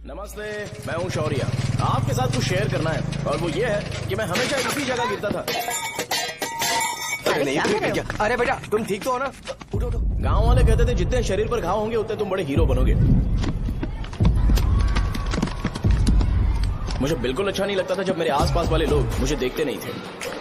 नमस्ते, मैं हूँ शौर्य। आपके साथ कुछ शेयर करना है और वो ये है कि मैं हमेशा इसी जगह गिरता था। अरे नहीं, क्या? अरे बेटा तुम ठीक तो हो ना? उठो उठो। गांव वाले कहते थे जितने शरीर पर घाव होंगे उतने तुम बड़े हीरो बनोगे। मुझे बिल्कुल अच्छा नहीं लगता था जब मेरे आसपास वाले लोग मुझे देखते नहीं थे।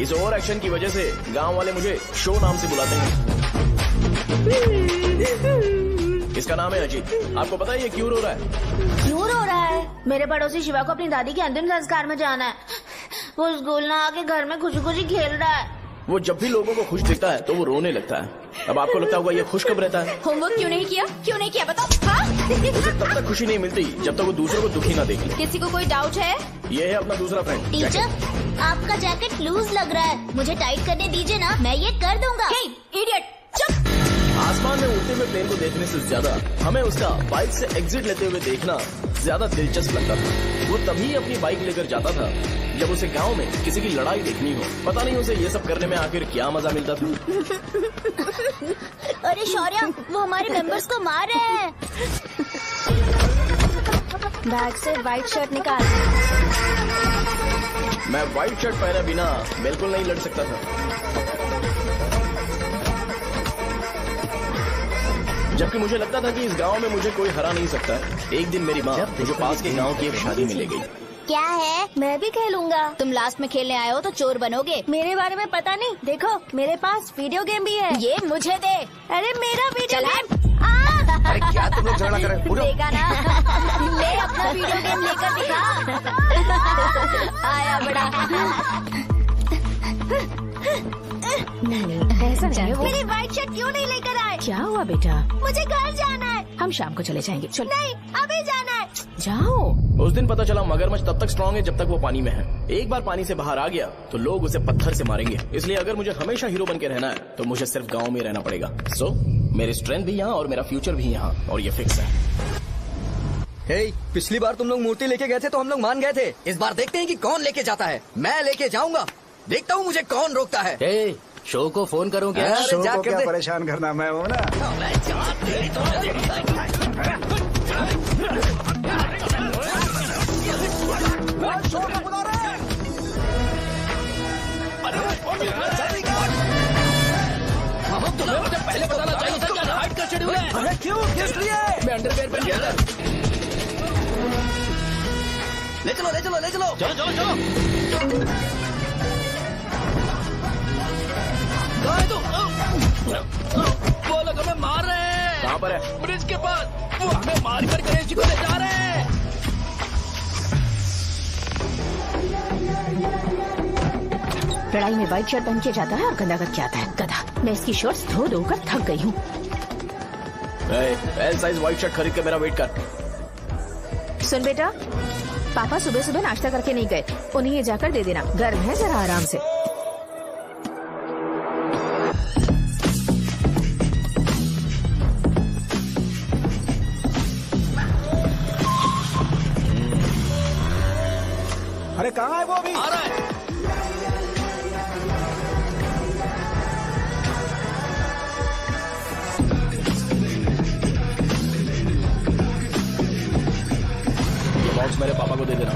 इस ओवर एक्शन की वजह से गांव वाले मुझे शो नाम से बुलाते हैं। इसका नाम है अजीत। आपको पता है ये क्यों रो रहा है? क्यों रो रहा है? मेरे पड़ोसी शिवा को अपनी दादी के अंतिम संस्कार में जाना है। वो स्कूल ना आके घर में खुशी खुशी खेल रहा है। वो जब भी लोगों को खुश दिखता है तो वो रोने लगता है। अब आपको लगता होगा ये खुश कब रहता है? होमवर्क क्यों नहीं किया? क्यों नहीं किया बताओ? हाँ? उसे तब तक खुशी नहीं मिलती जब तक वो दूसरों को दुखी ना देखे। किसी को कोई डाउट है? ये है अपना दूसरा फ्रेंड। टीचर, आपका जैकेट लूज लग रहा है, मुझे टाइट करने दीजिए ना, मैं ये कर दूंगा। हे, इडियट, चुप! आसमान में उड़ते हुए प्लेन को देखने से ज्यादा हमें उसका बाइक से एग्जिट लेते हुए देखना ज्यादा दिलचस्प लगता था। वो तभी अपनी बाइक लेकर जाता था जब उसे गांव में किसी की लड़ाई देखनी हो। पता नहीं उसे ये सब करने में आखिर क्या मजा मिलता था। अरे शौर्य, वो हमारे मेंबर्स को मार रहे हैं। बैग से व्हाइट शर्ट निकाल। मैं व्हाइट शर्ट पहने बिना बिल्कुल नहीं लड़ सकता था। जबकि मुझे लगता था कि इस गांव में मुझे कोई हरा नहीं सकता। एक दिन मेरी माँ मुझे पास के गांव की एक शादी में ले गई। क्या है? मैं भी खेलूंगा। तुम लास्ट में खेलने आए हो तो चोर बनोगे। मेरे बारे में पता नहीं। देखो मेरे पास वीडियो गेम भी है। ये मुझे दे। अरे मेरा वीडियो गेम। अरे क्या तुम लोग झगड़ा कर रहे हो? उठो। देगा ना? ले अपना वीडियो गेम लेकर दिखा। आया बड़ा। नहीं ऐसा नहीं है। मेरी व्हाइट शर्ट क्यों नहीं लेकर आए? क्या हुआ बेटा? मुझे घर जाना है। हम शाम को चले जाएंगे। चल नहीं, अभी जाना है। जाओ। उस दिन पता चला मगरमच्छ तब तक स्ट्रांग है जब तक वो पानी में है। एक बार पानी से बाहर आ गया तो लोग उसे पत्थर से मारेंगे। इसलिए अगर मुझे हमेशा हीरो बन के रहना है तो मुझे सिर्फ गाँव में रहना पड़ेगा। सो मेरी स्ट्रेंथ भी यहाँ और मेरा फ्यूचर भी यहाँ, और ये फिक्स है। हे, पिछली बार तुम लोग मूर्ति लेके गए थे तो हम लोग मान गए थे। इस बार देखते हैं कि कौन लेके जाता है। मैं लेके जाऊंगा, देखता हूँ मुझे कौन रोकता है। हे, शो को फोन करूं क्या? शो को क्या परेशान करना, मैं हूँ ना। पहले बताना चाहिए था क्या हाइट का शेड्यूल है। अरे क्यों? किस लिए? मैं अंडरवेयर पहन गया था। ले चलो ले चलो ले चलो। चलो चलो चलो। वो लोग हमें मार रहे हैं। कहाँ पर है? ब्रिज के पास। वो हमें मार कर गणेश जी को ले जा रहे हैं। लड़ाई में व्हाइट शर्ट पहन के जाता है और गंदा करके आता है। गधा। मैं इसकी शॉर्ट्स धो धोकर थक गई हूँ। एल साइज व्हाइट शर्ट खरीद के मेरा वेट कर। सुन बेटा, पापा सुबह सुबह नाश्ता करके नहीं गए। उन्हें ये जाकर दे देना। गर्म है, जरा आराम से। अरे कहाँ है वो अभी? आ रहा है। ये बॉक्स मेरे पापा को दे देना।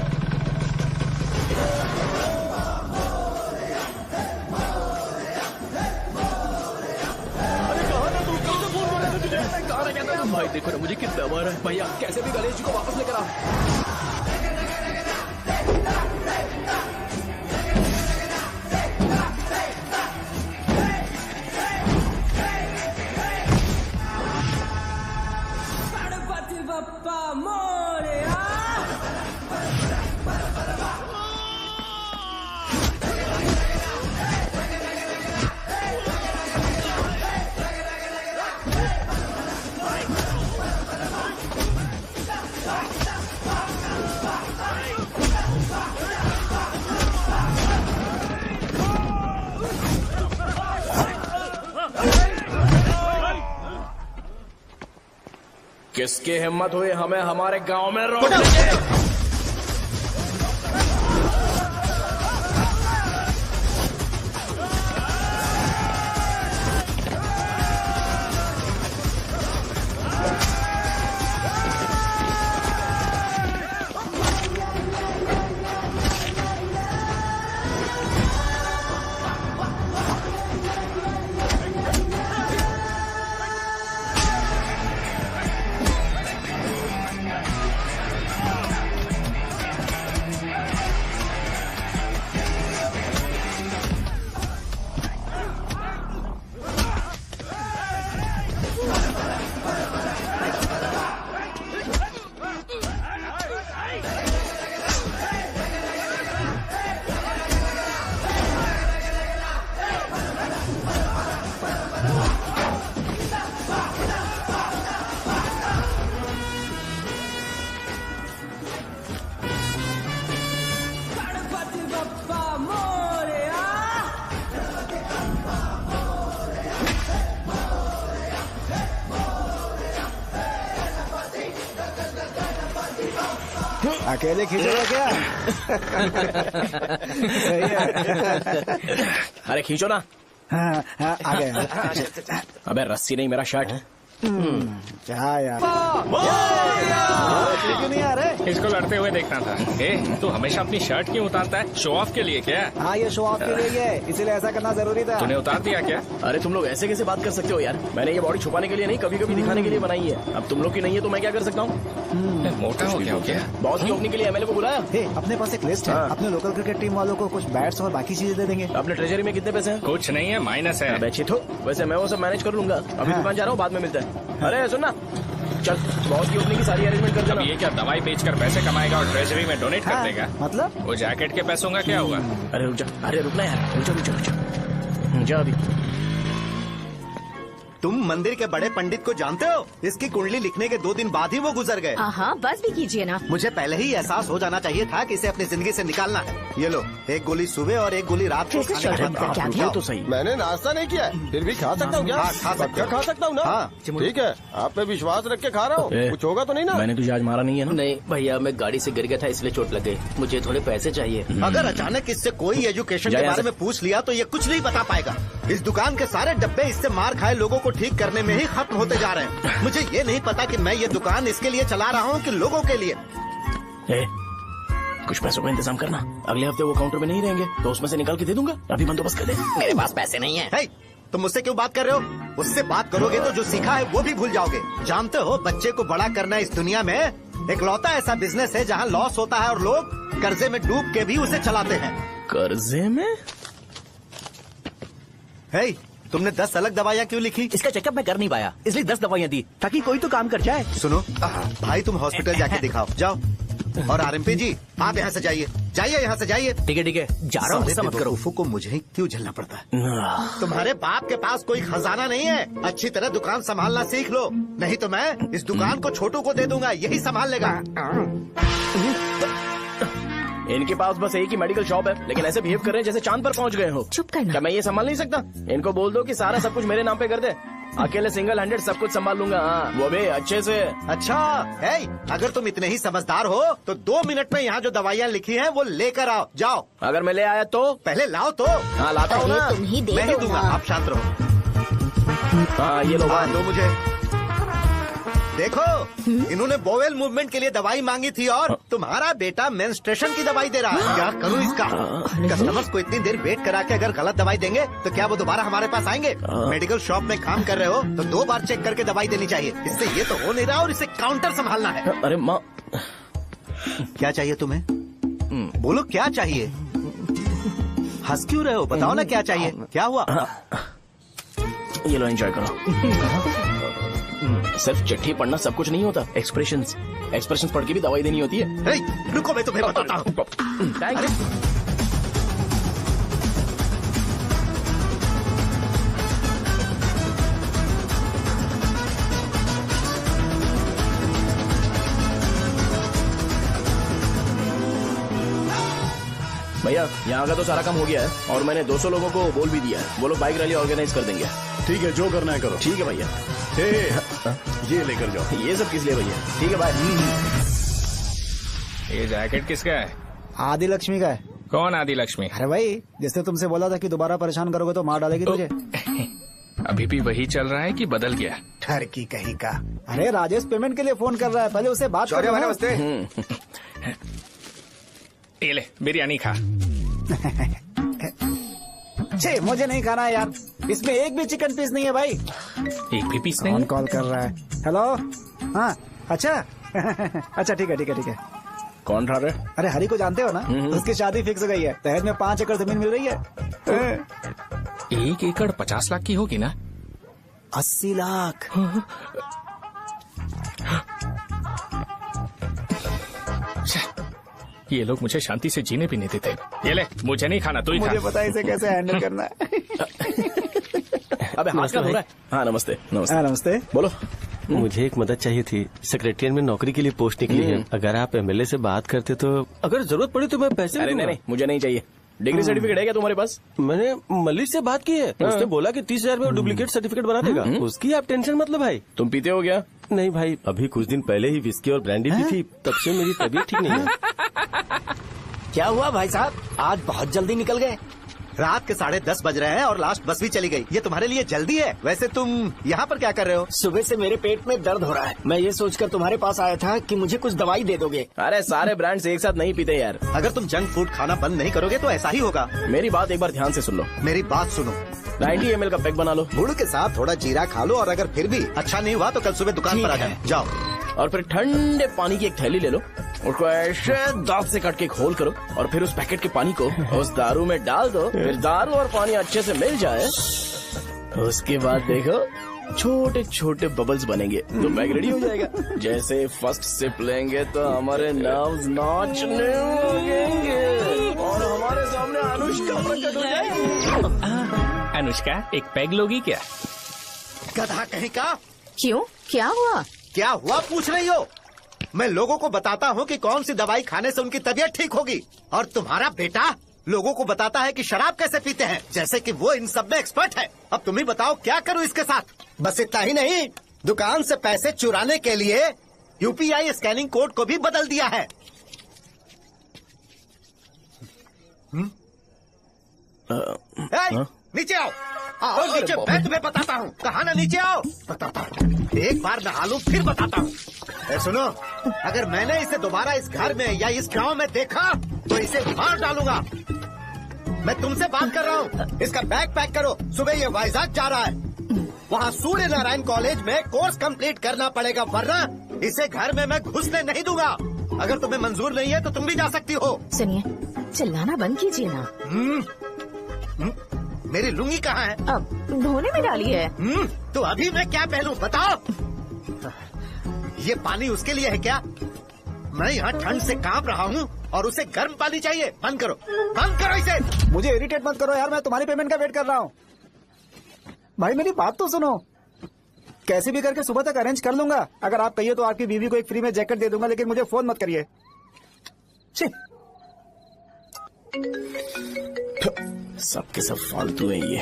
भाई देखो ना मुझे कितना मार है। भैया कैसे भी गणेश जी को वापस लेकर आ। किसकी हिम्मत हुई हमें हमारे गांव में रोकने की? अकेले खींचेगा क्या? सही है। अरे खींचो ना। हाँ, हाँ, आ गए। अबे रस्सी नहीं, मेरा शर्ट। क्या यार, क्यों नहीं आ रहे? इसको लड़ते हुए देखना था। ए, तू हमेशा अपनी शर्ट क्यों उतारता है? शो ऑफ के लिए क्या? हाँ, ये शो ऑफ के लिए ही है, इसीलिए ऐसा करना जरूरी था। तूने उतार दिया क्या? अरे तुम लोग ऐसे कैसे बात कर सकते हो यार? मैंने ये बॉडी छुपाने के लिए नहीं, कभी कभी दिखाने के लिए बनाई है। अब तुम लोग की नहीं है तो मैं क्या कर सकता हूँ? मोटा हो गया हो क्या? बॉस की ओपनिंग के लिए एमएलए को बुलाया। हे, अपने पास एक लिस्ट है। हाँ। अपने लोकल क्रिकेट टीम वालों को कुछ बैट्स और बाकी चीजें दे देंगे। अपने ट्रेजरी में कितने पैसे हैं? कुछ नहीं है, माइनस है। अबे चिथो, वैसे मैं वो सब मैनेज कर लूंगा। अभी हाँ। दुकान जा रहा हूँ, बाद में मिलते हैं। अरे सुन ना, चल बॉस की ओपनिंग की सारी अरेंजमेंट कर अब देना। ये क्या दवाई बेचकर पैसे कमाएगा और ट्रेजरी में डोनेट कर हाँ, देगा? मतलब वो जैकेट के पैसों का क्या हुआ? अरे रुक जा, अरे रुकना यार, रुक जा जा अभी। तुम मंदिर के बड़े पंडित को जानते हो? इसकी कुंडली लिखने के 2 दिन बाद ही वो गुजर गए। हाँ, बस भी कीजिए ना। मुझे पहले ही एहसास हो जाना चाहिए था कि इसे अपनी जिंदगी से निकालना है। ये लो, एक गोली सुबह और एक गोली रात को कैसे खाने चल के रहा बाद है? क्या आप किया? जाओ। तो सही। मैंने नाश्ता नहीं किया है, फिर भी खा सकता हूँ क्या? हाँ, खा सकते पक्का हो। खा सकता हूँ ना? हाँ। ठीक है, आप पे विश्वास रख के खा रहा हूँ। ए, कुछ होगा तो नहीं ना? मैंने तुझे आज मारा नहीं है ना? नहीं भैया, मैं गाड़ी से गिर गया था इसलिए चोट लग गई। मुझे थोड़े पैसे चाहिए। अगर अचानक इससे कोई एजुकेशन जा के यहाँ बारे से। में पूछ लिया तो ये कुछ नहीं बता पाएगा। इस दुकान के सारे डब्बे इससे मार खाए लोगों को ठीक करने में ही खत्म होते जा रहे हैं। मुझे ये नहीं पता कि मैं ये दुकान इसके लिए चला रहा हूँ कि लोगों के लिए। ए, कुछ पैसों का इंतजाम करना। अगले हफ्ते वो काउंटर में नहीं रहेंगे तो उसमें से निकाल के दे दूंगा। अभी बंदोबस्त कर दे। मेरे पास पैसे नहीं है। हे, तुम मुझसे क्यों बात कर रहे हो? उससे बात करोगे तो जो सीखा है वो भी भूल जाओगे। जानते हो, बच्चे को बड़ा करना इस दुनिया में एकलौता ऐसा बिजनेस है जहाँ लॉस होता है और लोग कर्जे में डूब के भी उसे चलाते हैं। कर्जे में? हे, तुमने 10 अलग दवाइयाँ क्यों लिखी? इसका चेकअप मैं कर नहीं पाया, इसलिए 10 दवाइयाँ दी ताकि कोई तो काम कर जाए। सुनो भाई, तुम हॉस्पिटल जाके दिखाओ, जाओ। और आरएमपी जी, आप यहाँ से जाइए, जाइए यहाँ से जाइए। ठीक है, जा रहा हूँ, गुस्सा मत करो। बेवकूफों को मुझे ही क्यों झेलना पड़ता है? तुम्हारे बाप के पास कोई खजाना नहीं है। अच्छी तरह दुकान संभालना सीख लो, नहीं तो मैं इस दुकान को छोटू को दे दूंगा, यही संभाल लेगा। इनके पास बस एक ही मेडिकल शॉप है, लेकिन ऐसे बिहेव कर रहे हैं जैसे चांद पर पहुंच गए हो। चुप करना। क्या मैं ये संभाल नहीं सकता? इनको बोल दो कि सारा सब कुछ मेरे नाम पे कर दे। अकेले सिंगल हैंडेड सब कुछ संभाल लूंगा। हाँ, वो भी अच्छे से। अच्छा है, अगर तुम इतने ही समझदार हो तो 2 मिनट में यहाँ जो दवाइयाँ लिखी हैं वो लेकर आओ, जाओ। अगर मैं ले आया तो? पहले लाओ तो। हाँ लाता हूँ ना। अरे तुम ही दे मैं ही दो दूंगा, ना। आप शांत रहो। हाँ ये लो। हाँ, दो मुझे। देखो, इन्होंने बोवेल मूवमेंट के लिए दवाई मांगी थी और तुम्हारा बेटा मेंस्ट्रुएशन की दवाई दे रहा है। क्या करूं इसका? कस्टमर्स को इतनी देर वेट करा के अगर गलत दवाई देंगे तो क्या वो दोबारा हमारे पास आएंगे? मेडिकल शॉप में काम कर रहे हो तो 2 बार चेक करके दवाई देनी चाहिए। इससे ये तो हो नहीं रहा और इसे काउंटर संभालना है। अरे माँ, क्या चाहिए तुम्हें? बोलो क्या चाहिए? हंस क्यों रहे हो? बताओ ना क्या चाहिए? क्या हुआ? ये लो एंजॉय करो। सिर्फ चिट्ठी पढ़ना सब कुछ नहीं होता। एक्सप्रेशंस पढ़ के भी दवाई देनी होती है। हे, रुको, मैं तुम्हें बताता हूँ। Thank you. भैया यहाँ का तो सारा काम हो गया है और मैंने 200 लोगों को बोल भी दिया है। वो लोग बाइक रैली ऑर्गेनाइज कर देंगे। ठीक है, जो करना है करो। ठीक है भैया। ये लेकर जाओ। ये सब किस लिए भैया? ठीक है बाय। ये जैकेट किसका है? आदि लक्ष्मी का है। कौन आदि लक्ष्मी? अरे भाई, जिसने तुमसे बोला था कि दोबारा परेशान करोगे तो मार डालेगी तुझे। अभी भी वही चल रहा है कि बदल गया? ठर की कहीं का। अरे राजेश पेमेंट के लिए फोन कर रहा है, पहले उसे बात करो। नमस्ते। ये ले, बिरयानी खा। छे, मुझे नहीं खाना है यार, इसमें एक भी चिकन पीस नहीं है भाई। एक भी पीस नहीं? कौन कॉल कर रहा है? हेलो, हाँ अच्छा। अच्छा ठीक है। कौन था रे? अरे हरी को जानते हो ना? उसकी शादी फिक्स हो गई है, दहेज में 5 एकड़ जमीन मिल रही है। 1 एकड़ 50 लाख की होगी ना? 80 लाख। ये लोग मुझे शांति से जीने भी नहीं देते। ये ले, मुझे नहीं खाना, तू ही खा। मुझे पता है इसे कैसे हैंडल करना है। अबे हाथ का हो रहा है। हाँ नमस्ते। हाँ नमस्ते। बोलो। मुझे एक मदद चाहिए थी। सेक्रेटरिएट में नौकरी के लिए पोस्ट निकली है। अगर आप एमएलए से बात करते तो, अगर जरूरत पड़ी तो मैं पैसे अरे नहीं, मुझे नहीं चाहिए। डिग्री सर्टिफिकेट है क्या तुम्हारे पास? मैंने मलिक से बात की है, उसने बोला कि 30,000 में डुप्लीकेट सर्टिफिकेट बना देगा। उसकी आप टेंशन मत लो भाई। तुम पीते हो क्या? नहीं भाई, अभी कुछ दिन पहले ही विस्की और ब्रांडी पी थी, तब से मेरी तबीयत ठीक नहीं है। क्या हुआ भाई साहब, आज बहुत जल्दी निकल गए? रात के 10:30 बज रहे हैं और लास्ट बस भी चली गई। ये तुम्हारे लिए जल्दी है? वैसे तुम यहाँ पर क्या कर रहे हो? सुबह से मेरे पेट में दर्द हो रहा है। मैं ये सोचकर तुम्हारे पास आया था कि मुझे कुछ दवाई दे दोगे। अरे सारे ब्रांड्स एक साथ नहीं पीते यार। अगर तुम जंक फूड खाना बंद नहीं करोगे तो ऐसा ही होगा। मेरी बात एक बार ध्यान से सुन लो। मेरी बात सुनो, 90 ml का पैक बना लो। गुड़ के साथ थोड़ा जीरा खा लो और अगर फिर भी अच्छा नहीं हुआ तो कल सुबह दुकान पर आ जाओ। और फिर ठंडे पानी की एक थैली ले लो, उसको ऐसे दांत से काट के खोल करो और फिर उस पैकेट के पानी को उस दारू में डाल दो। फिर दारू और पानी अच्छे से मिल जाए, उसके बाद देखो छोटे छोटे बबल्स बनेंगे तो पैक रेडी हो जाएगा। जैसे फर्स्ट सिप लेंगे तो हमारे नर्व्स नाचने लगेंगे और हमारे सामने अनुष्का प्रकट हो जाएगी। अनुष्का, एक पैग लोगी क्या? गधा कहीं का। क्यों, क्या हुआ? क्या हुआ पूछ रही हो? मैं लोगों को बताता हूँ कि कौन सी दवाई खाने से उनकी तबीयत ठीक होगी, और तुम्हारा बेटा लोगों को बताता है कि शराब कैसे पीते हैं, जैसे कि वो इन सब में एक्सपर्ट है। अब तुम ही बताओ क्या करूँ इसके साथ? बस इतना ही नहीं, दुकान से पैसे चुराने के लिए यूपीआई स्कैनिंग कोड को भी बदल दिया है। नीचे आओ, आओ नीचे, मैं तुम्हें बताता हूँ। कहा ना नीचे आओ, बताता हूँ। एक बार नहा लूं फिर बताता हूँ। सुनो, अगर मैंने इसे दोबारा इस घर में या इस गांव में देखा तो इसे मार डालूंगा। मैं तुमसे बात कर रहा हूँ। इसका बैग पैक करो, सुबह ये वाइजाग जा रहा है। वहाँ सूर्य नारायण कॉलेज में कोर्स कंप्लीट करना पड़ेगा, वरना इसे घर में मैं घुसने नहीं दूंगा। अगर तुम्हें मंजूर नहीं है तो तुम भी जा सकती हो। सुनिए, चिल्लाना बंद कीजिए ना। मेरी लुंगी कहाँ है? अब धोने में डाली है। तो अभी मैं क्या पहनूं बताओ? ये पानी उसके लिए है क्या? मैं यहाँ ठंड से कांप रहा हूँ और उसे गर्म पानी चाहिए। बंद करो, बंद करो इसे। मुझे इरिटेट मत करो यार, मैं तुम्हारी पेमेंट का वेट कर रहा हूँ। भाई मेरी बात तो सुनो, कैसे भी करके सुबह तक अरेंज कर लूंगा। अगर आप कहिए तो आपकी बीवी को एक फ्री में जैकेट दे दूंगा, लेकिन मुझे फोन मत करिए। सबके सब फालतू है ये।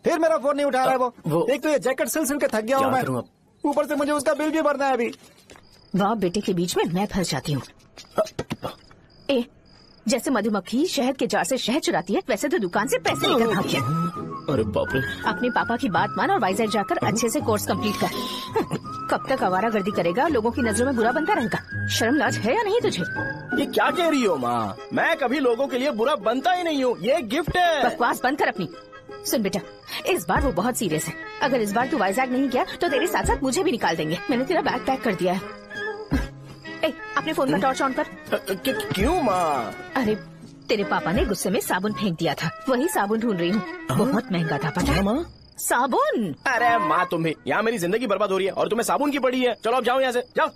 फिर मेरा फोन नहीं उठा रहा है वो। एक तो ये जैकेट सिल के थक गया हूँ मैं, ऊपर से मुझे उसका बिल भी भरना है अभी। बाप बेटे के बीच में मैं फंस जाती हूँ। जैसे मधुमक्खी शहद के जार से शहद चुराती है, वैसे तो दुकान से पैसे लेकर भाग गया। अरे बाप रे। अपने पापा की बात मान और वाइजैक जाकर अच्छे से कोर्स कंप्लीट कर। कब तक आवारागर्दी करेगा, लोगों की नजरों में बुरा बनता रहेगा। शर्म लाज है या नहीं तुझे? ये क्या कह रही हो माँ? मैं कभी लोगों के लिए बुरा बनता ही नहीं हूँ, ये गिफ्ट है। बकवास बंद कर अपनी। सुन बेटा, इस बार वो बहुत सीरियस है। अगर इस बार तू वाइजैक नहीं गया तो तेरे साथ साथ मुझे भी निकाल देंगे। मैंने तेरा बैग पैक कर दिया है। अपने फोन का टॉर्च ऑन कर। क्यों माँ? अरे तेरे पापा ने गुस्से में साबुन फेंक दिया था, वही साबुन ढूंढ रही हूँ। बहुत महंगा था, पता है माँ? साबुन। अरे माँ तुम भी, यहाँ मेरी जिंदगी बर्बाद हो रही है और तुम्हें साबुन की पड़ी है। चलो अब जाओ यहाँ से, जाओ।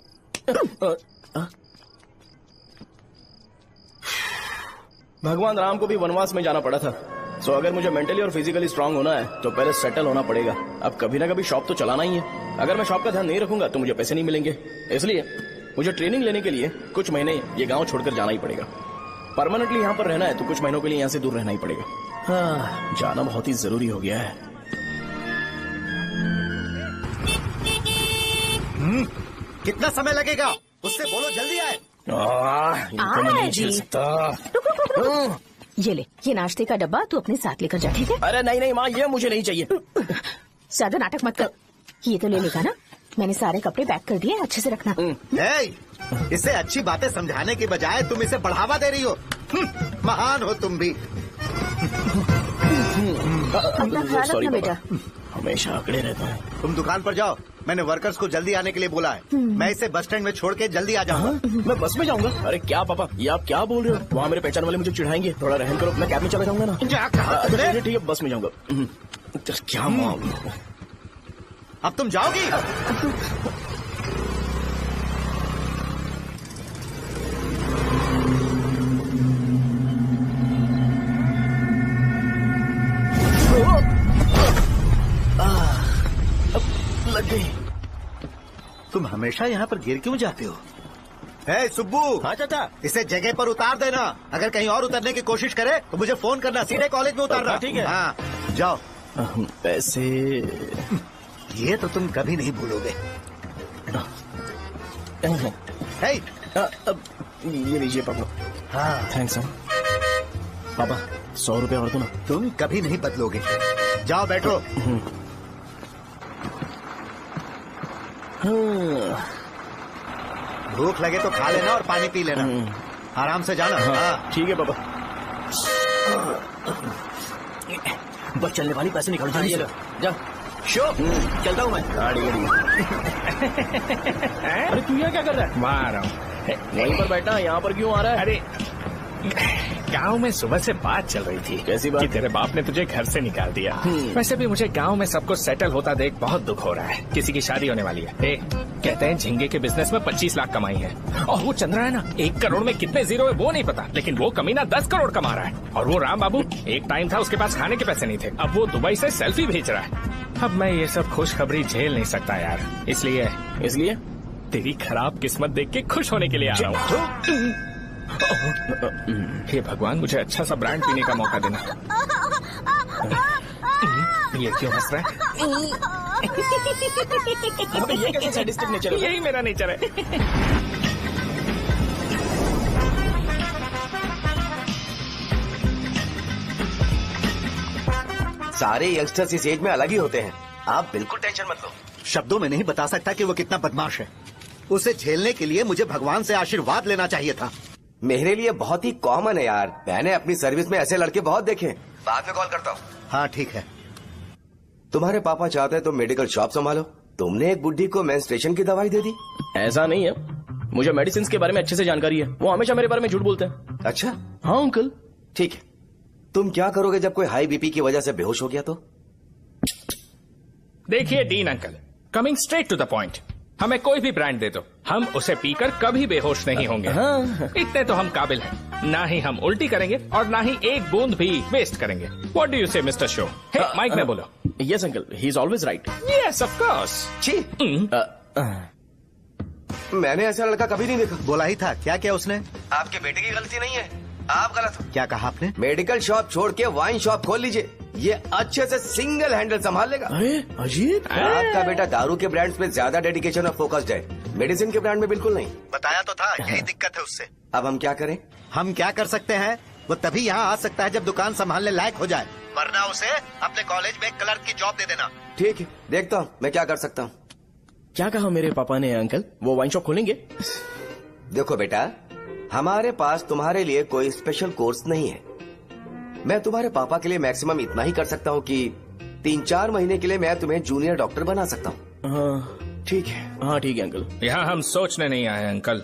भगवान राम को भी वनवास में जाना पड़ा था। सो अगर मुझे मेंटली और फिजिकली स्ट्रांग होना है तो पहले सेटल होना पड़ेगा। अब कभी ना कभी शॉप तो चलाना ही है। अगर मैं शॉप का ध्यान नहीं रखूंगा तो मुझे पैसे नहीं मिलेंगे। इसलिए मुझे ट्रेनिंग लेने के लिए कुछ महीने ये गांव छोड़कर जाना ही पड़ेगा। परमानेंटली यहाँ पर रहना है तो कुछ महीनों के लिए यहाँ से दूर रहना ही पड़ेगा। हाँ, जाना बहुत ही जरूरी हो गया है। कितना समय लगेगा? उससे बोलो जल्दी आए। इनको मैं नहीं झेल सकता। ये ले, ये नाश्ते का डब्बा तू अपने साथ लेकर जा, ठीक है? अरे नहीं नहीं माँ, ये मुझे नहीं चाहिए। ज्यादा नाटक मत कर। ये तो ले लेगा ना? मैंने सारे कपड़े पैक कर दिए, अच्छे से रखना। इसे अच्छी बातें समझाने के बजाय तुम इसे बढ़ावा दे रही हो। महान हो तुम भी। अपना ख्याल रखना बेटा। हमेशा अकड़े रहता है। तुम दुकान पर जाओ, मैंने वर्कर्स को जल्दी आने के लिए बोला है। मैं इसे बस स्टैंड में छोड़ के जल्दी आ जाऊंगा। मैं बस में जाऊंगा? अरे क्या पापा, ये आप क्या बोल रहे हो? वहाँ मेरे पहचान वाले मुझे चिढ़ाएंगे। थोड़ा रहम करो, मैं कैब में चला जाऊंगा ना। ठीक है, बस में जाऊंगा। क्या मामला? अब तुम जाओगी? लग गई। तुम हमेशा यहाँ पर गिर क्यों जाते हो? है सुब्बू। हाँ चाचा। इसे जगह पर उतार देना। अगर कहीं और उतरने की कोशिश करे तो मुझे फोन करना, सीधे कॉलेज में उतारना। ठीक है। हाँ जाओ। पैसे ये तो तुम कभी नहीं भूलोगे। हे, ये लीजिए पापा। हाँ थैंक्स पापा, 100 रुपए और दो ना। तुम कभी नहीं बदलोगे। जाओ बैठो। भूख लगे तो खा लेना और पानी पी लेना। आराम से जाना। हाँ ठीक है पापा। बस चलने वाली पैसे निकाल जल्दी से। जा शो चलता हूँ मैं। अरे तू यहाँ क्या कर रहा है? वहाँ आ रहा हूँ। वहीं पर बैठा, यहाँ पर क्यों आ रहा है? अरे गांव में सुबह से बात चल रही थी। कैसी बात? कि तेरे बाप ने तुझे घर से निकाल दिया। वैसे भी मुझे गांव में सब कुछ सेटल होता देख बहुत दुख हो रहा है। किसी की शादी होने वाली है। कहते हैं झींगे के बिजनेस में 25 लाख कमाई है। और वो चंद्रा है ना, 1 करोड़ में कितने जीरो है वो नहीं पता, लेकिन वो कमीना 10 करोड़ कमा रहा है। और वो राम बाबू, एक टाइम था उसके पास खाने के पैसे नहीं थे, अब वो दुबई से सेल्फी भेज रहा है। अब मैं ये सब खुशखबरी झेल नहीं सकता यार, इसलिए तेरी खराब किस्मत देख के खुश होने के लिए आ रहा हूँ। हे भगवान, मुझे अच्छा सा ब्रांड पीने का मौका देना। ये क्यों हंस रहा है? ये कैसे सैडिस्टिक नेचर है? यही मेरा नेचर है। सारे यंगस्टर्स इस एज में अलग ही होते हैं, आप बिल्कुल टेंशन मत लो। शब्दों में नहीं बता सकता कि वो कितना बदमाश है। उसे झेलने के लिए मुझे भगवान से आशीर्वाद लेना चाहिए था। मेरे लिए बहुत ही कॉमन है यार, मैंने अपनी सर्विस में ऐसे लड़के बहुत देखे। बाद में कॉल करता हूँ। हाँ ठीक है। तुम्हारे पापा चाहते हैं तुम मेडिकल शॉप संभालो, तुमने एक बुढ़ी को मेंस्ट्रुएशन की दवाई दे दी। ऐसा नहीं है, मुझे मेडिसिन के बारे में अच्छे से जानकारी है। वो हमेशा मेरे बारे में झूठ बोलते हैं। अच्छा हाँ अंकल। ठीक है, तुम क्या करोगे जब कोई हाई बीपी की वजह से बेहोश हो गया तो? देखिए Dean uncle, coming straight to the point, हमें कोई भी ब्रांड दे दो, हम उसे पीकर कभी बेहोश नहीं होंगे। इतने तो हम काबिल हैं। ना ही हम उल्टी करेंगे और ना ही एक बूंद भी वेस्ट करेंगे। व्हाट डू यू से मिस्टर शो? माइक में बोलो। Yes uncle, he is always right. Yes of course. मैंने ऐसा लड़का कभी नहीं देखा। बोला ही था। क्या क्या उसने? आपके बेटे की गलती नहीं है, आप गलत हो। क्या कहा आपने? मेडिकल शॉप छोड़ के वाइन शॉप खोल लीजिए, ये अच्छे से सिंगल हैंडल संभाल लेगा। अरे अजीत, आपका बेटा दारू के ब्रांड्स में ज्यादा डेडिकेशन और फोकस्ड है, मेडिसिन के ब्रांड में बिल्कुल नहीं। बताया तो था, यही दिक्कत है उससे। अब हम क्या करें? हम क्या कर सकते हैं? वो तभी यहाँ आ सकता है जब दुकान संभालने लायक हो जाए, वरना उसे अपने कॉलेज में क्लर्क की जॉब दे देना। ठीक है, देखता हूँ मैं क्या कर सकता हूँ। क्या कहा मेरे पापा ने अंकल? वो वाइन शॉप खोलेंगे? देखो बेटा, हमारे पास तुम्हारे लिए कोई स्पेशल कोर्स नहीं है। मैं तुम्हारे पापा के लिए मैक्सिमम इतना ही कर सकता हूँ कि 3-4 महीने के लिए मैं तुम्हें जूनियर डॉक्टर बना सकता हूँ। हाँ ठीक है। हाँ ठीक है अंकल। यहाँ हम सोचने नहीं आए अंकल,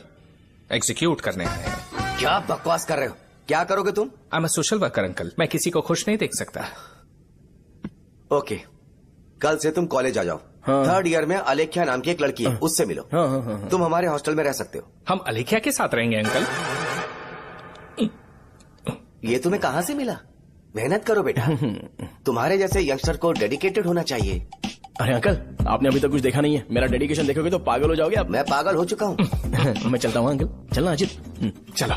एग्जीक्यूट करने आए हैं। क्या बकवास कर रहे हो? क्या करोगे तुम? I am a social worker uncle, मैं किसी को खुश नहीं देख सकता। ओके, कल से तुम कॉलेज आ जाओ। हाँ। 3rd ईयर में अलेख्या नाम की एक लड़की है, उससे मिलो। हाँ, हाँ, हाँ, हाँ। तुम हमारे हॉस्टल में रह सकते हो। हम अलेख्या के साथ रहेंगे अंकल। ये तुम्हें कहाँ से मिला? मेहनत करो बेटा, तुम्हारे जैसे यंगस्टर को डेडिकेटेड होना चाहिए। अरे अंकल, आपने अभी तक कुछ देखा नहीं है, मेरा डेडिकेशन देखोगे तो पागल हो जाओगे आप। मैं पागल हो चुका हूँ। मैं चलता हूँ अंकल, चलना अजित। चलो,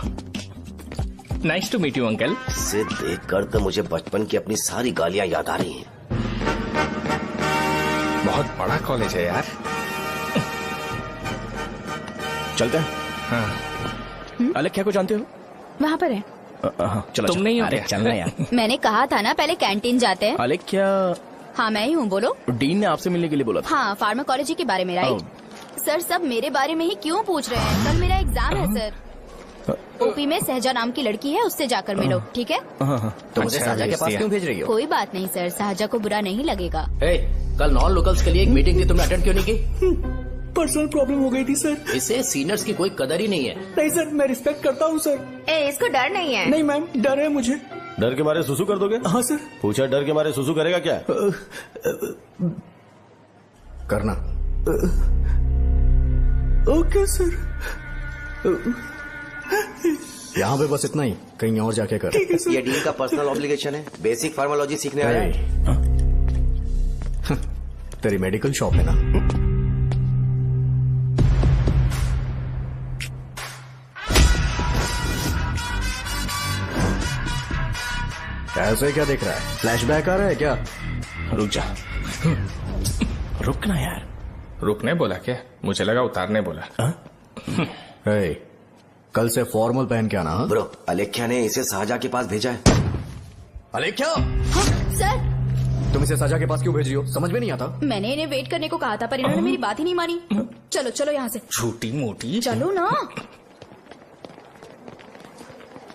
nice to meet you uncle. इसे देखकर तो मुझे बचपन की अपनी सारी गालियां याद आ रही हैं। बहुत बड़ा कॉलेज है यार। चलते हैं। हाँ। अलेख्या को जानते हो? वहाँ पर है। हाँ, चलो तुम नहीं हो अरे क्या? चलना यार। मैंने कहा था ना पहले कैंटीन जाते हैं। अलेख्या, हाँ मैं ही हूँ, बोलो। डीन ने आपसे मिलने के लिए बोला था। हाँ, फार्माकोलॉजी के बारे में, राइट? सर सब मेरे बारे में ही क्यों पूछ रहे हैं? कल मेरा एग्जाम है सर। ओपी में सहजा नाम की लड़की है, उससे जाकर मिलो, ठीक है? तो मुझे अच्छा, साजा के पास क्यों भेज रही हो? कोई बात नहीं सर, सहजा को बुरा नहीं लगेगा। कल नॉन लोकल्स के लिए एक मीटिंग थी, तुमने अटेंड क्यों नहीं की? पर्सनल प्रॉब्लम हो गई थी सर। इसे सीनियर्स की कोई कदर ही नहीं है। नहीं सर, मैं रिस्पेक्ट करता हूँ सर। इसको डर नहीं है। नहीं मैम, डर है मुझे। डर के मारे सुसु कर दोगे? हाँ सर। पूछा डर के मारे सुसु करेगा क्या? करना। Okay sir. यहाँ पे बस इतना ही, कहीं और जाके कर। ये डील का पर्सनल ऑब्लिगेशन है, बेसिक फार्माकोलॉजी सीखने आया है। तेरी मेडिकल शॉप है ना? ऐसे क्या देख रहा है? फ्लैशबैक आ रहा है क्या? रुक जा। रुकना यार। रुकने बोला क्या? मुझे लगा उतारने बोला। हे, कल से फॉर्मल पहन के आना। हाँ? ब्रो, अलेख्या ने इसे शाहजहा के पास भेजा है। अलेख्या, हाँ, सर तुम इसे शाहजहा के पास क्यों भेज रही हो? समझ में नहीं आता। मैंने इन्हें वेट करने को कहा था पर इन्होंने मेरी बात ही नहीं मानी। चलो चलो यहाँ से। छोटी मोटी। चलो ना।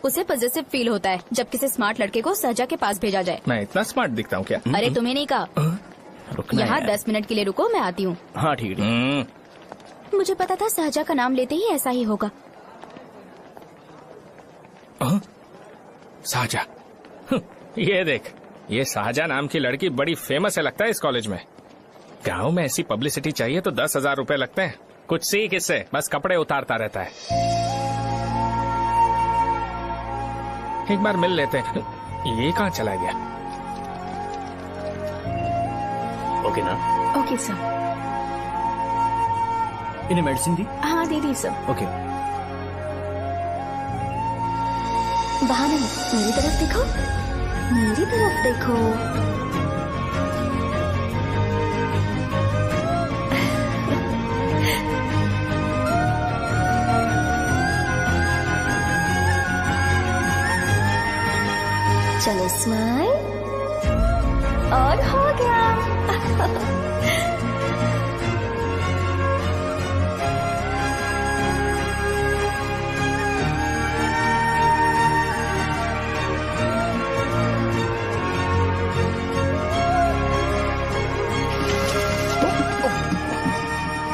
उसे पॉजिटिव फील होता है जब किसी स्मार्ट लड़के को शाहजहा के पास भेजा जाए। मैं इतना स्मार्ट दिखता हूँ क्या? अरे तुम्हें नहीं कहा। रुकना यहाँ यार। 10 मिनट के लिए रुको, मैं आती हूँ। हाँ ठीक है। मुझे पता था शाहजहा का नाम लेते ही ऐसा ही होगा। शाहजहा, ये देख, ये शाहजहा नाम की लड़की बड़ी फेमस है लगता है इस कॉलेज में। गांव में ऐसी पब्लिसिटी चाहिए तो 10,000 रुपए लगते हैं। कुछ सीख इससे, बस कपड़े उतारता रहता है। एक बार मिल लेते हैं। ये कहाँ चला गया? ओके ना? Okay sir. इन्हें मेडिसिन दी? हाँ दे दी सर। ओके। वहाँ नहीं, मेरी तरफ देखो, मेरी तरफ देखो। चलो स्माइल, और हो गया।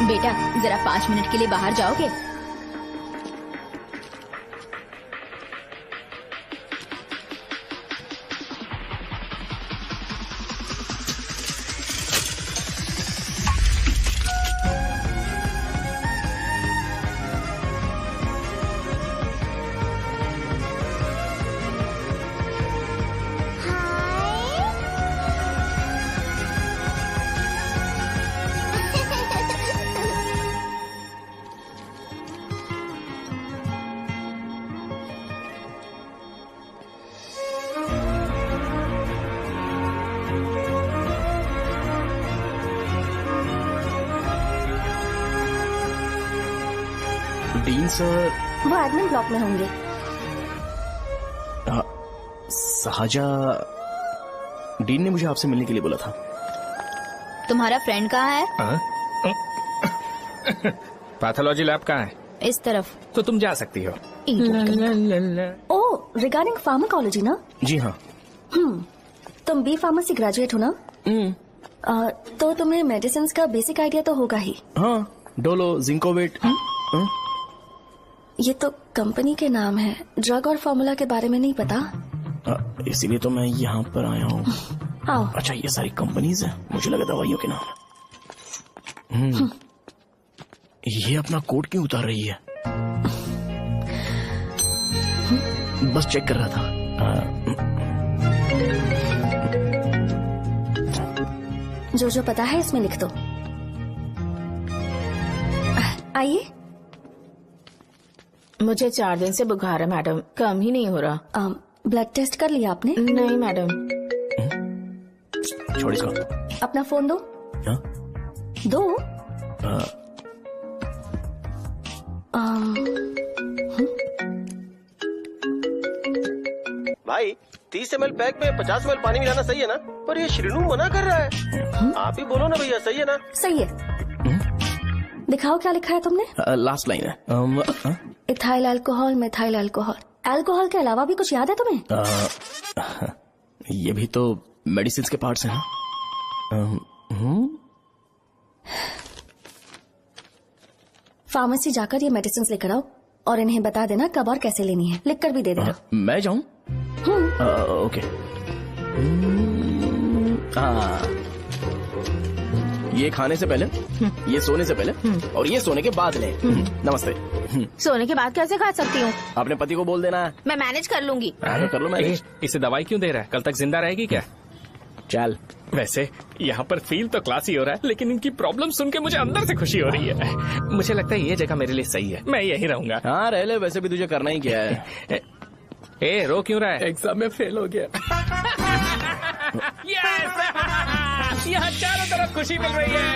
बेटा जरा 5 मिनट के लिए बाहर जाओगे? डीन सर वो एडमिन ब्लॉक में होंगे। शाहजहा, डीन ने मुझे आपसे मिलने के लिए बोला था। तुम्हारा फ्रेंड कहाँ है? पैथोलॉजी लैब कहाँ है? इस तरफ। तो तुम जा सकती हो। ओ, रिगार्डिंग फार्माकोलॉजी ना? जी हाँ। तुम बी फार्मेसी ग्रेजुएट हो ना? तो तुम्हें मेडिसिन का बेसिक आइडिया तो होगा ही। हाँ, डोलो, जिंकोवेट। ये तो कंपनी के नाम है, ड्रग और फॉर्मूला के बारे में नहीं पता। इसीलिए तो मैं यहाँ पर आया हूँ। आओ। अच्छा, ये सारी कंपनीज है, मुझे लगा दवाइयों के नाम। ये अपना कोट क्यों उतार रही है? बस चेक कर रहा था। जो जो पता है इसमें लिख दो। आइए। मुझे 4 दिन से बुखार है मैडम, कम ही नहीं हो रहा। ब्लड टेस्ट कर लिया आपने? नहीं मैडम। छोड़ इसको। अपना फोन दो। हाँ? दो। भाई 30 ml पैक में 50 ml पानी मिलाना सही है ना? पर ये श्रीनू मना कर रहा है। आप ही बोलो ना भैया, सही है ना? सही है। दिखाओ क्या लिखा है तुमने? लास्ट लाइन है। Ethyl alcohol, methyl alcohol. Alcohol के अलावा भी कुछ याद है तुम्हें? ये भी तो मेडिसिन के पार्ट्स हैं ना? फार्मेसी जाकर ये मेडिसिन लेकर आओ और इन्हें बता देना कब और कैसे लेनी है। लिख कर भी दे देना। मैं जाऊं? ओके। ये खाने से पहले, ये सोने से पहले और ये सोने के बाद ले। नमस्ते। सोने के बाद कैसे खा सकती हूँ? अपने पति को बोल देना। मैं मैनेज कर लूंगी। कर लो मैनेज। इसे दवाई क्यों दे रहा है? कल तक जिंदा रहेगी क्या? चल। वैसे यहाँ पर फील तो क्लासी हो रहा है, लेकिन इनकी प्रॉब्लम सुन के मुझे अंदर से खुशी हो रही है। मुझे लगता है ये जगह मेरे लिए सही है, मैं यही रहूंगा। हाँ रह ले, वैसे भी तुझे करना ही क्या है। ए, रो क्यों रहा है? एग्जाम में फेल हो गया। यस यहाँ चारों तरफ खुशी मिल रही है।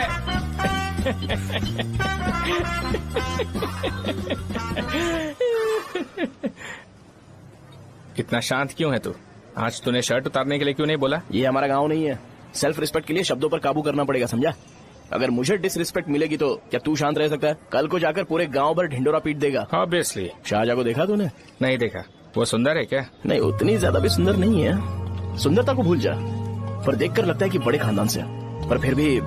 इतना शांत क्यों है तू? आज तूने शर्ट उतारने के लिए क्यों नहीं बोला? ये हमारा गांव नहीं है। सेल्फ रिस्पेक्ट के लिए शब्दों पर काबू करना पड़ेगा, समझा? अगर मुझे डिसरिस्पेक्ट मिलेगी तो क्या तू शांत रह सकता है? कल को जाकर पूरे गांव भर ढिंडोरा पीट देगा। ऑब्वियसली। शाहजहां को देखा तूने? नहीं देखा। वो सुंदर है क्या? नहीं, उतनी ज्यादा भी सुंदर नहीं है। सुंदरता को भूल जा, पर देखकर लगता है कि बड़े खानदान से है। पर फिर भी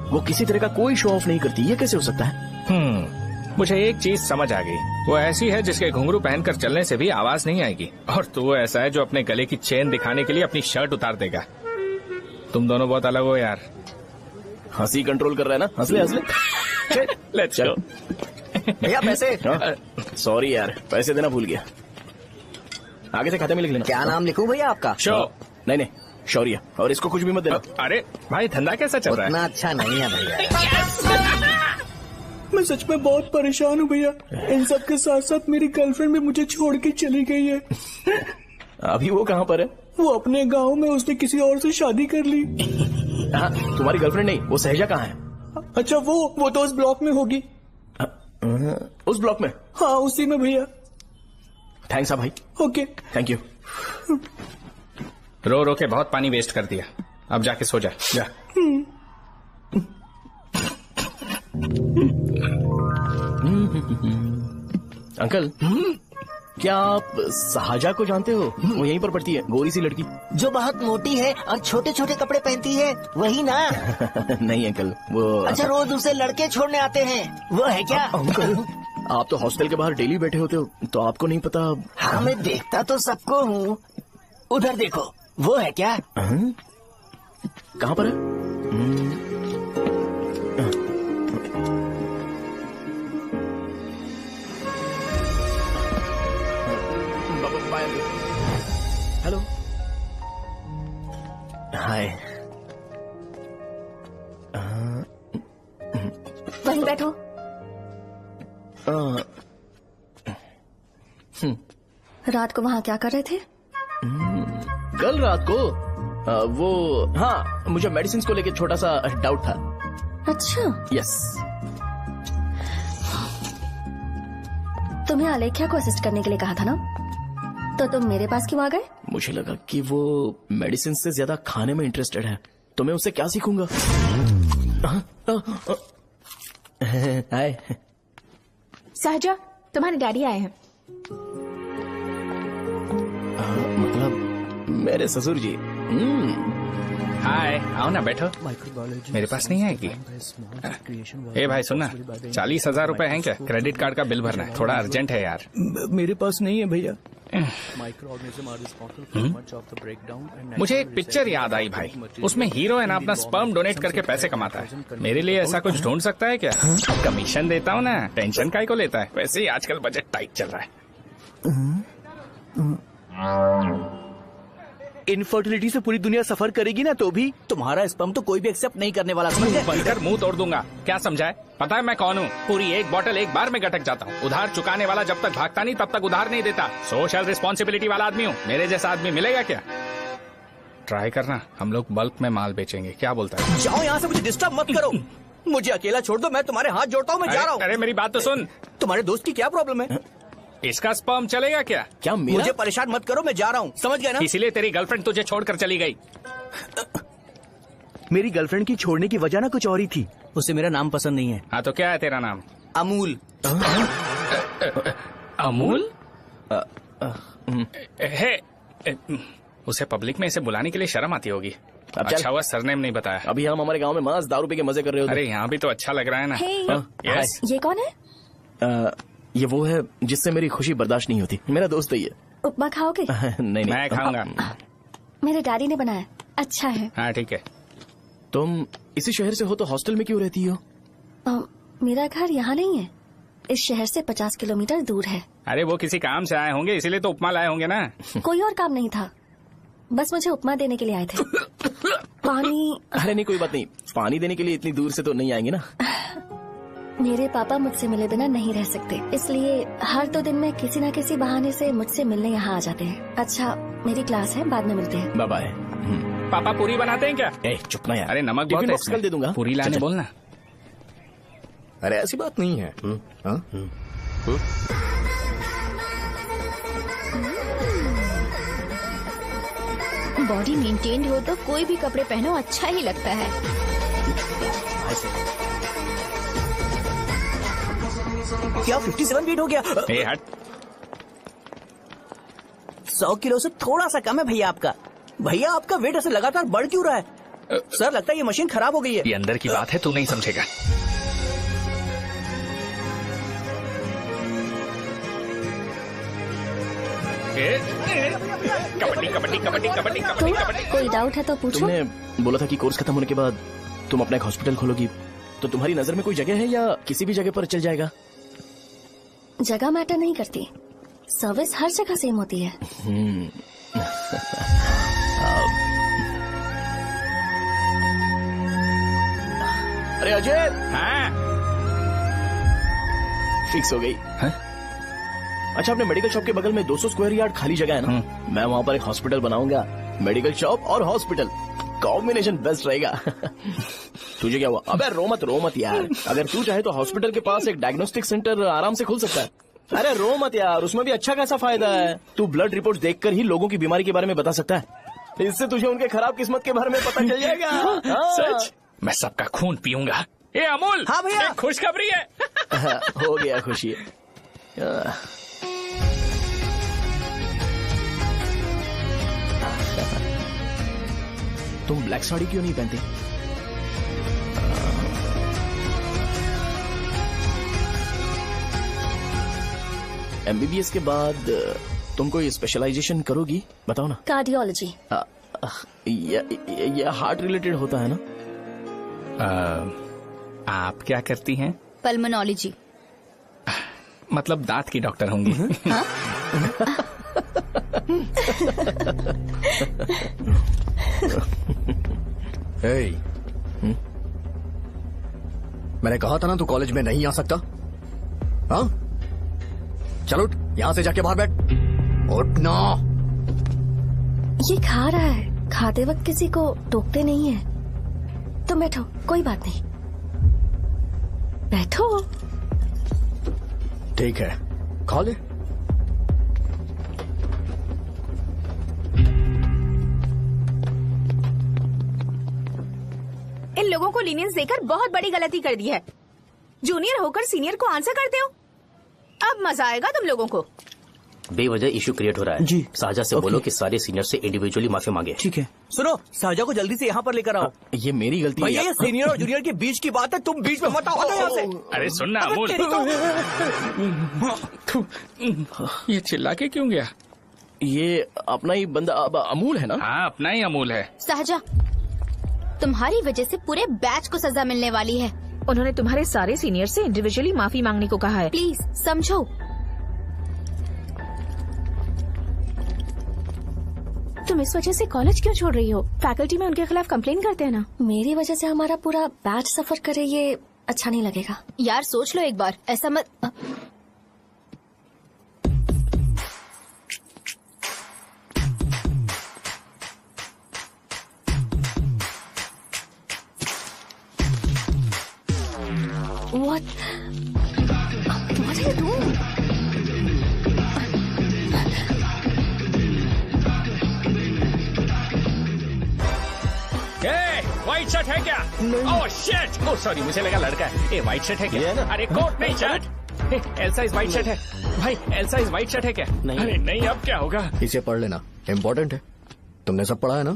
वो किसी तरह का कोई शो ऑफ नहीं करती। ये कैसे हो सकता है? मुझे एक चीज समझ आ गई। वो ऐसी है जिसके घुंघरू पहनकर चलने से भी आवाज नहीं आएगी, और तू ऐसा है जो अपने गले की चेन दिखाने के लिए अपनी शर्ट उतार देगा। तुम दोनों बहुत अलग हो यार। हंसी कंट्रोल कर रहा है ना? हंस ले हंस ले। Let's go. भैया पैसे। सॉरी यार, पैसे देना भूल गया। आगे से खाते में लिख लेना। क्या नाम लिखूं भैया आपका? शो। नहीं, शौर्य। और इसको कुछ भी मत देना। अरे भाई, धंधा कैसा चल रहा है? उतना अच्छा नहीं है भैया। मैं सच में बहुत परेशान हूँ भैया। इन सब के साथ साथ मेरी गर्लफ्रेंड भी मुझे छोड़ के चली गई है। अभी वो कहाँ पर है? वो अपने गांव में, उसने किसी और से शादी कर ली। हाँ, तुम्हारी गर्लफ्रेंड नहीं, वो सहजा कहाँ है? अच्छा, वो तो उस ब्लॉक में होगी। उस ब्लॉक में? हाँ, उसी में भैया। थैंक्स भाई। Okay, thank you. रो रो के बहुत पानी वेस्ट कर दिया। अब जाके सो जा। जा। अंकल, क्या आप शाहजहां को जानते हो? वो यहीं पर पढ़ती है, गोरी सी लड़की जो बहुत मोटी है और छोटे छोटे कपड़े पहनती है, वही ना? नहीं अंकल, वो अच्छा, रोज उसे लड़के छोड़ने आते हैं, वो है क्या? अंकल, आप तो हॉस्टल के बाहर डेली बैठे होते हो, तो आपको नहीं पता? हाँ, मैं देखता तो सबको हूँ। उधर देखो, वो है क्या? कहाँ पर है? हेलो, हाय। वहीं बैठो। रात को वहाँ क्या कर रहे थे? कल रात को वो, हाँ, मुझे मेडिसिन को लेके छोटा सा डाउट था। अच्छा। यस। तुम्हें आलेख्या को असिस्ट करने के लिए कहा था ना, तो तुम मेरे पास क्यों आ गए? मुझे लगा कि वो मेडिसिन से ज्यादा खाने में इंटरेस्टेड है, तो मैं उससे क्या सीखूंगा? हाय। सहजा, तुम्हारे डैडी आए हैं। मतलब मेरे ससुर जी। हाय, आओ ना, बैठो। मेरे पास नहीं आएगी। ए भाई सुनना, 40,000 रुपए हैं क्या? क्रेडिट कार्ड का बिल भरना है, थोड़ा अर्जेंट है यार। मेरे पास नहीं है भैया। मुझे एक पिक्चर याद आई भाई, उसमें हीरो है ना, अपना स्पर्म डोनेट करके पैसे कमाता है। मेरे लिए ऐसा कुछ ढूंढ सकता है क्या? कमीशन देता हूँ ना, टेंशन काहे को लेता है? वैसे ही आजकल बजट टाइट चल रहा है। इनफर्टिलिटी से पूरी दुनिया सफर करेगी ना, तो भी तुम्हारा स्पर्म तो कोई भी एक्सेप्ट नहीं करने वाला। बनकर मुंह तोड़ दूंगा। क्या समझा है? पता है मैं कौन हूँ? पूरी एक बोतल एक बार में गटक जाता हूँ। उधार चुकाने वाला जब तक भागता नहीं तब तक उधार नहीं देता। सोशल रिस्पॉन्सिबिलिटी वाला आदमी हूँ। मेरे जैसा आदमी मिलेगा क्या? ट्राई करना, हम लोग बल्क में माल बेचेंगे। क्या बोलता है? जाओ यहाँ से, मुझे डिस्टर्ब मत करो। मुझे अकेला छोड़ दो, मैं तुम्हारे हाथ जोड़ता हूँ, मैं जा रहा हूँ। अरे मेरी बात तो सुन। तुम्हारे दोस्त की क्या प्रॉब्लम है? इसका स्पर्म चलेगा क्या? क्या मेरा? मुझे परेशान मत करो, मैं जा रहा हूँ, समझ गए ना? इसीलिए तेरी गर्लफ्रेंड तुझे छोड़कर चली गई। मेरी गर्लफ्रेंड की छोड़ने की वजह ना कुछ और ही थी। उसे मेरा नाम पसंद नहीं है। हाँ तो क्या है तेरा नाम? अमूल। अमूल? उसे पब्लिक में इसे बुलाने के लिए शर्म आती होगी। अच्छा हुआ सरनेम नहीं बताया। अभी हम हमारे गांव में मस्त दारू पी के मजे कर रहे हो। अरे यहाँ भी तो अच्छा लग रहा है ना। यस। ये कौन है? ये वो है जिससे मेरी खुशी बर्दाश्त नहीं होती। मेरा दोस्त है ये। उपमा खाओगे? नहीं, मैं खाऊंगा। मेरे डैडी ने बनाया, अच्छा है। हाँ ठीक है। तुम इसी शहर से हो तो हॉस्टल में क्यों रहती हो? मेरा घर यहाँ नहीं है, इस शहर से 50 किलोमीटर दूर है। अरे वो किसी काम से आए होंगे, इसीलिए तो उपमा लाए होंगे ना। कोई और काम नहीं था, बस मुझे उपमा देने के लिए आए थे। पानी? अरे नहीं, कोई बात नहीं, पानी देने के लिए इतनी दूर से तो नहीं आएंगे ना। मेरे पापा मुझसे मिले बिना नहीं रह सकते, इसलिए हर 2 दिन में किसी न किसी बहाने से मुझसे मिलने यहाँ आ जाते हैं। अच्छा, मेरी क्लास है, बाद में मिलते हैं। Bye bye. पापा पूरी बनाते हैं क्या? ए, चुप ना यार। अरे नमक टिफिन बहुत बॉक्स कल दे दूंगा। पूरी लाने बोलना। अरे ऐसी बात नहीं है। हाँ? बॉडी मेंटेन्ड हो तो कोई भी कपड़े पहनो अच्छा ही लगता है। क्या 57 वेट हो गया? ए हट। 100 किलो से थोड़ा सा कम है भैया आपका। भैया आपका वेट ऐसे लगातार बढ़ क्यों रहा है? सर लगता है ये मशीन खराब हो गई है। ये अंदर की बात है, तू नहीं समझेगा। कबड्डी कबड्डी कबड्डी कबड्डी कबड्डी कबड्डी। कोई डाउट है तो पूछो। तुमने बोला था कि कोर्स खत्म होने के बाद तुम अपना एक हॉस्पिटल खोलोगी, तो तुम्हारी नजर में कोई जगह है या किसी भी जगह पर चल जाएगा? जगह मैटर नहीं करती, सर्विस हर जगह सेम होती है। अरे अजय, हाँ? फिक्स हो गई। अच्छा, अपने मेडिकल शॉप के बगल में 200 स्क्वायर यार्ड खाली जगह है ना, मैं वहाँ पर एक हॉस्पिटल बनाऊंगा। मेडिकल शॉप और हॉस्पिटल कॉम्बिनेशन बेस्ट रहेगा। तुझे क्या हुआ? अबे रो मत यार। अगर तू चाहे तो हॉस्पिटल के पास एक डायग्नोस्टिक सेंटर आराम से खुल सकता है। अरे रो मत यार, उसमें भी अच्छा खासा फायदा है। तू ब्लड रिपोर्ट देखकर ही लोगों की बीमारी के बारे में बता सकता है। इससे तुझे उनके खराब किस्मत के बारे में पता चल जाएगा। सच? मैं सबका खून पीऊंगा। ये अमूल। हाँ भैया। खुशखबरी है। हो गया खुशी। तुम ब्लैक साड़ी क्यों नहीं पहनती? एमबीबीएस के बाद तुम कोई स्पेशलाइजेशन करोगी? बताओ ना। कार्डियोलॉजी। ये हार्ट रिलेटेड होता है ना? आप क्या करती हैं? पल्मोनोलॉजी। मतलब दांत की डॉक्टर होंगी। हाँ? Hey. मैंने कहा था ना तू कॉलेज में नहीं आ सकता। हाँ? चल उठ, यहाँ से जाके बाहर बैठ। उठ ना। ये खा रहा है, खाते वक्त किसी को टोकते नहीं है। तुम बैठो, कोई बात नहीं, बैठो। ठीक है, खा ले। इन लोगों को लीनियंस देकर बहुत बड़ी गलती कर दी है। जूनियर होकर सीनियर को आंसर करते हो। अब मजा आएगा तुम लोगों को। बेवजह इशू क्रिएट हो रहा है जी। साजा से बोलो कि सारे सीनियर से इंडिविजुअली माफी मांगे। ठीक है। सुनो, साजा को जल्दी से यहाँ पर लेकर आओ। ये मेरी गलती है। भैया ये सीनियर और जूनियर के बीच की बात है, तुम बीच में मत आओ यहाँ से। अरे सुनना अमूल, ये चिल्ला के क्यों गया? ये अपना ही बंदा अमूल है ना? हाँ, अपना ही अमूल है। साजा, तुम्हारी वजह से पूरे बैच को सजा मिलने वाली है। उन्होंने तुम्हारे सारे सीनियर से इंडिविजुअली माफी मांगने को कहा है। प्लीज समझो। तुम इस वजह से कॉलेज क्यों छोड़ रही हो? फैकल्टी में उनके खिलाफ कंप्लेन करते हैं ना। मेरी वजह से हमारा पूरा बैच सफर करे, ये अच्छा नहीं लगेगा। यार सोच लो एक बार, ऐसा मत। What are you doing? White shirt है क्या? Oh shit! ओह सॉरी, मुझे लगा लड़का है। ए व्हाइट शर्ट है क्या? अरे कोट नहीं, shirt. L size white shirt है भाई। एल साइज व्हाइट शर्ट है क्या? अरे नहीं, अब क्या होगा? इसे पढ़ लेना, इम्पोर्टेंट है। तुमने सब पढ़ा है ना?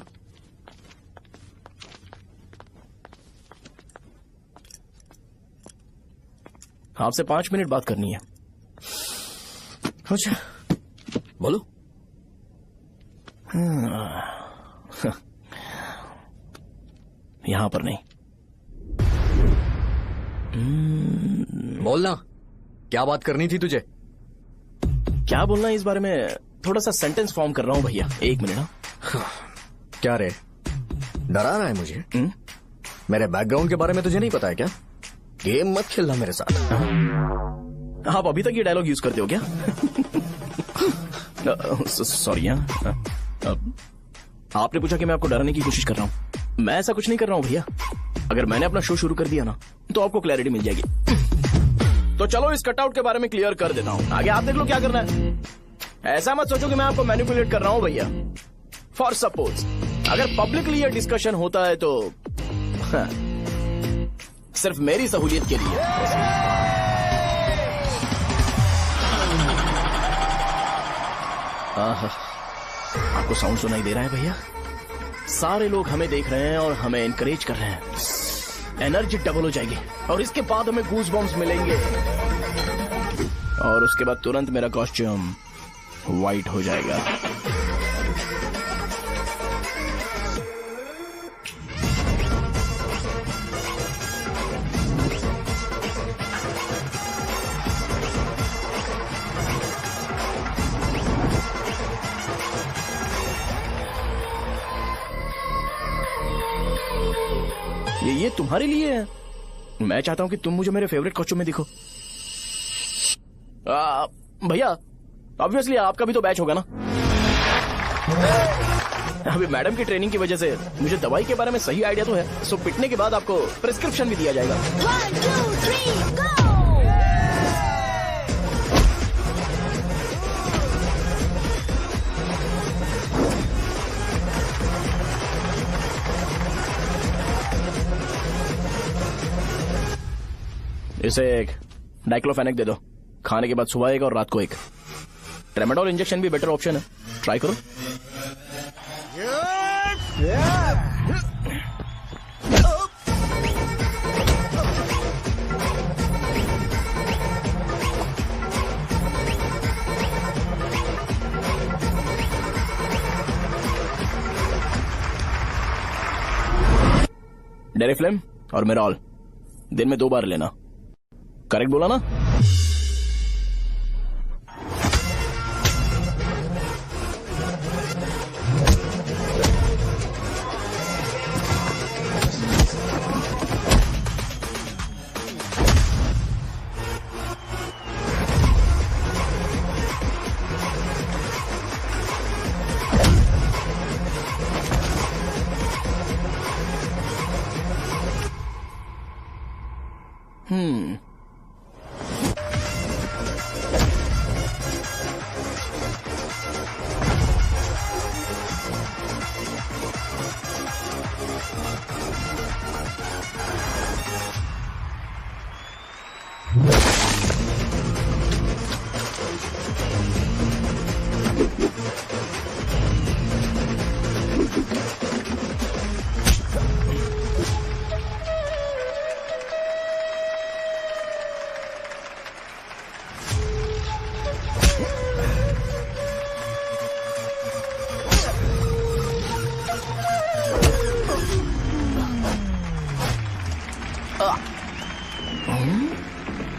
आपसे 5 मिनट बात करनी है। अच्छा, बोलो। यहाँ पर नहीं। बोलना, क्या बात करनी थी तुझे? क्या बोलना है इस बारे में? थोड़ा सा सेंटेंस फॉर्म कर रहा हूँ भैया, 1 मिनट। क्या रे, डरा रहा है मुझे? मेरे बैकग्राउंड के बारे में तुझे नहीं पता है क्या? गेम मत खेलना मेरे साथ। आप अभी तक ये डायलॉग यूज करते हो क्या? सॉरी। आपने पूछा कि मैं आपको डराने की कोशिश कर रहा हूँ। मैं ऐसा कुछ नहीं कर रहा हूँ भैया। अगर मैंने अपना शो शुरू कर दिया ना तो आपको क्लैरिटी मिल जाएगी। तो चलो इस कटआउट के बारे में क्लियर कर देता हूँ, आगे आप देख लो क्या करना है। ऐसा मत सोचो कि मैं आपको मैनिपुलेट कर रहा हूँ भैया। फॉर सपोज अगर पब्लिकली ये डिस्कशन होता है तो सिर्फ मेरी सहूलियत के लिए। आपको साउंड सुनाई दे रहा है भैया? सारे लोग हमें देख रहे हैं और हमें एनकरेज कर रहे हैं। एनर्जी डबल हो जाएगी और इसके बाद हमें गूज बम्स मिलेंगे और उसके बाद तुरंत मेरा कॉस्ट्यूम वाइट हो जाएगा। ये तुम्हारे लिए है। मैं चाहता हूं कि तुम मुझे मेरे फेवरेट कॉस्ट्यूम में दिखो। भैया ऑब्वियसली आपका भी तो बैच होगा ना। अभी मैडम की ट्रेनिंग की वजह से मुझे दवाई के बारे में सही आइडिया तो है। सो पिटने के बाद आपको प्रिस्क्रिप्शन भी दिया जाएगा। 1, 2, 3, go! इसे एक डाइक्लोफेनेक दे दो। खाने के बाद सुबह एक और रात को एक। ट्रेमाडोल इंजेक्शन भी बेटर ऑप्शन है, ट्राई करो। डेरिफ्लेम और मेरॉल दिन में 2 बार लेना। करेक्ट बोला ना?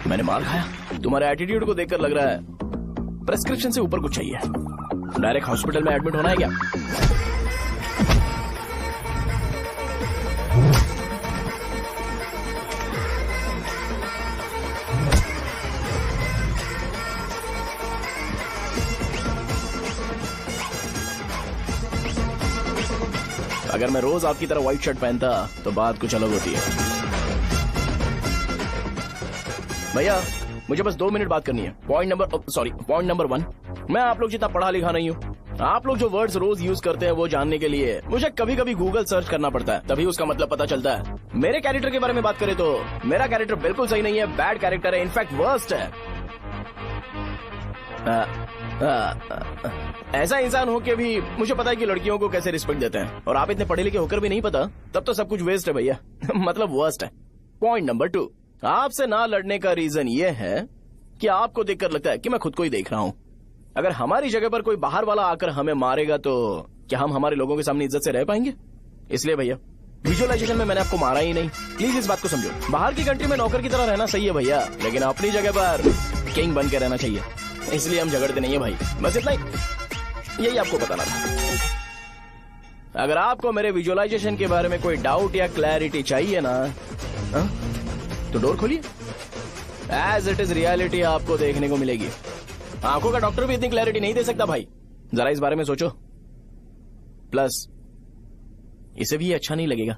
मैंने मार खाया। तुम्हारे एटीट्यूड को देखकर लग रहा है प्रेस्क्रिप्शन से ऊपर कुछ चाहिए। डायरेक्ट हॉस्पिटल में एडमिट होना है क्या? अगर मैं रोज आपकी तरह व्हाइट शर्ट पहनता तो बात कुछ अलग होती है। भैया मुझे बस 2 मिनट बात करनी है। पॉइंट नंबर 1, मैं आप लोग जितना पढ़ा लिखा नहीं हूँ। आप लोग जो वर्ड्स रोज यूज करते हैं वो जानने के लिए मुझे कभी कभी गूगल सर्च करना पड़ता है, तभी उसका मतलब पता चलता है। मेरे कैरेक्टर के बारे में बात करें तो मेरा कैरेक्टर बिल्कुल सही नहीं है, बैड कैरेक्टर है, इनफैक्ट वर्स्ट है। ऐसा इंसान हो के भी मुझे पता है कि लड़कियों को कैसे रिस्पेक्ट देते हैं, और आप इतने पढ़े लिखे होकर भी नहीं पता, तब तो सब कुछ वेस्ट है भैया। मतलब वर्स्ट है। पॉइंट नंबर 2, आपसे ना लड़ने का रीजन ये है कि आपको देखकर लगता है कि मैं खुद को ही देख रहा हूँ। अगर हमारी जगह पर कोई बाहर वाला आकर हमें मारेगा तो क्या हम हमारे लोगों के सामने इज्जत से रह पाएंगे? इसलिए भैया विजुअलाइजेशन में मैंने आपको मारा ही नहीं। प्लीज इस बात को समझो। बाहर की कंट्री में नौकर की तरह रहना सही है भैया, लेकिन अपनी जगह पर किंग बन के रहना चाहिए। इसलिए हम झगड़ते नहीं है भाई, बस इतना ही, यही आपको बताना था। अगर आपको मेरे विजुअलाइजेशन के बारे में कोई डाउट या क्लैरिटी चाहिए ना, तो डोर खोलिए। एज इट इज रियलिटी आपको देखने को मिलेगी। आंखों का डॉक्टर भी इतनी क्लैरिटी नहीं दे सकता भाई, जरा इस बारे में सोचो। प्लस इसे भी ये अच्छा नहीं लगेगा।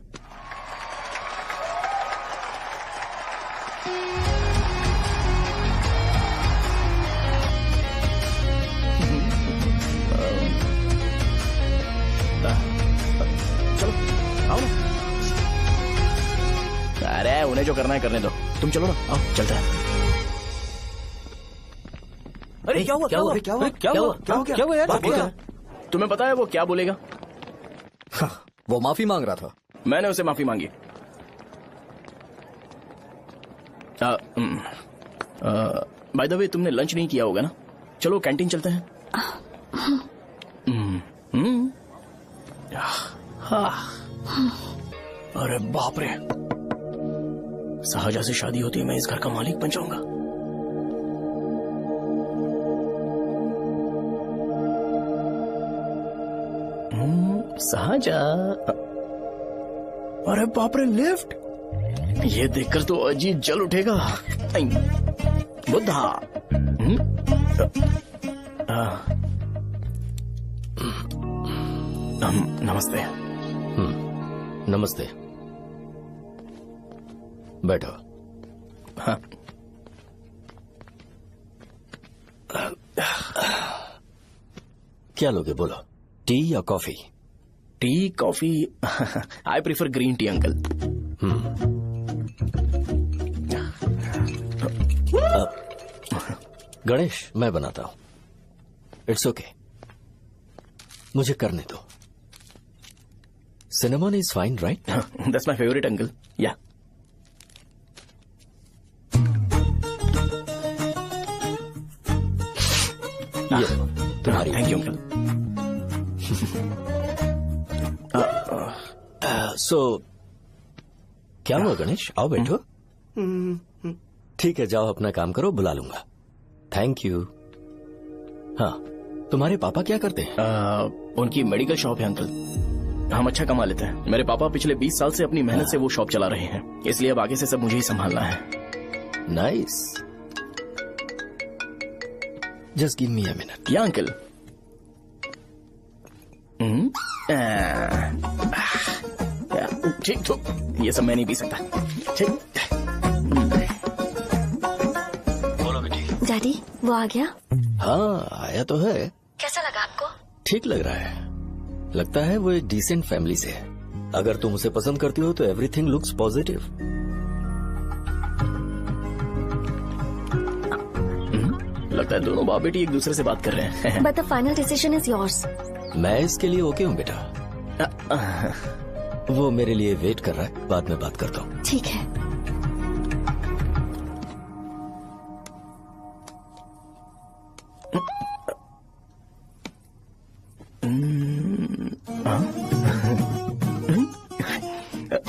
चलो आओ ना। अरे उन्हें जो करना है करने दो, तुम चलो ना, आओ चलते हैं। अरे क्या हुआ क्या हुआ क्या हुआ क्या हुआ क्या हुआ यार? तुम्हें पता है वो क्या बोलेगा? वो माफी मांग रहा था। मैंने उसे माफी मांगी। बाय द वे तुमने लंच नहीं किया होगा ना? चलो कैंटीन चलते हैं। अरे बाप रे, शाहजहां से शादी होती है मैं इस घर का मालिक बन जाऊंगा। शाहजहां, अरे बाप रे लिफ्ट, ये देखकर तो अजीत जल उठेगा। बुद्धा, नमस्ते। नमस्ते, बैठो। हाँ। क्या लोगे बोलो, टी या coffee? Tea coffee, I prefer green tea uncle. Ganesh मैं बनाता हूं, इट्स ओके, मुझे करने दो। Cinnamon is fine right? That's my favourite uncle. या तुम्हारी। Thank you uncle. सो क्या हुआ गणेश, आओ बैठो। ठीक है जाओ अपना काम करो, बुला लूंगा। Thank you. हाँ तुम्हारे पापा क्या करते हैं? उनकी मेडिकल शॉप है अंकल, हम अच्छा कमा लेते हैं। मेरे पापा पिछले 20 साल से अपनी मेहनत से वो शॉप चला रहे हैं, इसलिए अब आगे से सब मुझे ही संभालना है। Nice, just give me a minute. या अंकल। ठीक तो ये सब मैं नहीं पी सकता। ठीक। बोलो बेटी। डैडी वो आ गया? हाँ आया तो है। कैसा लगा आपको? ठीक लग रहा है, लगता है वो एक डिसेंट फैमिली से है। अगर तुम उसे पसंद करती हो तो एवरीथिंग लुक्स पॉजिटिव। लगता है दोनों बाप बेटी एक दूसरे से बात कर रहे हैं। But the final decision is yours. मैं इसके लिए ओके हूँ बेटा। वो मेरे लिए वेट कर रहा है, बाद में बात करता हूँ। ठीक है।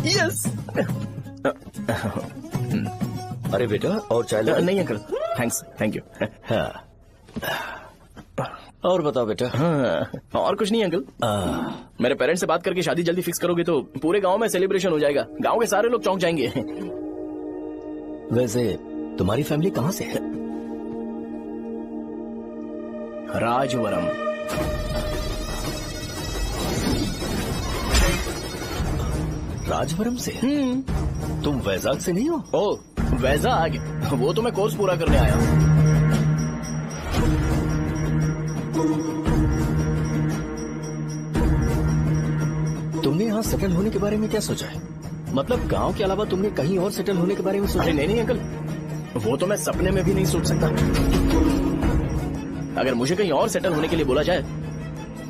यस। अरे बेटा और चाय लो। नहीं अंकल थैंक्स, थैंक यू। हाँ और बताओ बेटा। हाँ और कुछ नहीं अंकल, मेरे पेरेंट्स से बात करके शादी जल्दी फिक्स करोगे तो पूरे गांव में सेलिब्रेशन हो जाएगा, गांव के सारे लोग चौंक जाएंगे। वैसे तुम्हारी फैमिली कहाँ से है? राजवरम। राजवरम से? तुम वैजाग से नहीं हो? ओ वैजाग, वो तो मैं कोर्स पूरा करने आया हूँ। तुमने यहाँ सेटल होने के बारे में क्या सोचा है? मतलब गांव के अलावा तुमने कहीं और सेटल होने के बारे में सोचा? अरे नहीं अंकल, वो तो मैं सपने में भी नहीं सोच सकता। अगर मुझे कहीं और सेटल होने के लिए बोला जाए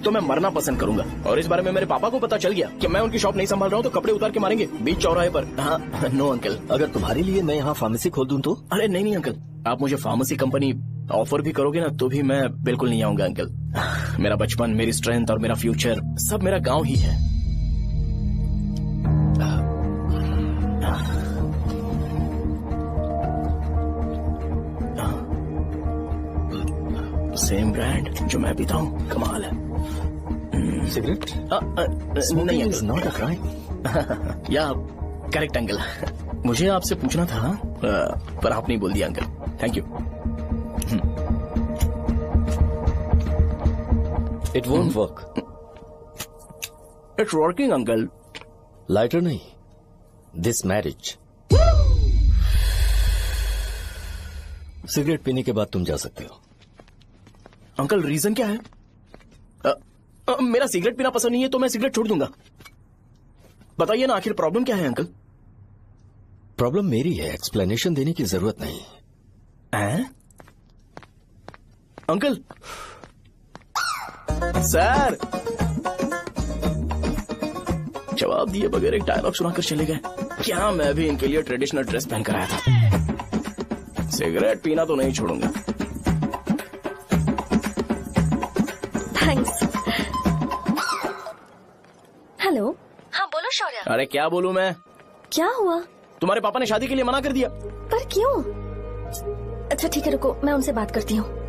तो मैं मरना पसंद करूंगा। और इस बारे में मेरे पापा को पता चल गया कि मैं उनकी शॉप नहीं संभाल रहा हूँ तो कपड़े उतार के मारेंगे बीच चौराहे पर। हाँ नो अंकल। अगर तुम्हारे लिए मैं यहाँ फार्मेसी खोल दूं तो? अरे नहीं अंकल, आप मुझे फार्मेसी कंपनी ऑफर भी करोगे ना तो भी मैं बिल्कुल नहीं आऊंगा अंकल। मेरा बचपन, मेरी स्ट्रेंथ और मेरा फ्यूचर सब मेरा गाँव ही है। सेम ब्रांड जो मैं पीता हूँ, कमाल है। सिगरेट? नहीं इज नॉट अ क्राइम। या करेक्ट अंकल। मुझे आपसे पूछना था पर आप नहीं बोल दिया uncle. Thank you. It won't work. It's working uncle. Lighter नहीं, दिस मैरिज। सिगरेट पीने के बाद तुम जा सकते हो। अंकल रीजन क्या है? मेरा सिगरेट पीना पसंद नहीं है तो मैं सिगरेट छोड़ दूंगा। बताइए ना आखिर प्रॉब्लम क्या है अंकल? प्रॉब्लम मेरी है, एक्सप्लेनेशन देने की जरूरत नहीं है। अंकल सर जवाब दिए बगैर एक डायलॉग सुनाकर चले गए। क्या मैं भी इनके लिए ट्रेडिशनल ड्रेस पहन कर आया था। सिगरेट पीना तो नहीं छोड़ूंगा। थैंक्स। हेलो। हाँ बोलो शौर्य। अरे क्या बोलूं मैं? क्या हुआ? तुम्हारे पापा ने शादी के लिए मना कर दिया। पर क्यों? अच्छा ठीक है रुको, मैं उनसे बात करती हूँ।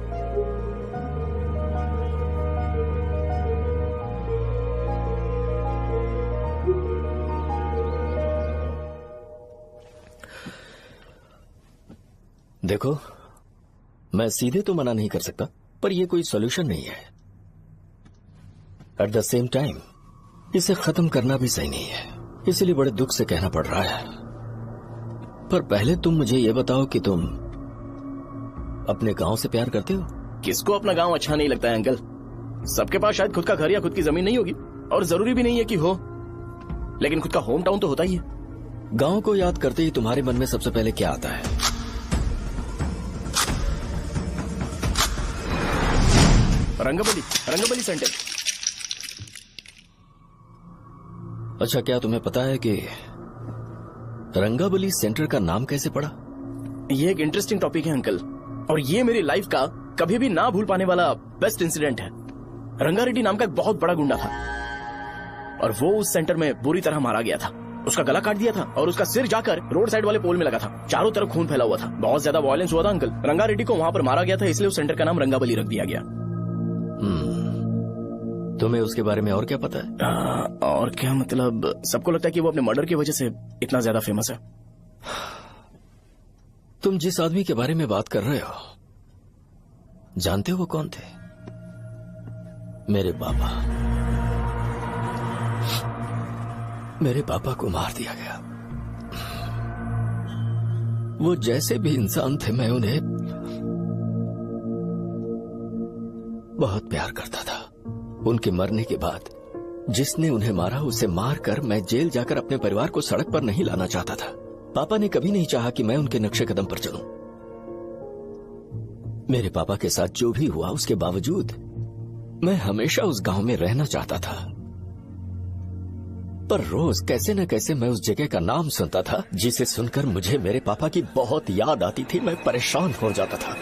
देखो, मैं सीधे तो मना नहीं कर सकता, पर यह कोई सॉल्यूशन नहीं है। एट द सेम टाइम इसे खत्म करना भी सही नहीं है, इसलिए बड़े दुख से कहना पड़ रहा है। पर पहले तुम मुझे ये बताओ कि तुम अपने गांव से प्यार करते हो? किसको अपना गांव अच्छा नहीं लगता है अंकल? सबके पास शायद खुद का घर या खुद की जमीन नहीं होगी, और जरूरी भी नहीं है कि हो, लेकिन खुद का होम टाउन तो होता ही है। गांव को याद करते ही तुम्हारे मन में सबसे पहले क्या आता है? रंगाबली सेंटर। अच्छा, क्या तुम्हें पता है कि रंगाबली सेंटर का नाम कैसे पड़ा? ये एक इंटरेस्टिंग टॉपिक है अंकल, और ये मेरी लाइफ का कभी भी ना भूल पाने वाला बेस्ट इंसिडेंट है। रंगारेड्डी नाम का एक बहुत बड़ा गुंडा था, और वो उस सेंटर में बुरी तरह मारा गया था। उसका गला काट दिया था और उसका सिर जाकर रोड साइड वाले पोल में लगा था। चारों तरफ खून फैला हुआ था, बहुत ज्यादा वायलेंस हुआ था अंकल। रंगारेड्डी को वहां पर मारा गया था, इसलिए उस सेंटर का नाम रंगाबली रख दिया गया। तुम्हें उसके बारे में और क्या पता है? और क्या मतलब, सबको लगता है कि वो अपने मर्डर की वजह से इतना ज्यादा फेमस है। तुम जिस आदमी के बारे में बात कर रहे हो, जानते हो वो कौन थे? मेरे पापा। मेरे पापा को मार दिया गया। वो जैसे भी इंसान थे, मैं उन्हें बहुत प्यार करता था। उनके मरने के बाद जिसने उन्हें मारा उसे मारकर मैं जेल जाकर अपने परिवार को सड़क पर नहीं लाना चाहता था। पापा ने कभी नहीं चाहा कि मैं उनके नक्शे कदम पर चलूं। मेरे पापा के साथ जो भी हुआ, उसके बावजूद मैं हमेशा उस गांव में रहना चाहता था। पर रोज कैसे न कैसे मैं उस जगह का नाम सुनता था, जिसे सुनकर मुझे मेरे पापा की बहुत याद आती थी। मैं परेशान हो जाता था,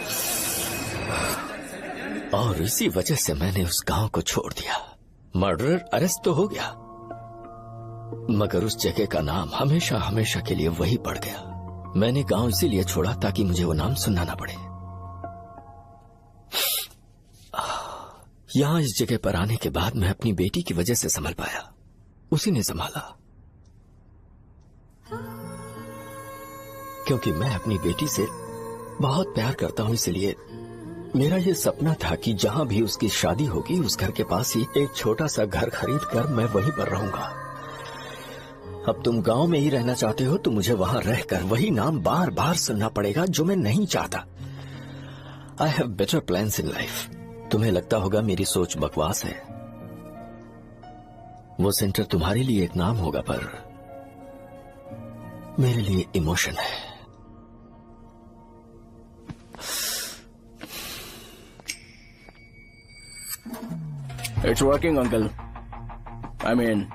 और इसी वजह से मैंने उस गांव को छोड़ दिया। मर्डरर अरेस्ट तो हो गया, मगर उस जगह का नाम हमेशा हमेशा के लिए वही पड़ गया। मैंने गांव इसीलिए छोड़ा ताकि मुझे वो नाम सुनना ना पड़े। यहां इस जगह पर आने के बाद मैं अपनी बेटी की वजह से संभल पाया, उसी ने संभाला। क्योंकि मैं अपनी बेटी से बहुत प्यार करता हूं, इसलिए मेरा ये सपना था कि जहां भी उसकी शादी होगी, उस घर के पास ही एक छोटा सा घर खरीद कर मैं वहीं पर रहूंगा। अब तुम गांव में ही रहना चाहते हो तो मुझे वहां रहकर वही नाम बार बार सुनना पड़ेगा, जो मैं नहीं चाहता। I have better plans in life. तुम्हें लगता होगा मेरी सोच बकवास है। वो सेंटर तुम्हारे लिए एक नाम होगा, पर मेरे लिए इमोशन है। It's working uncle. I mean,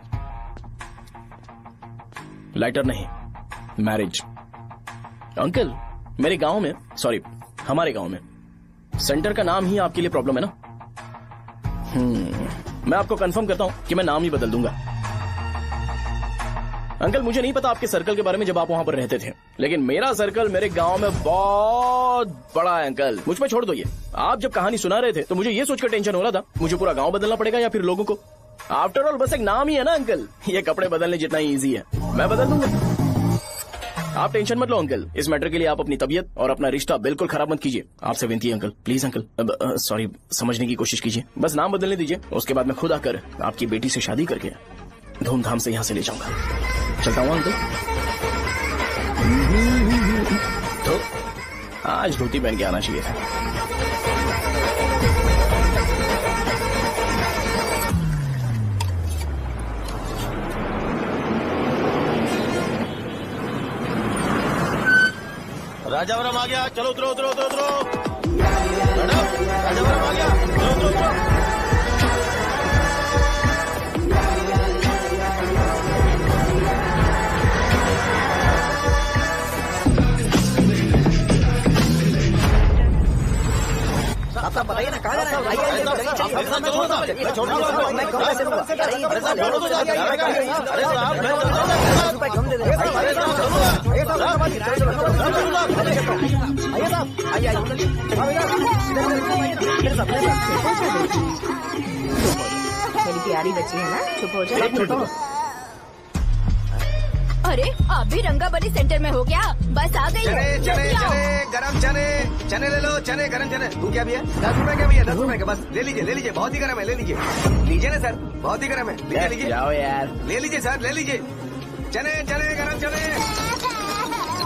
lighter नहीं, मैरिज। अंकल, मेरे गांव में, सॉरी हमारे गांव में सेंटर का नाम ही आपके लिए प्रॉब्लम है ना? मैं आपको कंफर्म करता हूं कि मैं नाम ही बदल दूंगा। अंकल, मुझे नहीं पता आपके सर्कल के बारे में जब आप वहां पर रहते थे, लेकिन मेरा सर्कल मेरे गांव में बहुत बड़ा है अंकल। मुझ पे छोड़ दो ये। आप जब कहानी सुना रहे थे तो मुझे ये सोचकर टेंशन हो रहा था, मुझे पूरा गांव बदलना पड़ेगा या फिर लोगों को। आफ्टर ऑल बस एक नाम ही है ना अंकल, ये कपड़े बदलने जितना ही ईजी है। मैं बदल दूंगा। आप टेंशन मत लो अंकल, इस मैटर के लिए आप अपनी तबीयत और अपना रिश्ता बिल्कुल खराब मत कीजिए। आपसे विनती है अंकल, प्लीज अंकल, सॉरी, समझने की कोशिश कीजिए। बस नाम बदलने दीजिए, उसके बाद मैं खुद आकर आपकी बेटी से शादी करके धूमधाम से यहाँ से ले जाऊंगा। चलता हूँ अंकल। तो आज धोती पहन के आना चाहिए था। राजावरम आ गया, चलो उतरो उतरो उतरो उतरो। मैडम, राजावरम आ गया, चलो उतरो उतरो। आपका बताइए ना, कहाँ जाना है? मेरी प्यारी बच्ची है ना, चुप हो जाए। अरे आप भी रंगाबली सेंटर में हो क्या? बस आ गई है। चने गरम चने ले लो, चने गरम चने। तू क्या भैया? 10 रुपए का भैया, 10 रुपए का, बस ले लीजिए, बहुत ही गरम है, ले लीजिए ना सर, बहुत ही गरम है, लीजिए जाओ यार, ले लीजिए सर, ले लीजिए। चने गरम चने।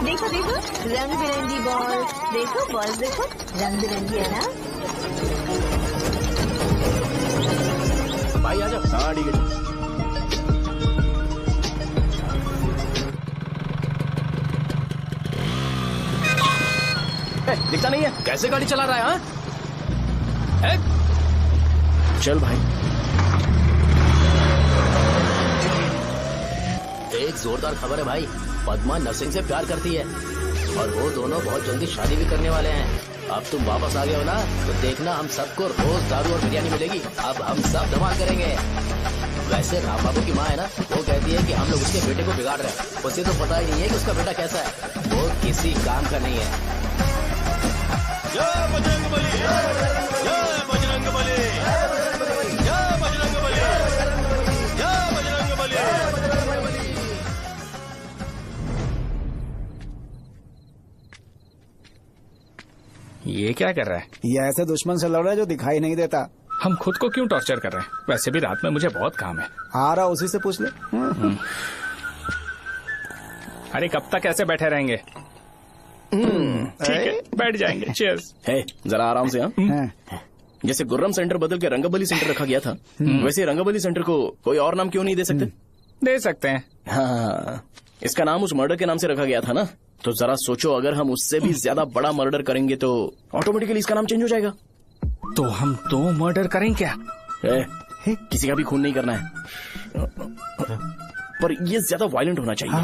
देखो देखो रंग बिरंगी बॉल, देखो बॉल, देखो रंग बिरंगी है ना। भाई आ जाओ। हाँ ठीक है। दिखता नहीं है, कैसे गाड़ी चला रहा है? हाँ? चल भाई। एक जोरदार खबर है भाई, पद्मा नर्सिंग से प्यार करती है और वो दोनों बहुत जल्दी शादी भी करने वाले हैं। अब तुम वापस आ गए हो ना, तो देखना हम सबको रोज दारू और बिरयानी मिलेगी। अब हम सब धमाल करेंगे। वैसे राम बाबू की माँ है ना, वो कहती है कि हम लोग उसके बेटे को बिगाड़ रहे हैं। उसे तो पता ही नहीं है कि उसका बेटा कैसा है, वो किसी काम का नहीं है। जय बजरंग बली, जय बजरंग बली, जय बजरंग बली, जय बजरंग बली। ये क्या कर रहा है? ये ऐसे दुश्मन से लड़ रहा है जो दिखाई नहीं देता। हम खुद को क्यों टॉर्चर कर रहे हैं? वैसे भी रात में मुझे बहुत काम है। आ रहा, उसी से पूछ ले। अरे कब तक ऐसे बैठे रहेंगे? ठीक है, बैठ जाएंगे। चीयर्स। है, जरा आराम से। हाँ, जैसे गुर्रम सेंटर बदल के रंगाबली सेंटर रखा गया था, वैसे रंगाबली सेंटर को कोई और नाम क्यों नहीं दे सकते? दे सकते हैं। हाँ, इसका नाम उस मर्डर के नाम से रखा गया था ना, तो जरा सोचो, अगर हम उससे भी ज्यादा बड़ा मर्डर करेंगे तो ऑटोमेटिकली इसका नाम चेंज हो जाएगा। तो हम 2 मर्डर करें क्या? किसी का भी खून नहीं करना है, पर ये ज्यादा वायलेंट होना चाहिए।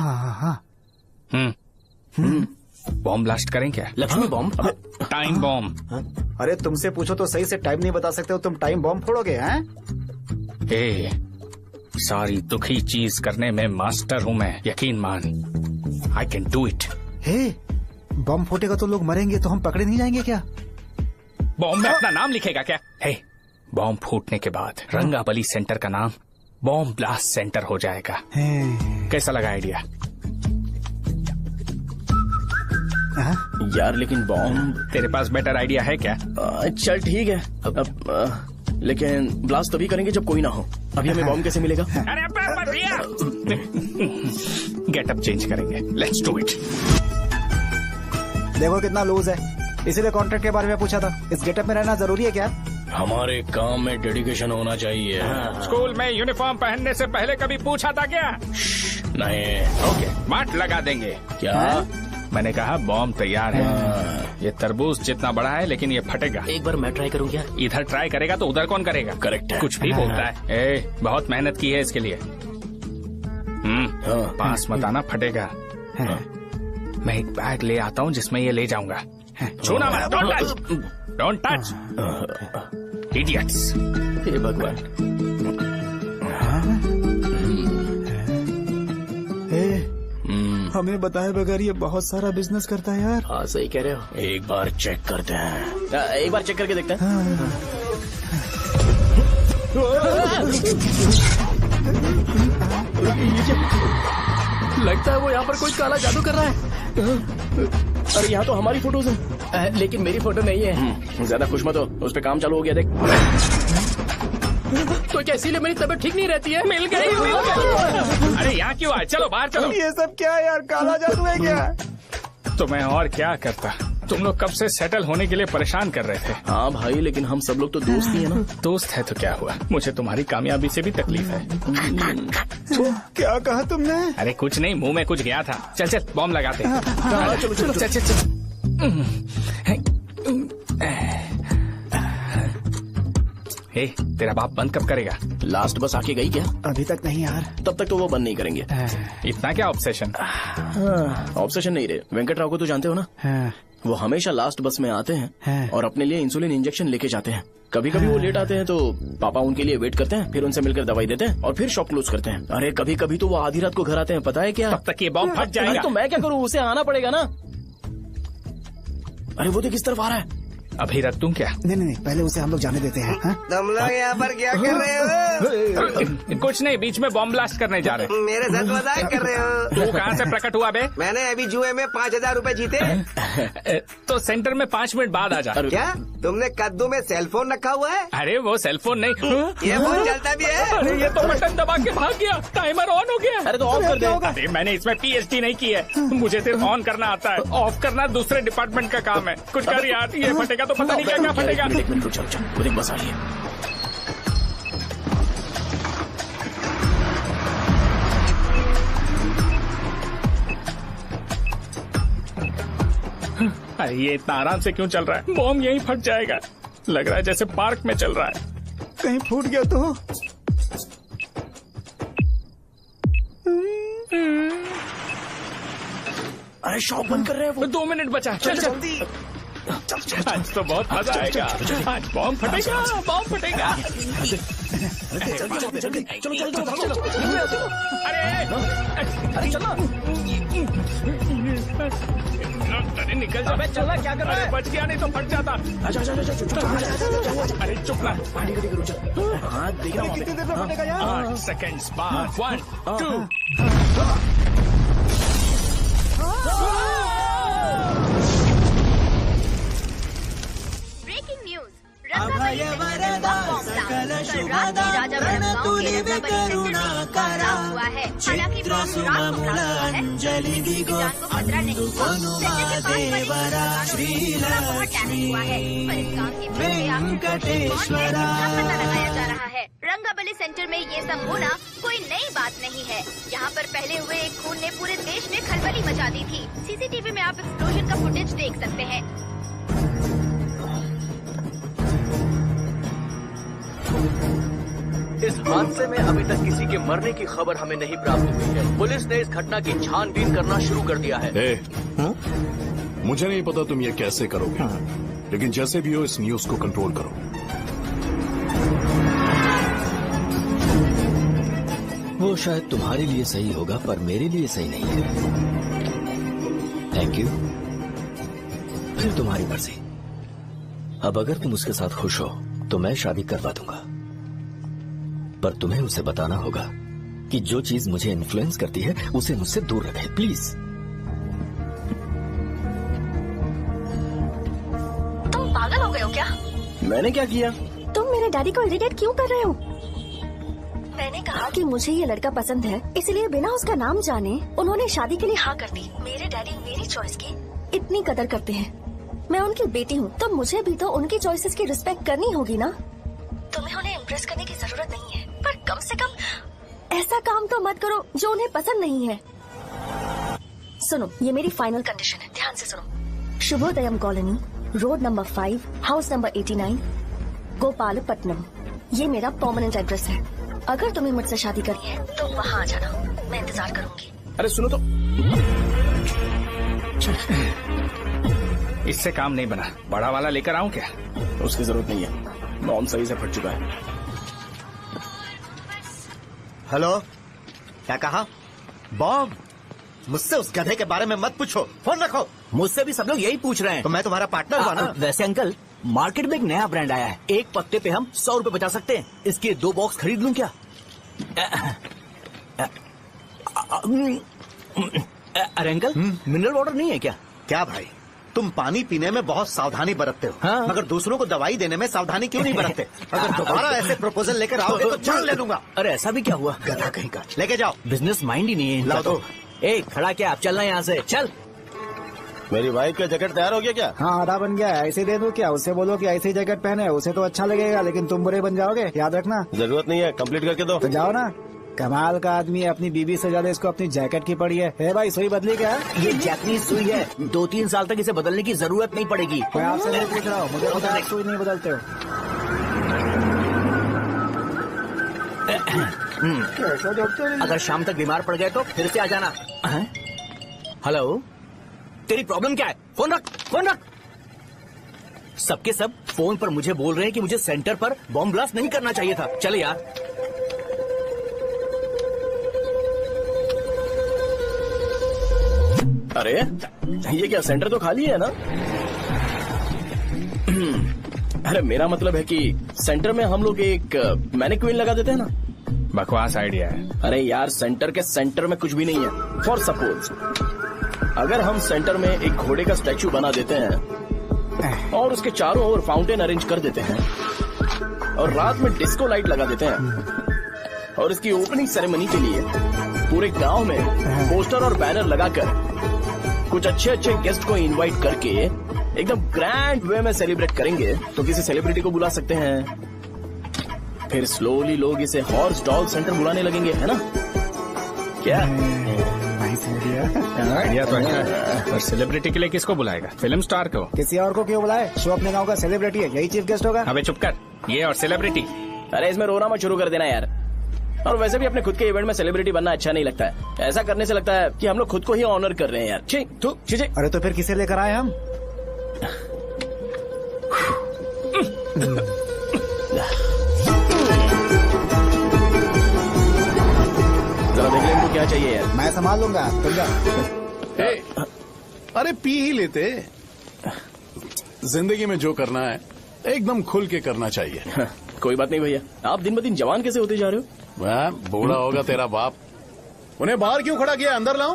बॉम्ब ब्लास्ट करें क्या? लक्ष्मी बॉम्ब? Time bomb. अरे तुमसे पूछो तो सही से टाइम नहीं बता सकते हो, तुम टाइम बॉम्ब फोड़ोगे? हैं? सारी दुखी चीज करने में मास्टर हूँ मैं, यकीन मान। I can do it. Bomb फूटेगा तो लोग मरेंगे, तो हम पकड़े नहीं जाएंगे क्या? बॉम्ब में अपना नाम लिखेगा क्या? बॉम्ब फूटने के बाद रंगाबली सेंटर का नाम बॉम्ब ब्लास्ट सेंटर हो जाएगा। कैसा लगा आइडिया? यार लेकिन बॉम्ब, तेरे पास बेटर आइडिया है क्या? चल ठीक है, लेकिन ब्लास्ट तभी करेंगे जब कोई ना हो। अभी हमें बॉम्ब कैसे मिलेगा? अरे गेटअप चेंज करेंगे। Let's do it. देखो कितना लूज है, इसीलिए कॉन्ट्रैक्ट के बारे में पूछा था। इस गेटअप में रहना जरूरी है क्या? हमारे काम में डेडिकेशन होना चाहिए। स्कूल में यूनिफॉर्म पहनने से पहले कभी पूछा था क्या? नहीं। ओके, मार्ट लगा देंगे। क्या? मैंने कहा बॉम्ब तैयार है। ये तरबूज जितना बड़ा है, लेकिन ये फटेगा। एक बार मैं ट्राई करूँ क्या? इधर ट्राई करेगा तो उधर कौन करेगा? करेक्ट है। कुछ भी बोलता है। बहुत मेहनत की है इसके लिए। पास मत आना, फटेगा। मैं एक बैग ले आता हूँ जिसमें ये ले जाऊंगा। छूना मत, don't touch, don't touch, idiots. हे भगवान। हमें बताए बगैर ये बहुत सारा बिजनेस करता है यार। हाँ सही कह रहे हो। एक बार चेक करते हैं। एक बार चेक करके देखते हैं। लगता है वो यहाँ पर कोई काला जादू कर रहा है। अरे यहाँ तो हमारी फोटोज हैं, लेकिन मेरी फोटो नहीं है। ज्यादा खुश मत हो, उस पे काम चालू हो गया देख। तो क्या इसीलिए मेरी तबीयत ठीक नहीं रहती है? मिल गई। अरे यहाँ क्यों आए? चलो बाहर चलो। ये सब क्या है यार, काला जादू है क्या? तो मैं और क्या करता? तुम लोग कब से सेटल होने के लिए परेशान कर रहे थे। हाँ भाई, लेकिन हम सब लोग तो दोस्त ही है ना। दोस्त है तो क्या हुआ, मुझे तुम्हारी कामयाबी से भी तकलीफ है। तो क्या कहा तुमने? अरे कुछ नहीं, मुंह में कुछ गया था। चल चल बॉम्ब लगाते। चलो चलो चल चल चल। हे, तेरा बाप बंद कब करेगा? लास्ट बस आके गई क्या? अभी तक नहीं यार। तब तक तो वो बंद नहीं करेंगे। इतना क्या ऑब्सेशन? ऑब्सेशन नहीं रे, वेंकट राव को तो जानते हो ना। वो हमेशा लास्ट बस में आते हैं और अपने लिए इंसुलिन इंजेक्शन लेके जाते हैं। कभी कभी वो लेट आते हैं तो पापा उनके लिए वेट करते हैं, फिर उनसे मिलकर दवाई देते हैं और फिर शॉप क्लोज करते हैं। अरे कभी कभी तो वो आधी रात को घर आते हैं, पता है क्या? तब तक ये बॉम्ब फट जाएगा। तो मैं क्या करूँ, उसे आना पड़ेगा ना। अरे वो तो किस तरफ आ रहा है? अभी रख दूं क्या? नहीं, पहले उसे हम लोग जाने देते हैं। तुम लोग यहाँ पर क्या कर रहे हो? कुछ नहीं, बीच में बॉम्ब ब्लास्ट करने जा रहे हैं। मेरे साथ मजाक कर रहे हो? तू कहाँ से प्रकट हुआ बे? मैंने अभी जुए में 5,000 रूपए जीते। तो सेंटर में 5 मिनट बाद आ जा। क्या तुमने कद्दू में सेलफोन रखा हुआ है? अरे वो सेलफोन नहीं, ये फोन चलता भी है। अरे ये तो बटन दबा के भाग गया, टाइमर ऑन हो गया। अरे तो ऑफ कर दे। अरे मैंने इसमें PhD नहीं की है, मुझे सिर्फ ऑन करना आता है, ऑफ करना दूसरे डिपार्टमेंट का काम है। कुछ कर यार, ये फटेगा तो पता नहीं क्या क्या फटेगा। एक मिनट रुक जा, वो देख बस आ रही है। अरे ये इतना आराम से क्यों चल रहा है? बॉम्ब यहीं फट जाएगा। लग रहा है जैसे पार्क में चल रहा है। कहीं फूट गया तो? अरे शॉप बंद कर रहे हैं वो। 2 मिनट बचा, चल जल्दी। आज तो बहुत मजा आएगा, आज बॉम्ब फटेगा, बॉम्ब फटेगा। चलो अरे चलो। अरे निकल जा। चलना क्या कर रहा है? बच गया, नहीं तो फट जाता। अरे चुप ना। हाँ देख रहा हूँ। कितनी देर में फटेगा यार? 8 सेकेंड्स बाद 1 2। ब्रेकिंग न्यूज, रंगाबली सेंटर में बॉम्ब ब्लास्ट। कल रात में राजापुरम गांव के रंगाबली सेंटर में पथराव हुआ है। हालांकि बॉम्ब रात को ब्लास्ट हुआ है, किसी की जान को खतरा नहीं हुआ। सेंटर के पास बड़ी बहुत डैमेज हुआ है, पर इस काम की प्रक्रिया कौन है इसका पता लगाया जा रहा है। रंगाबली सेंटर में ये सब होना कोई नई बात नहीं है। यहाँ पर पहले हुए एक खून ने पूरे देश में खलबली मचा दी थी। CCTV में आप एक्सप्लोजन का फुटेज देख सकते हैं। इस हादसे में अभी तक किसी के मरने की खबर हमें नहीं प्राप्त हुई है। पुलिस ने इस घटना की छानबीन करना शुरू कर दिया है। मुझे नहीं पता तुम ये कैसे करोगे, लेकिन जैसे भी हो इस न्यूज को कंट्रोल करो। वो शायद तुम्हारे लिए सही होगा, पर मेरे लिए सही नहीं है। Thank you. फिर तुम्हारी मर्जी। अब अगर तुम उसके साथ खुश हो तो मैं शादी करवा दूंगा, पर तुम्हें उसे बताना होगा कि जो चीज मुझे इन्फ्लुएंस करती है उसे मुझसे दूर रखे, प्लीज। तुम पागल हो गए हो क्या? मैंने क्या किया? तुम मेरे डैडी को इरिटेट क्यों कर रहे हो? मैंने कहा कि मुझे ये लड़का पसंद है, इसलिए बिना उसका नाम जाने उन्होंने शादी के लिए हाँ कर दी। मेरे डैडी मेरी चॉइस की इतनी कदर करते हैं। मैं उनकी बेटी हूँ, तो मुझे भी तो उनकी चॉइसेस की रिस्पेक्ट करनी होगी ना। तुम्हें उन्हें इम्प्रेस करने की जरूरत नहीं है, पर कम से कम ऐसा काम तो मत करो जो उन्हें पसंद नहीं है। सुनो, ये मेरी फाइनल कंडीशन है, ध्यान से सुनो। Shubhodayam colony, road number 5, house number 89, Gopalapatnam. ये मेरा परमानेंट एड्रेस है। अगर तुम्हें मुझसे शादी करनी है तो वहाँ आ जाना, मैं इंतजार करूंगी। अरे सुनो तो। इससे काम नहीं बना, बड़ा वाला लेकर आऊं क्या? उसकी जरूरत नहीं है, बॉम्ब सही से फट चुका है। हेलो, क्या कहा? बॉम्ब? मुझसे उस गधे के बारे में मत पूछो, फोन रखो। मुझसे भी सब लोग यही पूछ रहे हैं। तो मैं तुम्हारा पार्टनर हुआ ना। वैसे अंकल, मार्केट में एक नया ब्रांड आया है, एक पत्ते पे हम 100 रुपए बचा सकते हैं। इसके 2 बॉक्स खरीद लूं क्या? अरे अंकल, मिनरल वाटर नहीं है क्या? क्या भाई, तुम पानी पीने में बहुत सावधानी बरतते हो, हाँ। मगर दूसरों को दवाई देने में सावधानी क्यों नहीं बरतते? अगर दोबारा ऐसे प्रपोजल लेकर आओगे तो जान ले लूंगा। अरे ऐसा भी क्या हुआ? गधा कहीं का, लेके जाओ। बिजनेस माइंड ही नहीं है इनका लाओ तो। ए खड़ा क्या, आप चलना यहाँ से, चल। मेरी वाइफ का जैकेट तैयार हो गया क्या? हाँ, आधा बन गया है। ऐसे दे दूं क्या? उससे बोलो कि ऐसी जैकेट पहने, उसे तो अच्छा लगेगा, लेकिन तुम बुरे बन जाओगे, याद रखना। जरूरत नहीं है, कंप्लीट करके दो। तो जाओ ना। कमाल का आदमी है, अपनी बीवी से ज्यादा इसको अपनी जैकेट की पड़ी है। हे भाई, सुई बदली क्या? ये जैपनीज सुई है, 2-3 साल तक इसे बदलने की जरूरत नहीं पड़ेगी। मैं आपसे नहीं पूछ रहा हूँ, मुझे पता है सुई नहीं बदलते हो। अगर शाम तक बीमार पड़ गए तो फिर से आ जाना। हेलो, तेरी प्रॉब्लम क्या है? फोन रख, फोन रख। सबके सब फोन पर मुझे बोल रहे हैं कि मुझे सेंटर पर बॉम्ब ब्लास्ट नहीं करना चाहिए था। चले यार। अरे ये क्या, सेंटर तो खाली है ना? अरे मेरा मतलब है कि सेंटर में हम लोग एक मैनिक्विन लगा देते हैं ना। बकवास आइडिया है। अरे यार, सेंटर के सेंटर में कुछ भी नहीं है। फॉर सपोज अगर हम सेंटर में एक घोड़े का स्टैचू बना देते हैं और उसके चारों ओर फाउंटेन अरेंज कर देते हैं और रात में डिस्को लाइट लगा देते हैं और इसकी ओपनिंग सेरेमनी के लिए पूरे गांव में पोस्टर और बैनर लगाकर कुछ अच्छे अच्छे गेस्ट को इनवाइट करके एकदम ग्रैंड वे में सेलिब्रेट करेंगे, तो किसी सेलिब्रिटी को बुला सकते हैं। फिर स्लोली लोग इसे हॉर्स डॉल सेंटर बुलाने लगेंगे, है ना? क्या आइडिया तो अच्छा है, पर सेलिब्रिटी के लिए किसको बुलाएगा? फिल्म स्टार को? किसी और को क्यों बुलाए? शो अपने गांव का सेलिब्रिटी है, यही चीफ गेस्ट होगा। अबे चुप कर, ये और सेलिब्रिटी। अरे इसमें रोना मत शुरू कर देना यार। और वैसे भी अपने खुद के इवेंट में सेलिब्रिटी बनना अच्छा नहीं लगता है। ऐसा करने से लगता है कि हम लोग खुद को ही ऑनर कर रहे हैं यार। अरे तो फिर किसे लेकर आए हम? जरा देख ले इनको क्या चाहिए यार। मैं संभाल लूंगा, तुम जा। अरे पी ही लेते। जिंदगी में जो करना है एकदम खुल के करना चाहिए। कोई बात नहीं भैया, आप दिन ब दिन जवान कैसे होते जा रहे हो? वह बूढ़ा होगा तेरा बाप। उन्हें बाहर क्यों खड़ा किया? अंदर लाओ।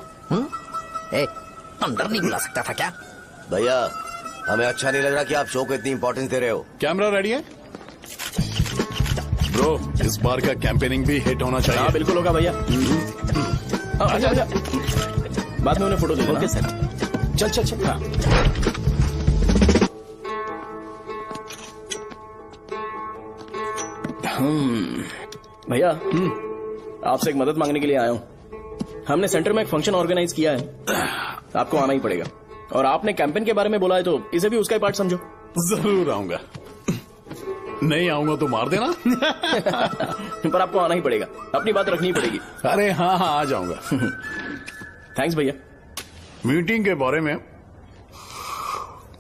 अंदर नहीं बुला सकता था क्या? भैया, हमें अच्छा नहीं लग रहा कि आप शो को इतनी इंपॉर्टेंस दे रहे हो। कैमरा रेडी है? ब्रो, इस बार का कैंपेनिंग भी हिट होना चाहिए। हाँ बिल्कुल होगा भैया। अच्छा अच्छा, बाद में उन्हें फोटो दे देना। Okay sir. चल चल चल। हाँ। भैया, आपसे एक मदद मांगने के लिए आया हूँ। हमने सेंटर में एक फंक्शन ऑर्गेनाइज किया है, आपको आना ही पड़ेगा। और आपने कैंपेन के बारे में बोला है तो इसे भी उसका ही पार्ट समझो। जरूर आऊंगा। नहीं आऊंगा तो मार देना। पर आपको आना ही पड़ेगा, अपनी बात रखनी पड़ेगी। अरे हाँ हाँ, आ जाऊंगा। थैंक्स भैया। मीटिंग के बारे में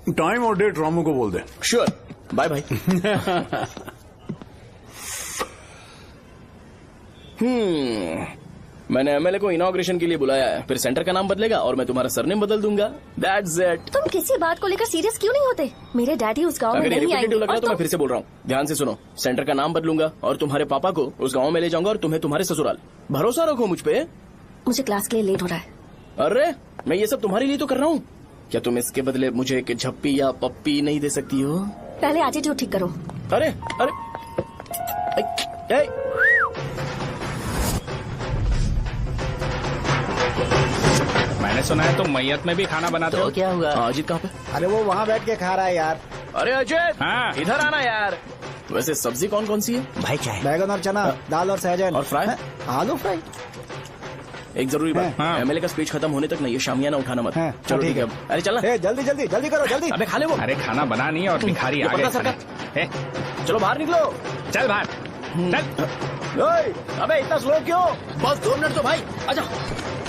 टाइम और डेट रामू को बोल दे। Sure, bye bye. मैंने एमएलए को इनॉग्रेशन के लिए बुलाया है, फिर सेंटर का नाम बदलेगा और मैं तुम्हारा सरनेम बदल दूंगा। That's it. तुम किसी बात को लेकर सीरियस क्यों नहीं होते? मेरे डैडी उस गांव में अगर नहीं आएंगे। रिपीटेटिव लग रहा है तो मैं फिर से बोल रहा हूँ, ध्यान से सुनो। सेंटर का नाम बदलूंगा और तुम्हारे पापा को उस गाँव में ले जाऊंगा और तुम्हें तुम्हारे ससुराल। भरोसा रखो मुझ पे। मुझे क्लास के लिए लेट हो रहा है। अरे मैं ये सब तुम्हारे लिए तो कर रहा हूँ। क्या तुम इसके बदले मुझे एक झप्पी या पप्पी नहीं दे सकती हो? पहले एटीट्यूड ठीक करो। अरे अरे मैंने सुना है तुम मैयत में भी खाना बनाते हो। क्या हुआ? अजीत कहाँ पे? अरे वो वहाँ बैठ के खा रहा है यार। अरे अजय, हाँ। इधर आना यार। वैसे सब्जी कौन कौन सी है? भाई क्या है? बैगन और चना, दाल और सहजन और फ्राई, आलू फ्राई। एक जरूरी बात, एमएलए का स्पीच खत्म होने तक ना ये शामियाना उठाना मत। चलो ठीक है। अरे चलना। जल्दी जल्दी जल्दी करो, जल्दी। अबे खा ले वो। अरे खाना बना नहीं और भिखारी आ गए। चलो बाहर निकलो। चल बाहर चल। अबे इतना स्लो क्यों? बस 2 मिनट तो भाई। आजा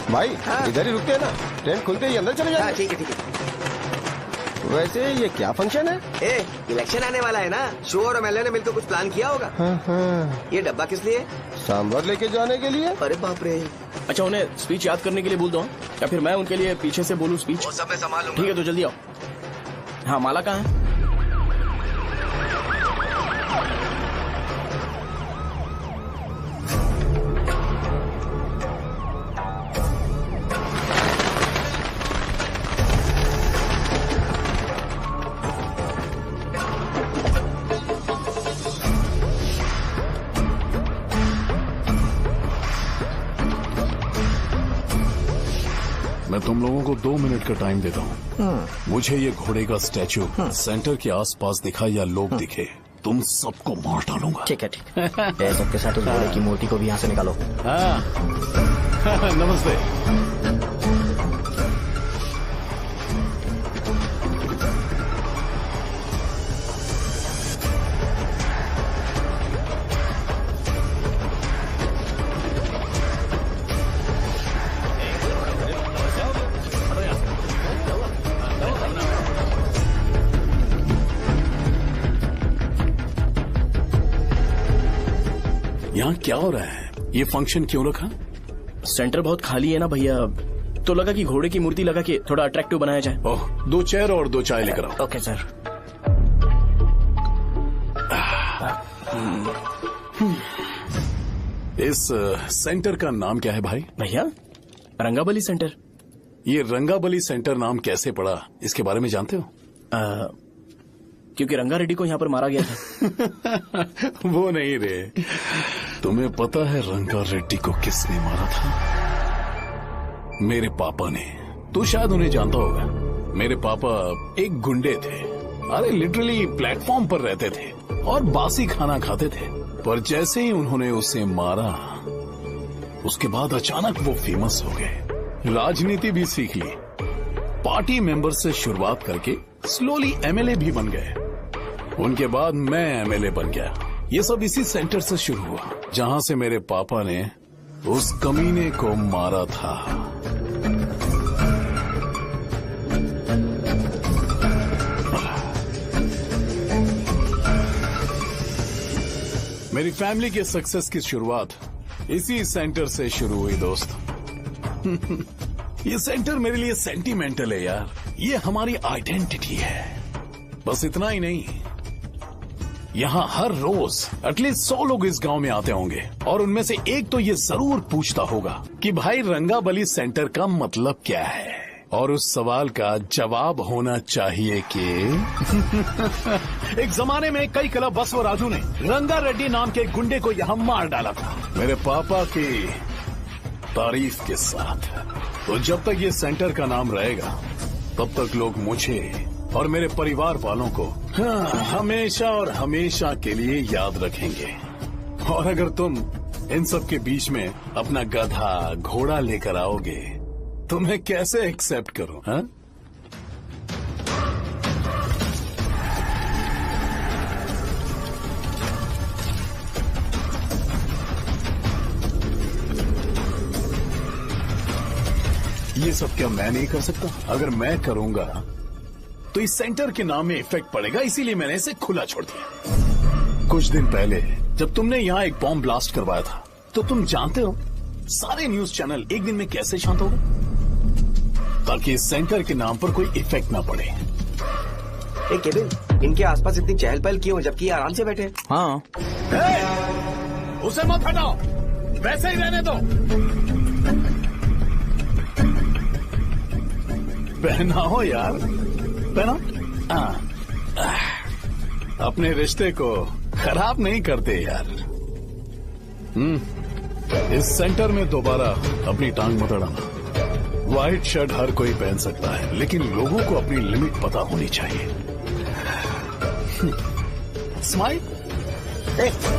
भाई, इधर ही रुकते हैं ना, ट्रेन खुलते ही अंदर चले जाएंगे। ठीक है ठीक है। वैसे ये क्या फंक्शन है? इलेक्शन आने वाला है ना, शो और एमएलए ने मिलकर कुछ प्लान किया होगा। ये डब्बा किस लिए? सांभर लेके जाने के लिए। अरे बाप रे। अच्छा, उन्हें स्पीच याद करने के लिए बोल दो या फिर मैं उनके लिए पीछे से बोलूं स्पीच? वो सब मैं संभाल लूंगा। ठीक है, तो जल्दी आओ। हाँ, माला कहाँ है? मैं तुम लोगों को 2 मिनट का टाइम देता हूँ। मुझे ये घोड़े का स्टैचू सेंटर के आसपास दिखा या लोग दिखे, तुम सबको मार डालूंगा। ठीक है ठीक है। सबके साथ उस घोड़े की मूर्ति को भी यहाँ से निकालो। नमस्ते। यहाँ क्या हो रहा है? ये फंक्शन क्यों रखा? सेंटर बहुत खाली है ना भैया, तो लगा कि घोड़े की मूर्ति लगा के थोड़ा अट्रैक्टिव बनाया जाए। ओह, 2 चेयर और 2 चाय लेकर आओ। Okay sir. इस सेंटर का नाम क्या है भाई? भैया रंगाबली सेंटर। ये रंगाबली सेंटर नाम कैसे पड़ा, इसके बारे में जानते हो? क्योंकि रंगा रेड्डी को यहाँ पर मारा गया था। वो नहीं रे, तुम्हें पता है रंगा रेड्डी को किसने मारा था? मेरे पापा ने। तू शायद उन्हें जानता होगा। मेरे पापा एक गुंडे थे। अरे लिटरली प्लेटफॉर्म पर रहते थे और बासी खाना खाते थे। पर जैसे ही उन्होंने उसे मारा, उसके बाद अचानक वो फेमस हो गए। राजनीति भी सीख ली, पार्टी मेंबर से शुरुआत करके स्लोली एमएलए भी बन गए। उनके बाद मैं एमएलए बन गया। ये सब इसी सेंटर से शुरू हुआ, जहां से मेरे पापा ने उस कमीने को मारा था। मेरी फैमिली के सक्सेस की शुरुआत इसी सेंटर से शुरू हुई दोस्त। ये सेंटर मेरे लिए सेंटिमेंटल है यार। ये हमारी आइडेंटिटी है। बस इतना ही नहीं, यहाँ हर रोज एटलीस्ट 100 लोग इस गांव में आते होंगे और उनमें से एक तो ये जरूर पूछता होगा कि भाई रंगाबली सेंटर का मतलब क्या है, और उस सवाल का जवाब होना चाहिए कि एक जमाने में कई कला बसव राजू ने रंगा रेड्डी नाम के गुंडे को यहाँ मार डाला था, मेरे पापा की तारीफ के साथ। तो जब तक ये सेंटर का नाम रहेगा, तब तक लोग मुझे और मेरे परिवार वालों को हमेशा और हमेशा के लिए याद रखेंगे। और अगर तुम इन सब के बीच में अपना गधा घोड़ा लेकर आओगे तो मैं कैसे एक्सेप्ट करूं? हाँ? ये सब क्या मैं नहीं कर सकता? अगर मैं करूंगा तो इस सेंटर के नाम में इफेक्ट पड़ेगा, इसीलिए मैंने इसे खुला छोड़ दिया। कुछ दिन पहले जब तुमने यहाँ एक बॉम्ब ब्लास्ट करवाया था, तो तुम जानते हो सारे न्यूज चैनल एक दिन में कैसे शांत हो गए? ताकि इस सेंटर के नाम पर कोई इफेक्ट ना पड़े। केविन, इनके आसपास इतनी चहल पहल क्यों, जबकि आराम से बैठे? हाँ। उसे मत हटाओ, वैसे ही रहने दो। पहनाओ यार, पहनाओ। अपने रिश्ते को खराब नहीं करते यार। इस सेंटर में दोबारा अपनी टांग मत अड़ाना। व्हाइट शर्ट हर कोई पहन सकता है, लेकिन लोगों को अपनी लिमिट पता होनी चाहिए। स्माइल,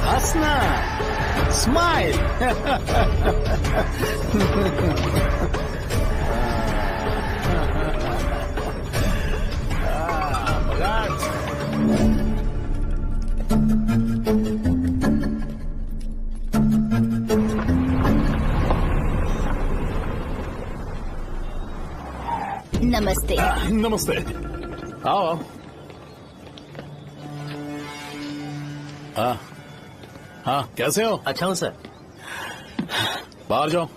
हंसना, स्माइल। नमस्ते। नमस्ते, आओ। हाँ, कैसे हो? अच्छा हूँ सर। बाहर जाओ।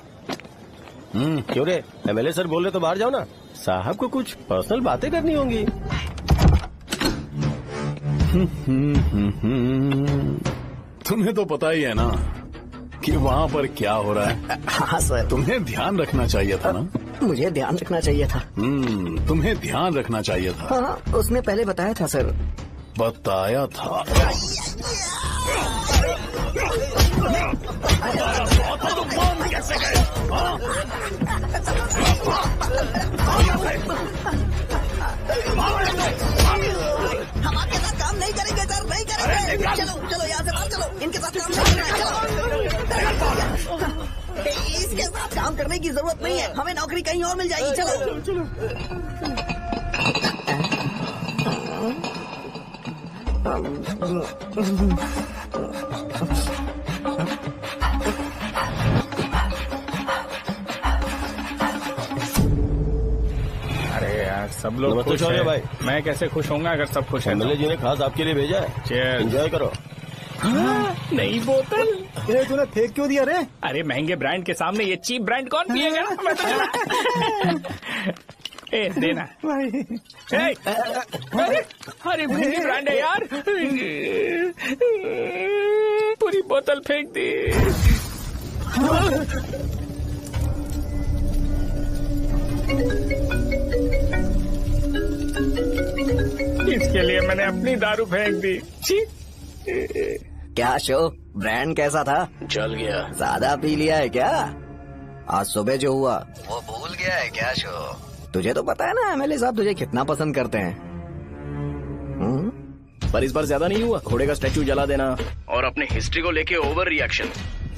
क्यों रे, एमएलए सर बोल रहे तो बाहर जाओ ना। साहब को कुछ पर्सनल बातें करनी होंगी। तुम्हें तो पता ही है ना कि वहाँ पर क्या हो रहा है। हाँ सर। तुम्हें ध्यान रखना चाहिए था ना। मुझे ध्यान रखना चाहिए था। तुम्हें ध्यान रखना चाहिए था। हाँ, उसने पहले बताया था सर। बताया था। कैसे गए? इनके साथ इसके साथ काम करने की जरूरत नहीं है, हमें नौकरी कहीं और मिल जाएगी। चलो अरे यार सब लोग खुश हैं भाई। मैं कैसे खुश होऊंगा अगर सब खुश हैं? एमएलए जी ने खास आपके लिए भेजा है। Cheers। एंजॉय करो। नई बोतल। ये तूने फेंक क्यों दिया रे? अरे महंगे ब्रांड के सामने ये चीप ब्रांड कौन पिएगा? मैं तो ए देना। ए, अरे महंगी ब्रांड है यार, पूरी बोतल फेंक दी। इसके लिए मैंने अपनी दारू फेंक दी। छी। क्या शो, ब्रांड कैसा था? चल गया। ज्यादा पी लिया है क्या? आज सुबह जो हुआ वो भूल गया है क्या शो? तुझे तो पता है ना एमएलए साहब तुझे कितना पसंद करते हैं। पर इस बार ज्यादा नहीं हुआ। घोड़े का स्टैचू जला देना और अपने हिस्ट्री को लेके ओवर रिएक्शन,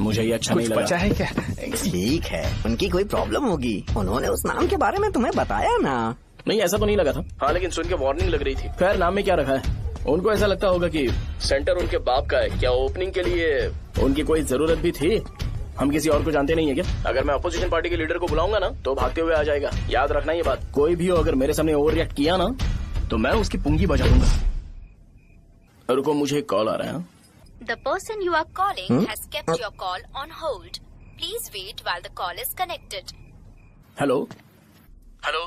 मुझे ये अच्छा नहीं लगा। बचा है क्या? ठीक है, उनकी कोई प्रॉब्लम होगी, उन्होंने उस नाम के बारे में तुम्हें बताया ना? नहीं ऐसा तो नहीं लगा था। हाँ लेकिन सुन के वार्निंग लग रही थी। खैर नाम में क्या रखा है, उनको ऐसा लगता होगा कि सेंटर उनके बाप का है। क्या ओपनिंग के लिए उनकी कोई जरूरत भी थी? हम किसी और को जानते नहीं है क्या? अगर मैं अपोजिशन पार्टी के लीडर को बुलाऊंगा ना तो भागते हुए आ जाएगा। याद रखना ये बात। कोई भी हो अगर मेरे सामने ओवर रिएक्ट किया ना तो मैं उसकी पुंगी बजा दूंगा। रुको मुझे एक कॉल आ रहा है। The person you are calling has kept your call on hold. Please wait while the call is connected. Hello hello,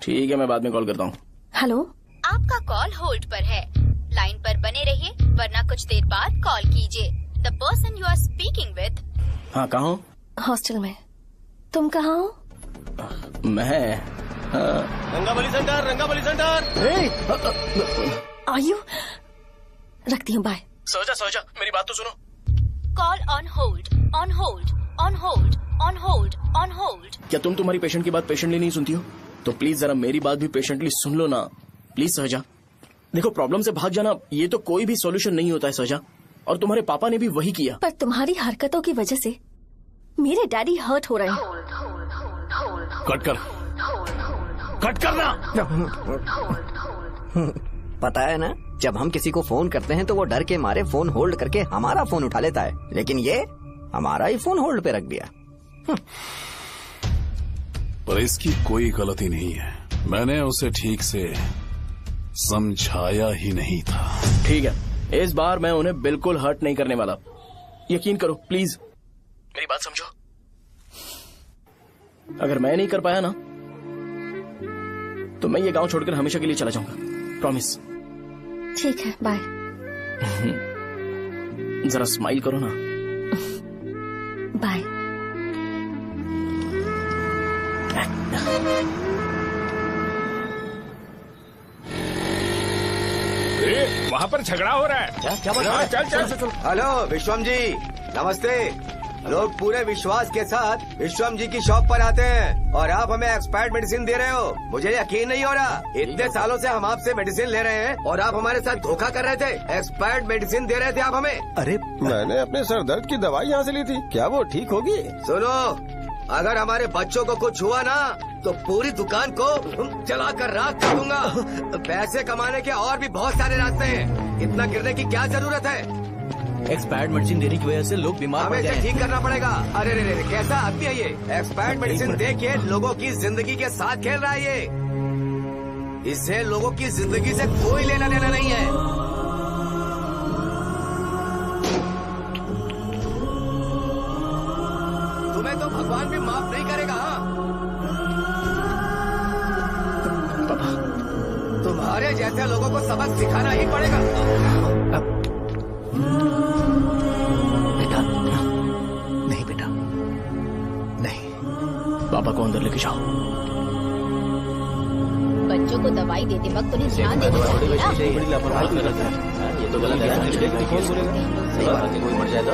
ठीक है मैं बाद में कॉल करता हूँ। हेलो, आपका कॉल होल्ड पर है, लाइन पर बने रहिए वरना कुछ देर बाद कॉल कीजिए। The person you are speaking with। हाँ कहाँ हो? हॉस्टल में। तुम कहाँ हो? मैं रंगाबली सेंटर, रंगाबली सेंटर। आयु, रखती हूँ, बाय। सोचा मेरी बात तो सुनो। Call on hold, on hold, on hold, on hold, on hold. क्या तुम तुम्हारी पेशेंट की बात पेशेंटली नहीं सुनती हो? तो प्लीज जरा मेरी बात भी पेशेंटली सुन लो ना प्लीज। सहजा देखो, प्रॉब्लम से भाग जाना ये तो कोई भी सॉल्यूशन नहीं होता है सहजा, और तुम्हारे पापा ने भी वही किया। पर तुम्हारी हरकतों की वजह से मेरे डैडी हर्ट हो रहे हैं। कट करना। पता है ना, जब हम किसी को फोन करते हैं तो वो डर के मारे फोन होल्ड करके हमारा फोन उठा लेता है, लेकिन ये हमारा ही फोन होल्ड पे रख दिया। पर इसकी कोई गलती नहीं है, मैंने उसे ठीक से समझाया ही नहीं था। ठीक है, इस बार मैं उन्हें बिल्कुल हर्ट नहीं करने वाला, यकीन करो प्लीज। मेरी बात समझो। अगर मैं नहीं कर पाया ना तो मैं ये गांव छोड़कर हमेशा के लिए चला जाऊंगा, प्रॉमिस। ठीक है, बाय। जरा स्माइल करो ना। बाय। वहाँ पर झगड़ा हो रहा है। क्या बात है? चल। हेलो विश्वम जी, नमस्ते। लोग पूरे विश्वास के साथ विश्वम जी की शॉप पर आते हैं और आप हमें एक्सपायर्ड मेडिसिन दे रहे हो। मुझे यकीन नहीं हो रहा, इतने सालों से हम आपसे मेडिसिन ले रहे हैं और आप हमारे साथ धोखा कर रहे थे। एक्सपायर्ड मेडिसिन दे रहे थे आप हमें। अरे मैंने अपने सर दर्द की दवाई यहाँ से ली थी, क्या वो ठीक होगी? सुनो, अगर हमारे बच्चों को कुछ हुआ ना तो पूरी दुकान को जला कर राख कर दूंगा। पैसे कमाने के और भी बहुत सारे रास्ते हैं, इतना गिरने की क्या जरूरत है? एक्सपायर्ड मेडिसिन देने की वजह से लोग बीमार पड़ हमें गए इसे ठीक करना पड़ेगा। अरे रे कैसा आदमी है ये? एक्सपायर्ड मेडिसिन दे के लोगों की जिंदगी के साथ खेल रहा है ये। इससे लोगों की जिंदगी से कोई लेना देना नहीं है। तुम्हें तो भगवान भी माफ नहीं करेगा। तुम्हारे जैसे लोगों को सबक सिखाना ही पड़ेगा। बेटा नहीं, पापा को अंदर लेके जाओ। बच्चों को दवाई देते वक्त उन्हें ध्यान देना चाहिए ना। बड़ी लापरवाही कर रहा है, ये तो गलत है। कोई मर जाएगा।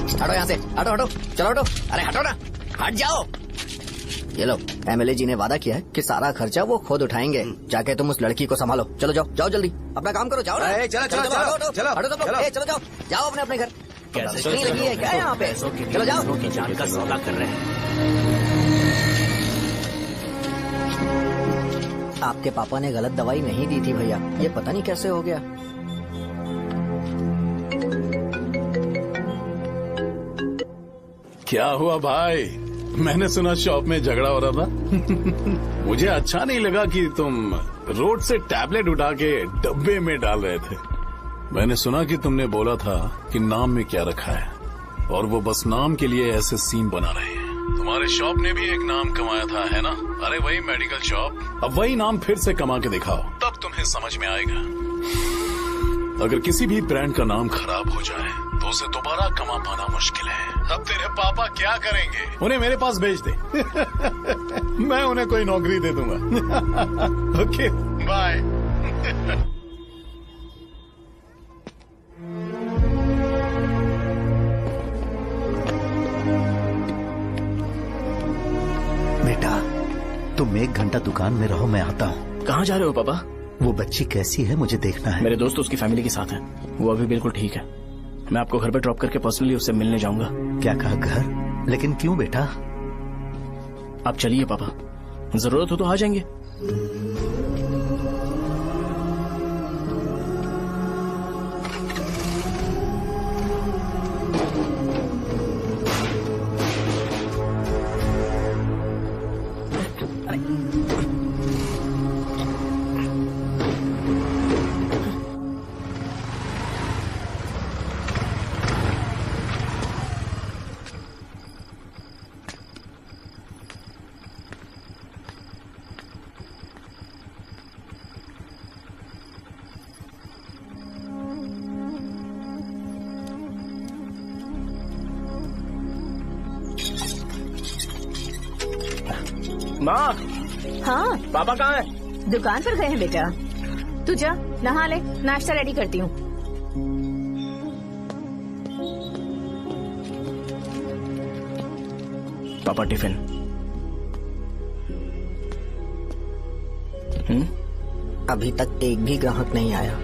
हटो यहाँ से, हटो हटो, चलो हटो, अरे हटो ना, हट जाओ। ये लो, एमएलए जी ने वादा किया है कि सारा खर्चा वो खुद उठाएंगे। जाके तुम उस लड़की को संभालो। चलो जाओ, जाओ जल्दी, अपना काम करो, जाओ ना। चलो चलो हटो, चलो हटो सब लोग, चलो जाओ, जाओ अपने अपने घर। नहीं लगी है क्या यहाँ पे? चलो जाओ। की जान का सौदा कर रहे हैं। आपके पापा ने गलत दवाई नहीं दी थी भैया, ये पता नहीं कैसे हो गया। क्या हुआ भाई? मैंने सुना शॉप में झगड़ा हो रहा था। मुझे अच्छा नहीं लगा कि तुम रोड से टैबलेट उठा के डब्बे में डाल रहे थे। मैंने सुना कि तुमने बोला था कि नाम में क्या रखा है, और वो बस नाम के लिए ऐसे सीन बना रहे हैं। तुम्हारे शॉप ने भी एक नाम कमाया था, है ना? अरे वही मेडिकल शॉप। अब वही नाम फिर से कमा के दिखाओ, तब तुम्हें समझ में आएगा। अगर किसी भी ब्रांड का नाम खराब हो जाए तो उसे दोबारा कमा पाना मुश्किल है। अब तेरे पापा क्या करेंगे? उन्हें मेरे पास भेज दे। मैं उन्हें कोई नौकरी दे दूंगा। Okay bye. बेटा तुम 1 घंटा दुकान में रहो, मैं आता हूँ। कहाँ जा रहे हो पापा? वो बच्ची कैसी है मुझे देखना है। मेरे दोस्त उसकी फैमिली के साथ है, वो अभी बिल्कुल ठीक है। मैं आपको घर पे ड्रॉप करके पर्सनली उससे मिलने जाऊंगा। क्या कहा घर? लेकिन क्यों बेटा? आप चलिए पापा, जरूरत हो तो आ जाएंगे। माँ, हाँ पापा कहाँ हैं? दुकान पर गए हैं बेटा। तू जा नहा ले, नाश्ता रेडी करती हूँ। पापा टिफिन। अभी तक एक भी ग्राहक नहीं आया।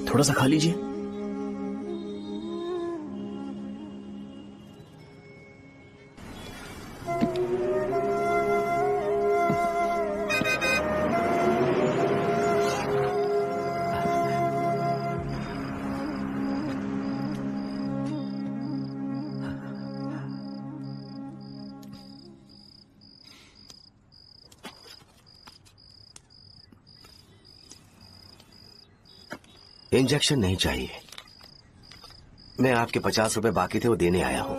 थोड़ा सा खा लीजिए। इंजेक्शन नहीं चाहिए, मैं आपके 50 रुपए बाकी थे वो देने आया हूं।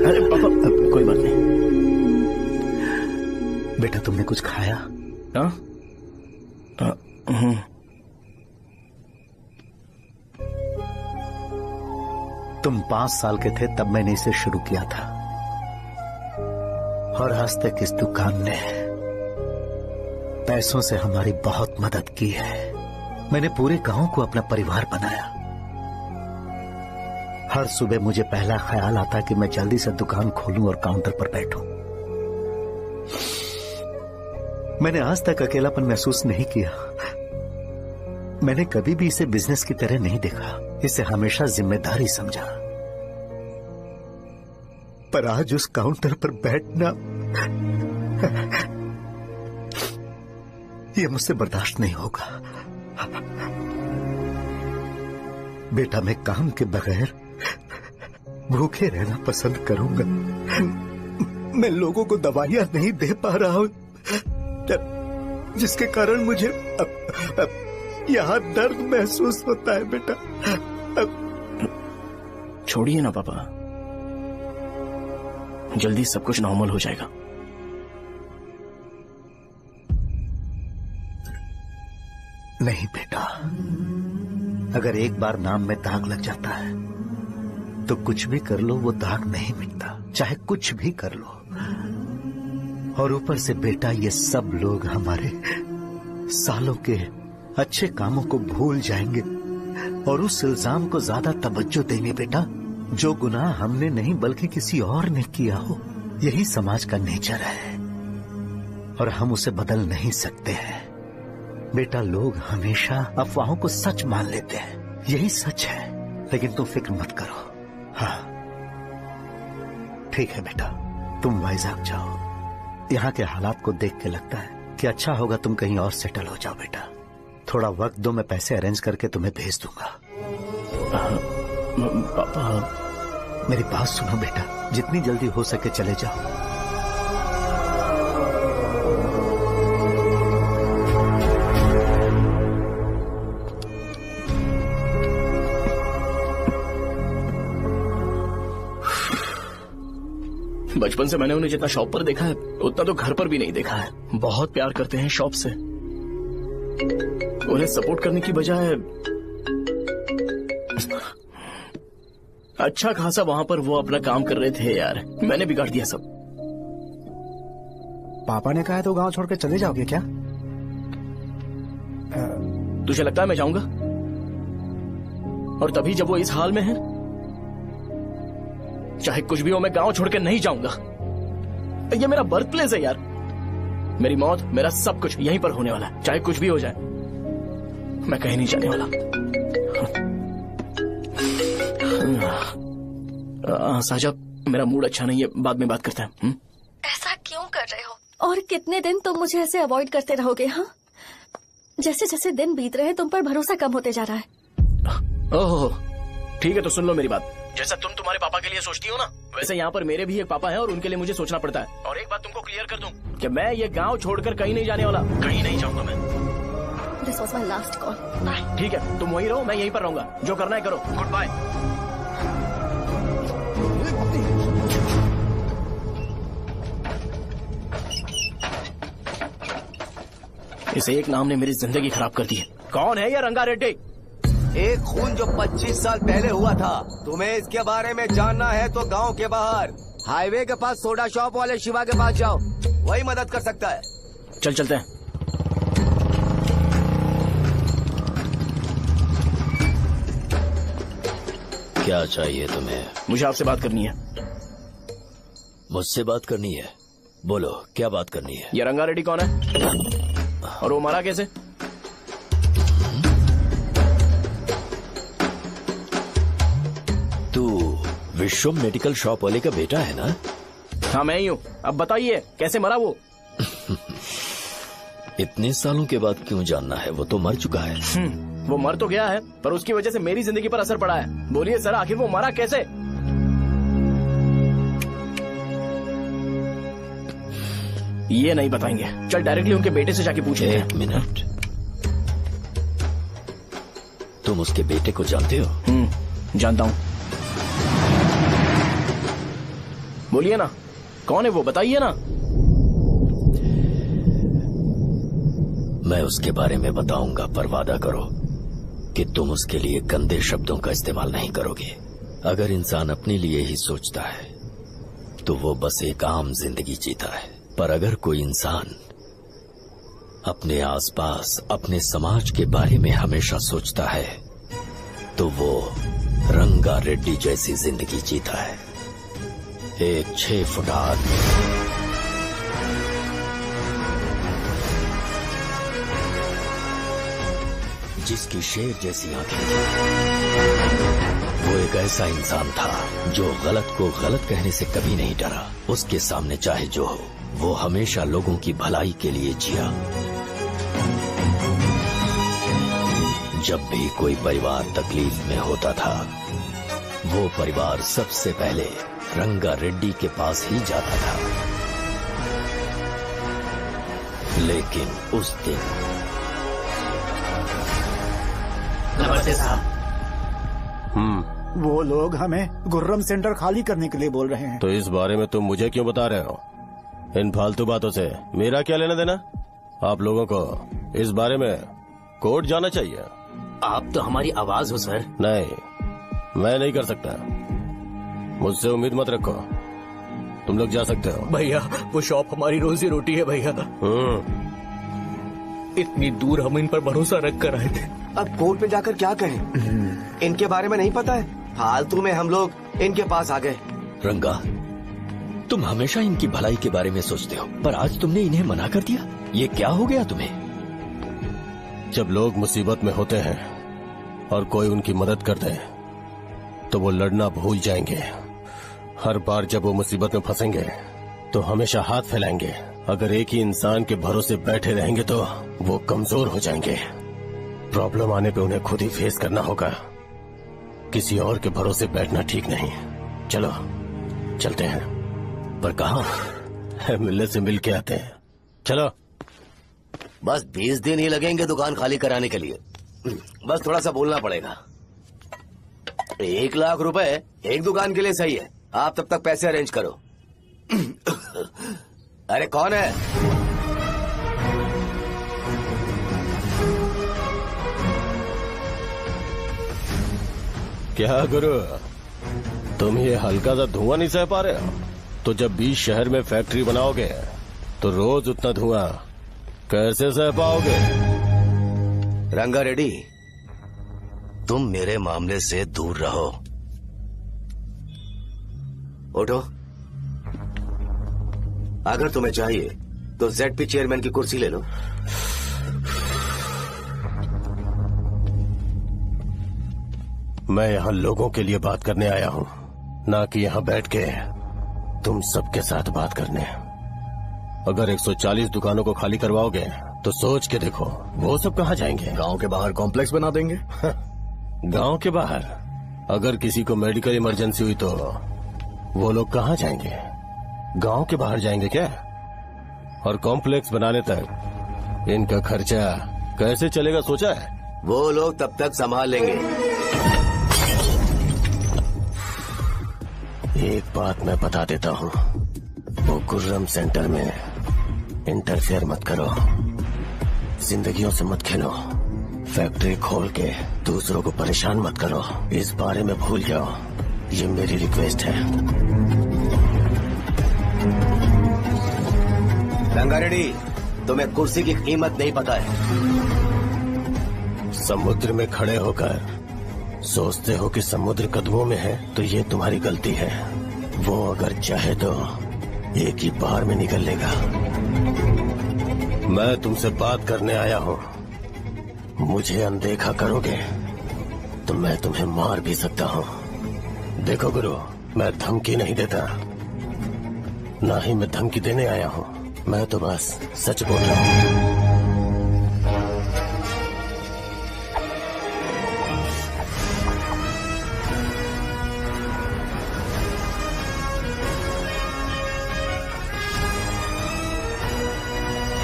अरे पापा कोई बात नहीं। बेटा तुमने कुछ खाया? हाँ? तुम 5 साल के थे तब मैंने इसे शुरू किया था, और आज तक इस दुकान ने पैसों से हमारी बहुत मदद की है। मैंने पूरे गांव को अपना परिवार बनाया। हर सुबह मुझे पहला ख्याल आता कि मैं जल्दी से दुकान खोलूं और काउंटर पर बैठूं। मैंने आज तक अकेलापन महसूस नहीं किया। मैंने कभी भी इसे बिजनेस की तरह नहीं देखा, इसे हमेशा जिम्मेदारी समझा। पर आज उस काउंटर पर बैठना यह मुझसे बर्दाश्त नहीं होगा। बेटा मैं काम के बगैर भूखे रहना पसंद करूंगा। मैं लोगों को दवाइयां नहीं दे पा रहा हूं, जिसके कारण मुझे यहाँ दर्द महसूस होता है बेटा। छोड़िए ना पापा, जल्दी सब कुछ नॉर्मल हो जाएगा। नहीं बेटा, अगर एक बार नाम में दाग लग जाता है तो कुछ भी कर लो वो दाग नहीं मिटता, चाहे कुछ भी कर लो। और ऊपर से बेटा ये सब लोग हमारे सालों के अच्छे कामों को भूल जाएंगे और उस इल्जाम को ज्यादा तवज्जो देंगे बेटा जो गुनाह हमने नहीं बल्कि किसी और ने किया हो। यही समाज का नेचर है और हम उसे बदल नहीं सकते हैं। बेटा लोग हमेशा अफवाहों को सच मान लेते हैं, यही सच है, लेकिन तुम फिक्र मत करो। हाँ ठीक है बेटा, तुम वाइजैक जाओ। यहाँ के हालात को देख के लगता है कि अच्छा होगा तुम कहीं और सेटल हो जाओ बेटा। थोड़ा वक्त दो, मैं पैसे अरेंज करके तुम्हें भेज दूंगा। पापा मेरी बात सुनो बेटा, जितनी जल्दी हो सके चले जाओ। बचपन से मैंने उन्हें जितना शॉप पर देखा है उतना तो घर पर भी नहीं देखा है। बहुत प्यार करते हैं शॉप से। उन्हें सपोर्ट करने की बजाय अच्छा खासा वहां पर वो अपना काम कर रहे थे। यार मैंने बिगाड़ दिया सब। पापा ने कहा तो गांव छोड़ के चले जाओगे क्या? तुझे लगता है मैं जाऊंगा? और तभी जब वो इस हाल में है, चाहे कुछ भी हो मैं गांव छोड़ के नहीं जाऊंगा। ये मेरा बर्थ प्लेस है यार। मेरी मौत, मेरा सब कुछ यहीं पर होने वाला है। चाहे कुछ भी हो जाए मैं कहीं नहीं जाने वाला। साहब मेरा मूड अच्छा नहीं है, बाद में बात करते हैं। ऐसा क्यों कर रहे हो? और कितने दिन तुम मुझे ऐसे अवॉइड करते रहोगे? हाँ, जैसे जैसे दिन बीत रहे हैं तुम पर भरोसा कम होते जा रहा है। ओह ठीक है, तो सुन लो मेरी बात। जैसा तुम तुम्हारे पापा के लिए सोचती हो ना, वैसे यहाँ पर मेरे भी एक पापा हैं और उनके लिए मुझे सोचना पड़ता है। और एक बात तुमको क्लियर कर दूं कि मैं ये गांव छोड़कर कहीं नहीं जाने वाला, कहीं नहीं जाऊंगा मैं। This was my last call. Bye. ठीक है, तुम वहीं रहो, मैं यहीं पर रहूंगा। जो करना है करो। Good bye. इस एक नाम ने मेरी जिंदगी खराब कर दी है। कौन है ये रंगा रेड्डी? एक खून जो 25 साल पहले हुआ था। तुम्हें इसके बारे में जानना है तो गांव के बाहर हाईवे के पास सोडा शॉप वाले शिवा के पास जाओ, वही मदद कर सकता है। चल चलते हैं। क्या चाहिए तुम्हें? मुझे आपसे बात करनी है। मुझसे बात करनी है? बोलो क्या बात करनी है? ये रंगा रेड्डी कौन है और वो मरा कैसे? तू विश्वम मेडिकल शॉप वाले का बेटा है ना? हाँ मैं ही हूँ। अब बताइए कैसे मरा वो? इतने सालों के बाद क्यों जानना है? वो तो मर चुका है। वो मर तो गया है पर उसकी वजह से मेरी जिंदगी पर असर पड़ा है। बोलिए सर, आखिर वो मरा कैसे? ये नहीं बताएंगे। चल डायरेक्टली उनके बेटे से जाके पूछे। एक मिनट, तुम उसके बेटे को जानते हो? जानता हूँ। बोलिए ना, कौन है वो? बताइए ना। मैं उसके बारे में बताऊंगा, पर वादा करो कि तुम उसके लिए गंदे शब्दों का इस्तेमाल नहीं करोगे। अगर इंसान अपने लिए ही सोचता है तो वो बस एक आम जिंदगी जीता है, पर अगर कोई इंसान अपने आसपास, अपने समाज के बारे में हमेशा सोचता है तो वो रंगा रेड्डी जैसी जिंदगी जीता है। एक 6 फुट आदमी, जिसकी शेर जैसी आंखें थी। वो एक ऐसा इंसान था जो गलत को गलत कहने से कभी नहीं डरा। उसके सामने चाहे जो हो, वो हमेशा लोगों की भलाई के लिए जिया। जब भी कोई परिवार तकलीफ में होता था, वो परिवार सबसे पहले रंगा रेड्डी के पास ही जाता था, लेकिन उस दिन नमस्ते साहब। वो लोग हमें गुर्रम सेंटर खाली करने के लिए बोल रहे हैं। तो इस बारे में तुम मुझे क्यों बता रहे हो? इन फालतू बातों से मेरा क्या लेना देना? आप लोगों को इस बारे में कोर्ट जाना चाहिए। आप तो हमारी आवाज हो सर। नहीं, मैं नहीं कर सकता। मुझसे उम्मीद मत रखो। तुम लोग जा सकते हो। भैया वो शॉप हमारी रोजी रोटी है भैया। इतनी दूर हम इन पर भरोसा रख कर आए थे। अब कोर्ट में जाकर क्या कहें? इनके बारे में नहीं पता है, फालतू में हम लोग इनके पास आ गए। रंगा, तुम हमेशा इनकी भलाई के बारे में सोचते हो, पर आज तुमने इन्हें मना कर दिया। ये क्या हो गया तुम्हें? जब लोग मुसीबत में होते हैं और कोई उनकी मदद कर दे तो वो लड़ना भूल जाएंगे। हर बार जब वो मुसीबत में फंसेंगे तो हमेशा हाथ फैलाएंगे। अगर एक ही इंसान के भरोसे बैठे रहेंगे तो वो कमजोर हो जाएंगे। प्रॉब्लम आने पे उन्हें खुद ही फेस करना होगा। किसी और के भरोसे बैठना ठीक नहीं। चलो चलते हैं। पर कहाँ? मिलने से मिल के आते हैं। चलो। बस 20 दिन ही लगेंगे दुकान खाली कराने के लिए। बस थोड़ा सा बोलना पड़ेगा। 1 लाख रुपए एक दुकान के लिए सही है। आप तब तक पैसे अरेंज करो। अरे कौन है? क्या गुरु, तुम ये हल्का सा धुआं नहीं सह पा रहे हो? तो जब 20 शहर में फैक्ट्री बनाओगे तो रोज उतना धुआं कैसे सह पाओगे? रंगा रेड्डी, तुम मेरे मामले से दूर रहो। उठो। अगर तुम्हें चाहिए तो ZP चेयरमैन की कुर्सी ले लो। मैं यहाँ लोगों के लिए बात करने आया हूँ, ना कि यहाँ बैठ के तुम सबके साथ बात करने। अगर 140 दुकानों को खाली करवाओगे तो सोच के देखो वो सब कहाँ जाएंगे? गांव के बाहर कॉम्प्लेक्स बना देंगे। गांव के बाहर? अगर किसी को मेडिकल इमरजेंसी हुई तो वो लोग कहाँ जाएंगे? गांव के बाहर जाएंगे क्या? और कॉम्प्लेक्स बनाने तक इनका खर्चा कैसे चलेगा सोचा है? वो लोग तब तक संभाल लेंगे। एक बात मैं बता देता हूँ, वो गुर्रम सेंटर में इंटरफेयर मत करो, जिंदगियों से मत खेलो, फैक्ट्री खोल के दूसरों को परेशान मत करो। इस बारे में भूल जाओ, ये मेरी रिक्वेस्ट है। रंगा रेड्डी, तुम्हें कुर्सी की कीमत नहीं पता है। समुद्र में खड़े होकर सोचते हो कि समुद्र कदमों में है तो ये तुम्हारी गलती है। वो अगर चाहे तो एक ही बार में निकल लेगा। मैं तुमसे बात करने आया हूँ। मुझे अनदेखा करोगे तो मैं तुम्हें मार भी सकता हूँ। देखो गुरु, मैं धमकी नहीं देता, ना ही मैं धमकी देने आया हूँ। मैं तो बस सच बोल रहा हूँ।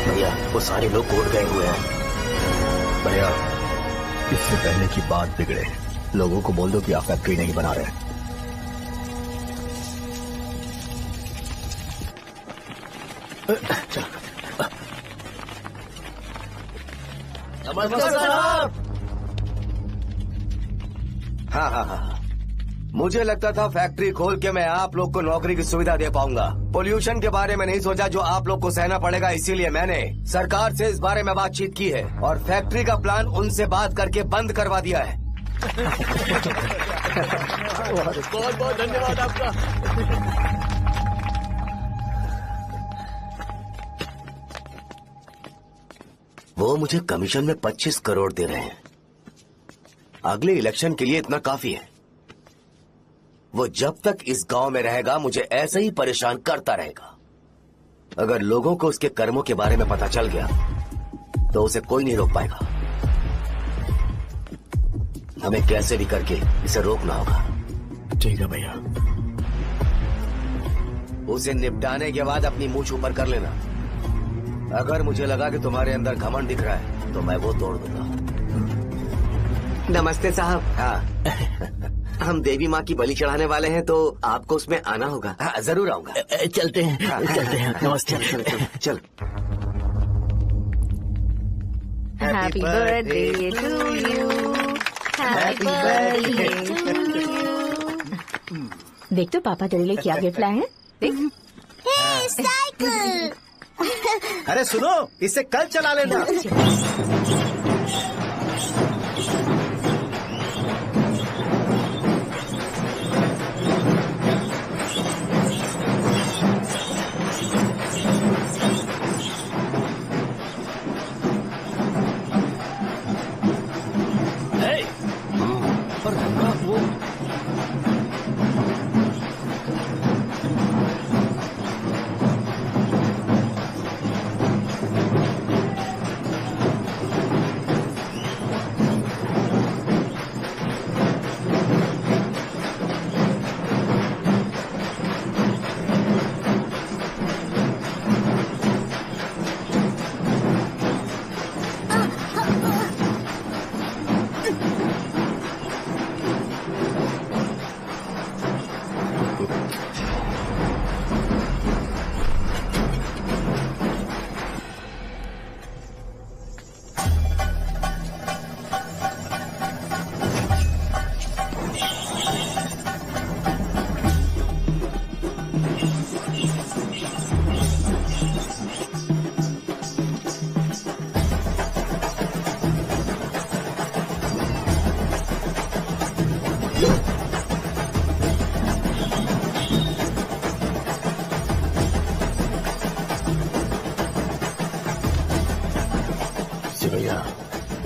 भैया, वो सारे लोग कोर्ट गए हुए हैं। भैया, इससे पहले की बात बिगड़े, लोगों को बोल दो कि आप फैक्ट्री नहीं बना रहे। हाँ। मुझे लगता था फैक्ट्री खोल के मैं आप लोग को नौकरी की सुविधा दे पाऊंगा। पोल्यूशन के बारे में नहीं सोचा जो आप लोग को सहना पड़ेगा, इसीलिए मैंने सरकार से इस बारे में बातचीत की है और फैक्ट्री का प्लान उनसे बात करके बंद करवा दिया है। बहुत बहुत धन्यवाद आपका। वो मुझे कमीशन में 25 करोड़ दे रहे हैं। अगले इलेक्शन के लिए इतना काफी है। वो जब तक इस गांव में रहेगा मुझे ऐसे ही परेशान करता रहेगा। अगर लोगों को उसके कर्मों के बारे में पता चल गया तो उसे कोई नहीं रोक पाएगा। हमें कैसे भी करके इसे रोकना होगा। ठीक है भैया। उसे निपटाने के बाद अपनी मूंछ ऊपर कर लेना। अगर मुझे लगा कि तुम्हारे अंदर घमंड दिख रहा है तो मैं वो तोड़ दूंगा। नमस्ते साहब। हाँ हम देवी माँ की बलि चढ़ाने वाले हैं तो आपको उसमें आना होगा। हाँ जरूर आऊंगा। चलते हैं चलते हैं। नमस्ते। चल। Happy birthday to you, happy birthday to you. देख तो पापा तेरे लिए क्या गिफ्ट लाए हैं। देख। साइकिल। अरे सुनो, इसे कल चला लेना।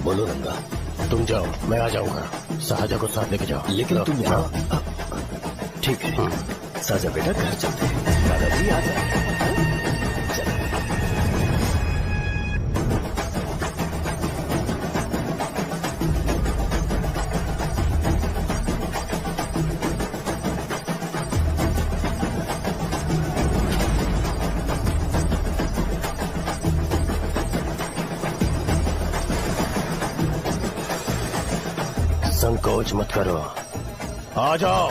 बोलो रंगा, तुम जाओ, मैं आ जाऊंगा। साजा को साथ लेके जाओ। लेकिन तुम यहाँ। ठीक है साजा बेटा, घर चलते हैं। दादाजी आ जाए। संकोच मत करो, आ जाओ।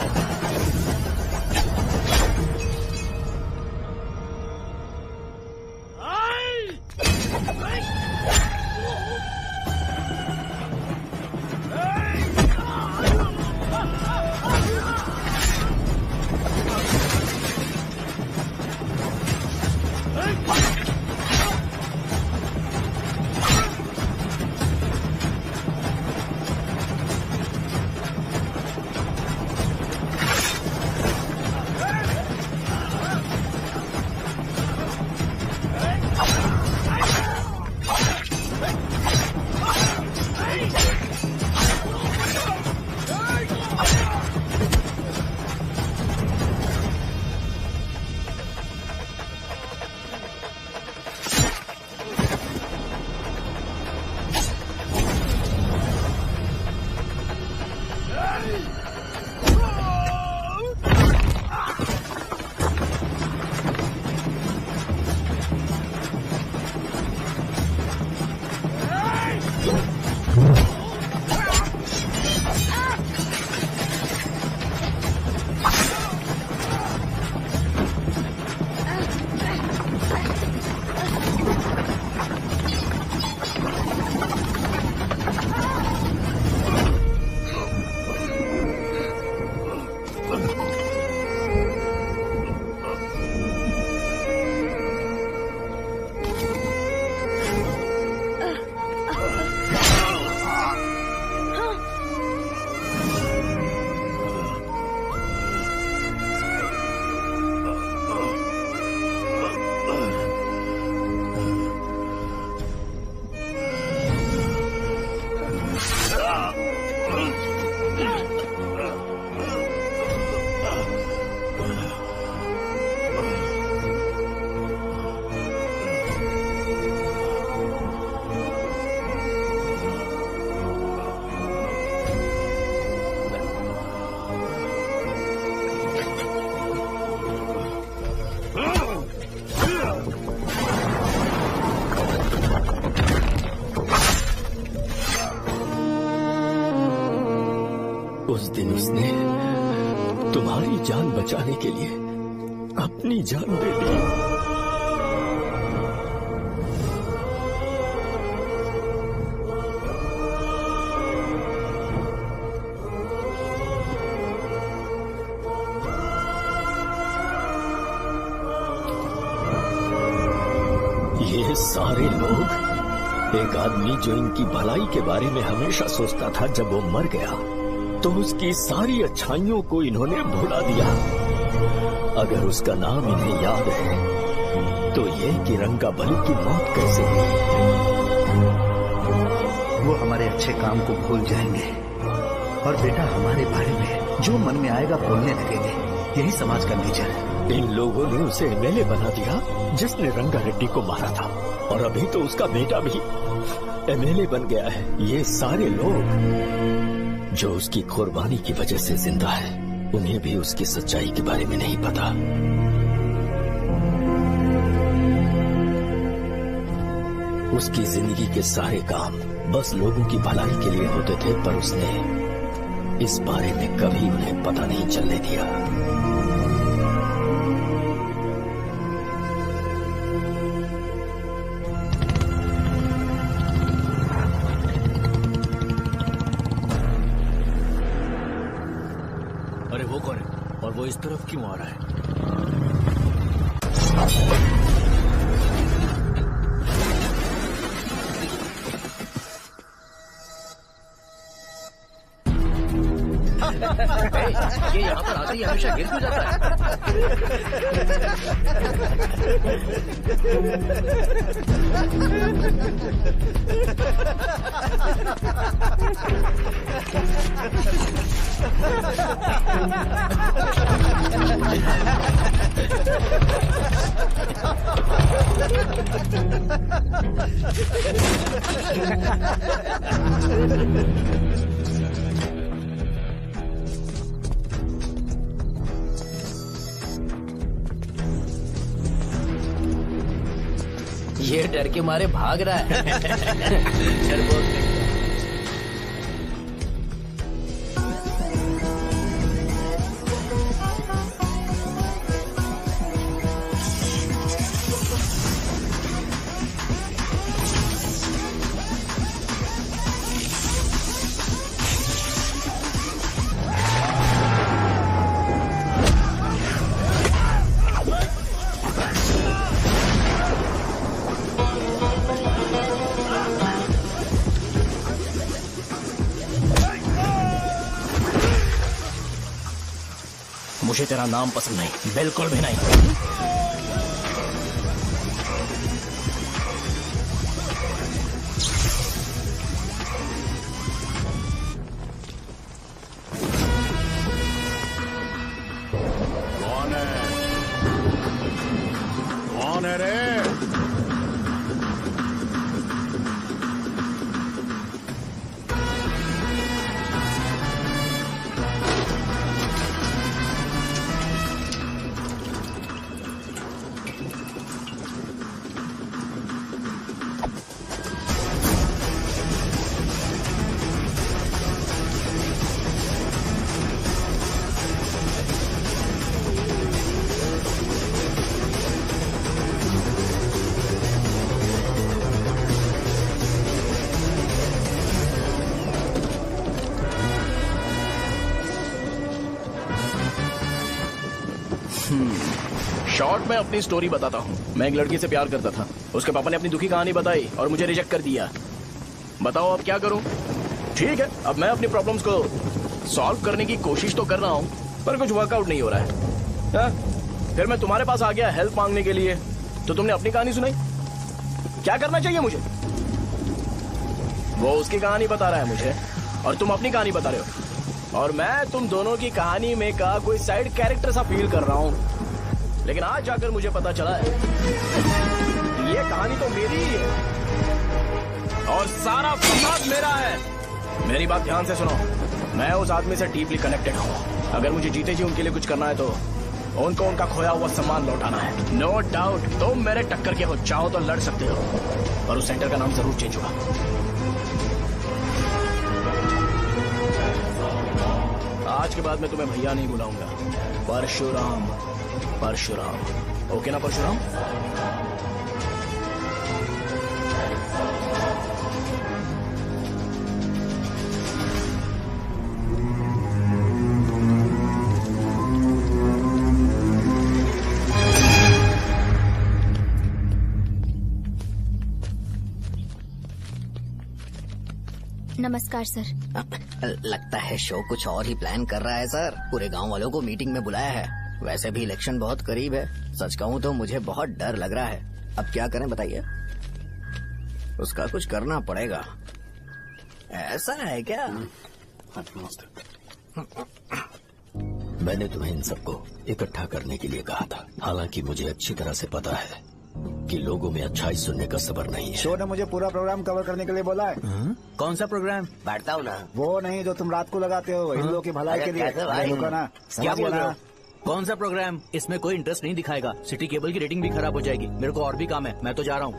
उस दिन उसने तुम्हारी जान बचाने के लिए अपनी जान दे दी। ये सारे लोग, एक आदमी जो इनकी भलाई के बारे में हमेशा सोचता था, जब वो मर गया तो उसकी सारी अच्छाइयों को इन्होंने भुला दिया। अगर उसका नाम इन्हें याद है तो ये कि रंगाबली की मौत कैसे हुई। वो हमारे अच्छे काम को भूल जाएंगे और बेटा हमारे बारे में जो मन में आएगा बोलने लगेंगे। यही समाज का नेचर है। इन लोगों ने उसे एमएलए बना दिया जिसने रंगा रेड्डी को मारा था, और अभी तो उसका बेटा भी एमएलए बन गया है। ये सारे लोग जो उसकी कुर्बानी की वजह से जिंदा है, उन्हें भी उसकी सच्चाई के बारे में नहीं पता। उसकी जिंदगी के सारे काम बस लोगों की भलाई के लिए होते थे, पर उसने इस बारे में कभी उन्हें पता नहीं चलने दिया। अरे वो कौन है और वो इस तरफ क्यों आ रहा है? ये यहाँ पर आते ही हमेशा गिर क्यों जाता ये डर के मारे भाग रहा है। डरपोक नहीं। मुझे तेरा नाम पसंद नहीं, बिल्कुल भी नहीं। कौन है रे? शॉर्ट में अपनी स्टोरी बताता हूँ। मैं एक लड़की से प्यार करता था। उसके पापा ने अपनी दुखी कहानी बताई और मुझे रिजेक्ट कर दिया। बताओ अब क्या करूँ? ठीक है, अब मैं अपनी प्रॉब्लम्स को सॉल्व करने की कोशिश तो कर रहा हूँ, पर कुछ वर्कआउट नहीं हो रहा है। फिर मैं तुम्हारे पास आ गया हेल्प मांगने के लिए, तो तुमने अपनी कहानी सुनाई। क्या करना चाहिए मुझे? वो उसकी कहानी बता रहा है मुझे, और तुम अपनी कहानी बता रहे हो, और मैं तुम दोनों की कहानी में का कोई साइड कैरेक्टर सा फील कर रहा हूँ। लेकिन आज जाकर मुझे पता चला है ये कहानी तो मेरी ही है और सारा फसाद मेरा है। मेरी बात ध्यान से सुनो, मैं उस आदमी से डीपली कनेक्टेड हूँ। अगर मुझे जीते जी उनके लिए कुछ करना है तो उनको उनका खोया हुआ सम्मान लौटाना है। नो डाउट तुम मेरे टक्कर के हो, चाहो तो लड़ सकते हो, और उस सेंटर का नाम जरूर चेंज होगा। आज के बाद मैं तुम्हें भैया नहीं बुलाऊंगा, परशुराम। परशुराम, ओके ना परशुराम? नमस्कार सर। लगता है शो कुछ और ही प्लान कर रहा है सर। पूरे गांव वालों को मीटिंग में बुलाया है। वैसे भी इलेक्शन बहुत करीब है। सच कहूँ तो मुझे बहुत डर लग रहा है। अब क्या करें बताइए? उसका कुछ करना पड़ेगा। ऐसा है क्या? मैंने तुम्हें इन सबको इकट्ठा करने के लिए कहा था। हालांकि मुझे अच्छी तरह से पता है कि लोगों में अच्छाई सुनने का सब्र नहीं है। शो ने मुझे पूरा प्रोग्राम कवर करने के लिए बोला है। कौन सा प्रोग्राम? बैठता हूँ ना। वो नहीं जो तुम रात को लगाते हो इन लोगों की भलाई के लिए। रुको ना, क्या बोल रहे हो? कौन सा प्रोग्राम? इसमें कोई इंटरेस्ट नहीं दिखाएगा। सिटी केबल की रेटिंग भी खराब हो जाएगी। मेरे को और भी काम है, मैं तो जा रहा हूँ।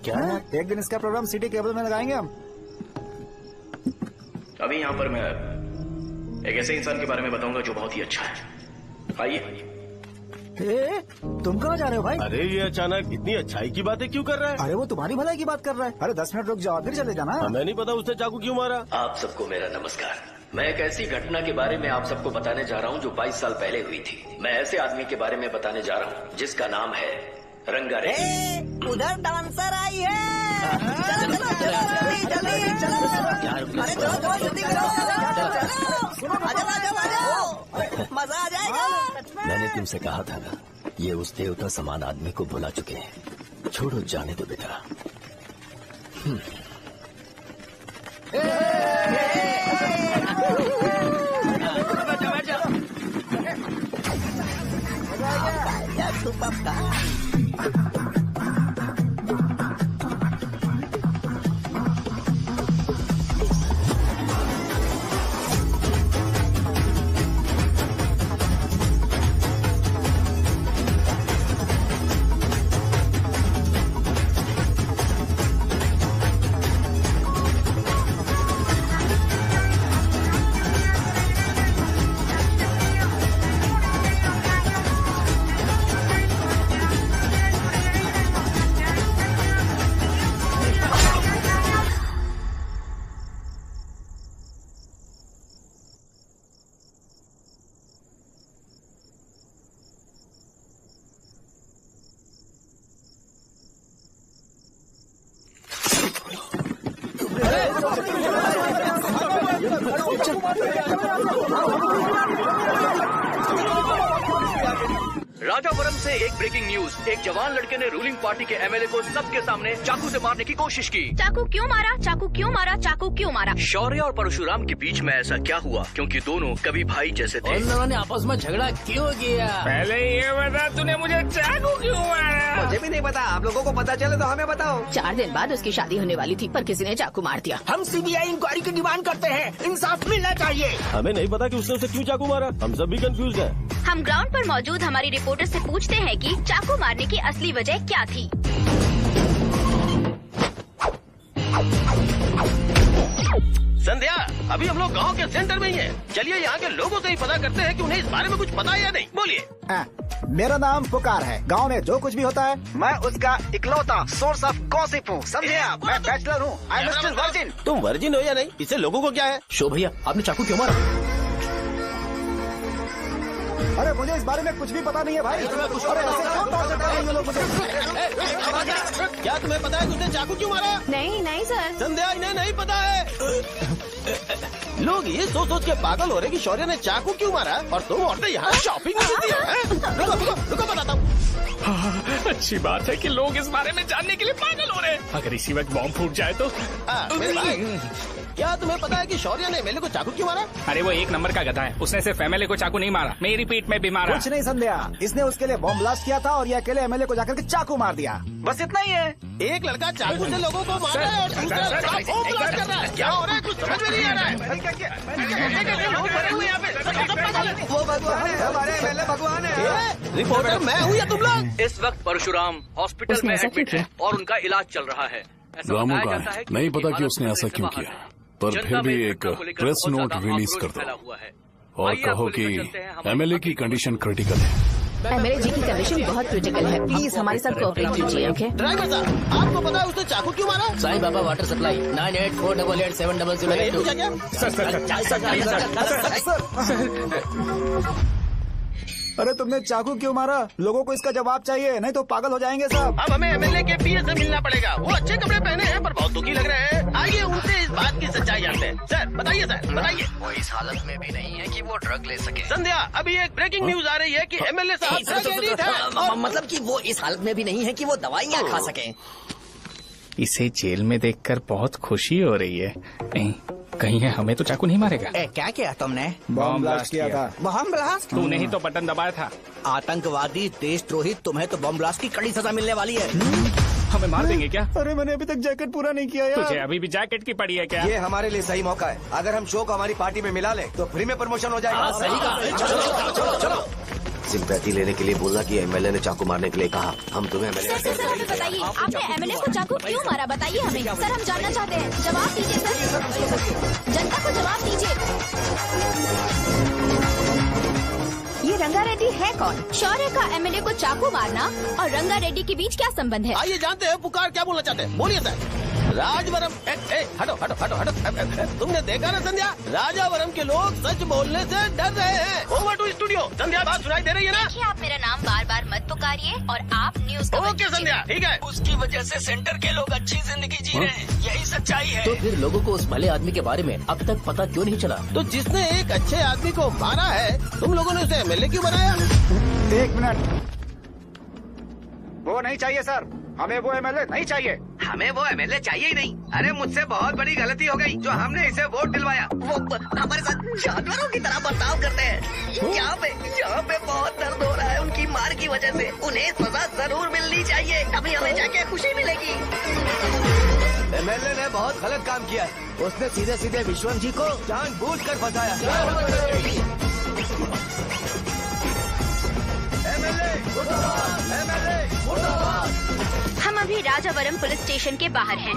क्या? एक दिन इसका प्रोग्राम सिटी केबल में लगाएंगे हम। अभी यहाँ पर मैं एक ऐसे इंसान के बारे में बताऊंगा जो बहुत ही अच्छा है। आइए। तुम कहाँ जा रहे हो भाई? अरे ये अचानक इतनी अच्छाई की बातें क्यों कर रहा है? अरे वो तुम्हारी भलाई की बात कर रहा है। अरे 10 मिनट रुक जाओ फिर चले जाना। हमें नहीं पता उसने चाकू क्यों मारा। आप सबको मेरा नमस्कार। मैं एक ऐसी घटना के बारे में आप सबको बताने जा रहा हूँ जो 22 साल पहले हुई थी। मैं ऐसे आदमी के बारे में बताने जा रहा हूँ जिसका नाम है रंगारेड्डी। उधर डांसर आई है। चलो चलो जल्दी जल्दी चलो। अरे चलो जल्दी करो। मजा आ जाएगा। मैंने तुमसे कहा था ना, ये उस देवता समान आदमी को भुला चुके हैं। छोड़ो, जाने दो बेटा। राजापुरम से एक ब्रेकिंग न्यूज। एक जवान लड़के ने रूलिंग पार्टी के एमएलए को सबके सामने चाकू से मारने की कोशिश की। चाकू क्यों मारा? चाकू क्यों मारा? चाकू क्यों मारा? शौर्य और परशुराम के बीच में ऐसा क्या हुआ? क्योंकि दोनों कभी भाई जैसे थे। उन लोगों ने आपस में झगड़ा क्यों किया? पहले ये बता, तूने मुझे चाकू क्यों मारा? मुझे भी नहीं पता। आप लोगों को पता चले तो हमें बताओ। 4 दिन बाद उसकी शादी होने वाली थी पर किसी ने चाकू मार दिया। हम सीबीआई इंक्वायरी की डिमांड करते हैं। इंसाफ मिलना चाहिए। हमें नहीं पता कि उसने उसे क्यों चाकू मारा। हम सब भी कंफ्यूज हैं। हम ग्राउंड पर मौजूद हमारी रिपोर्टर से पूछते हैं कि चाकू मारने की असली वजह क्या थी। संध्या, अभी हम लोग गांव के सेंटर में ही हैं। चलिए यहाँ के लोगों से ही पता करते हैं कि उन्हें इस बारे में कुछ पता है या नहीं। बोलिए। मेरा नाम पुकार है। गांव में जो कुछ भी होता है मैं उसका इकलौता सोर्स ऑफ गॉसिप हूँ। समझे आप? मैं बैचलर हूँ। I am still virgin. तुम वर्जिन हो या नहीं, इससे लोगों को क्या है? शो भैया, आपने चाकू क्यों मारा? अरे मुझे इस बारे में कुछ भी पता नहीं है भाई। अरे ऐसे क्यों टॉर्चर कर रहे हैं ये लोग मुझे? क्या तुम्हें पता है कि उसने चाकू क्यों मारा? नहीं नहीं सर। संध्या, इन्हें नहीं पता है। लोग ये सोच सोच के पागल हो रहे कि शौर्य ने चाकू क्यों मारा और तुम औरतें यहाँ शॉपिंग में बिजी हो। रुको बताता हूँ। अच्छी बात है कि लोग इस बारे में जानने के लिए पागल हो रहे हैं। अगर इसी वक्त बॉम्ब फूट जाए तो? मेरे भाई, क्या तुम्हें पता है कि शौर्य ने एमएलए को चाकू क्यों मारा? अरे वो 1 नंबर का गधा है। उसने सिर्फ एमएलए को चाकू नहीं मारा, मेरी पीठ में भी मारा। कुछ नहीं संध्या, इसने उसके लिए बॉम्ब ब्लास्ट किया था और ये अकेले एमएलए को जाकर के चाकू मार दिया। बस इतना ही है। एक लड़का चाकू से लोगों को मार रहा है और दूसरा लड़का बॉम्ब ब्लास्ट कर रहा है। क्या हो रहा है? कुछ समझ में नहीं आ रहा है। लोग भरे हुए यहाँ पे। वो भगवान है, हमारे एमएलए भगवान है। रिपोर्टर मैं हूँ या तुम लोग? इस वक्त परशुराम हॉस्पिटल में एडमिट है और उनका इलाज चल रहा है। रामू का नहीं पता कि उसने ऐसा क्यों किया। पर फिर भी एक प्रेस नोट रिलीज कर दो और कहो कि एमएलए की कंडीशन क्रिटिकल है। एमएलए जी की कंडीशन बहुत क्रिटिकल है, प्लीज हमारे साथ कोऑपरेट कीजिए। ओके ड्राइवर साहब, आपको पता है उसने चाकू क्यों मारा? Sai Baba water supply 9848870082। अरे तुमने चाकू क्यों मारा? लोगों को इसका जवाब चाहिए, नहीं तो पागल हो जाएंगे सब। अब हमें एमएलए के पीए से मिलना पड़ेगा। वो अच्छे कपड़े पहने हैं पर बहुत दुखी लग रहे हैं। आइए उनसे इस बात की सच्चाई जानते हैं। सर बताइए, सर बताइए। वो इस हालत में भी नहीं है कि वो ड्रग ले सके। संध्या, अभी एक ब्रेकिंग न्यूज आ रही है कि एमएलए साहब ड्रग एडिक्ट हैं। मतलब कि वो इस हालत में भी नहीं है कि वो दवाइयाँ खा सके। इसे जेल में देखकर बहुत खुशी हो रही है। नहीं, कहीं है हमें तो चाकू नहीं मारेगा। क्या किया तुमने? बॉम्ब ब्लास्ट किया था। Bomb blast? तूने ही तो बटन दबाया था। आतंकवादी, देशद्रोही, तुम्हें तो बॉम्ब ब्लास्ट की कड़ी सजा मिलने वाली है। हमें मार देंगे क्या? अरे मैंने अभी तक जैकेट पूरा नहीं किया यार। तुझे अभी भी जैकेट की पड़ी है क्या? ये हमारे लिए सही मौका है। अगर हम शो को हमारी पार्टी में मिला ले तो फ्री में प्रमोशन हो जाएगा। सही कहा। चलो सिंपैथी लेने के लिए बोलना कि एमएलए ने चाकू मारने के लिए कहा। हम तुम्हें एमएलए सर हमें बताइए, आपने एमएलए को चाकू क्यों मारा? बताइए हमें सर, हम जानना चाहते हैं। जवाब दीजिए सर, जनता को जवाब दीजिए। ये रंगा रेड्डी है कौन? शौर्य का एमएलए को चाकू मारना और रंगा रेड्डी के बीच क्या संबंध है? आइए जानते हैं पुकार क्या बोलना चाहते हैं। बोलिए सर। राजवरम, हटो हटो हटो हटो। तुमने देखा ना संध्या, राजावरम के लोग सच बोलने से डर रहे हैं। Over to studio. संध्या बात सुनाई दे रही है ना? देखिए, आप मेरा नाम बार बार मत पुकारिए और आप न्यूज ओके संध्या, ठीक है। उसकी वजह से सेंटर के लोग अच्छी जिंदगी जी रहे हैं, यही सच्चाई है। तो फिर लोगों को उस भले आदमी के बारे में अब तक पता क्यों नहीं चला? तो जिसने एक अच्छे आदमी को मारा है, तुम लोगों ने उसे एमएलए क्यों बनाया? 1 मिनट, वो नहीं चाहिए सर, हमें वो एमएलए नहीं चाहिए। हमें वो एमएलए चाहिए ही नहीं। अरे मुझसे बहुत बड़ी गलती हो गई जो हमने इसे वोट दिलवाया। वो हमारे साथ जानवरों की तरह बर्ताव करते हैं। यहाँ पे बहुत दर्द हो रहा है उनकी मार की वजह से। उन्हें सजा जरूर मिलनी चाहिए, तभी हमें जाके खुशी मिलेगी। एमएलए ने बहुत गलत काम किया है। उसने सीधे सीधे विश्वनाथ जी को जानबूझकर फंसाया। हम अभी राजावरम पुलिस स्टेशन के बाहर हैं।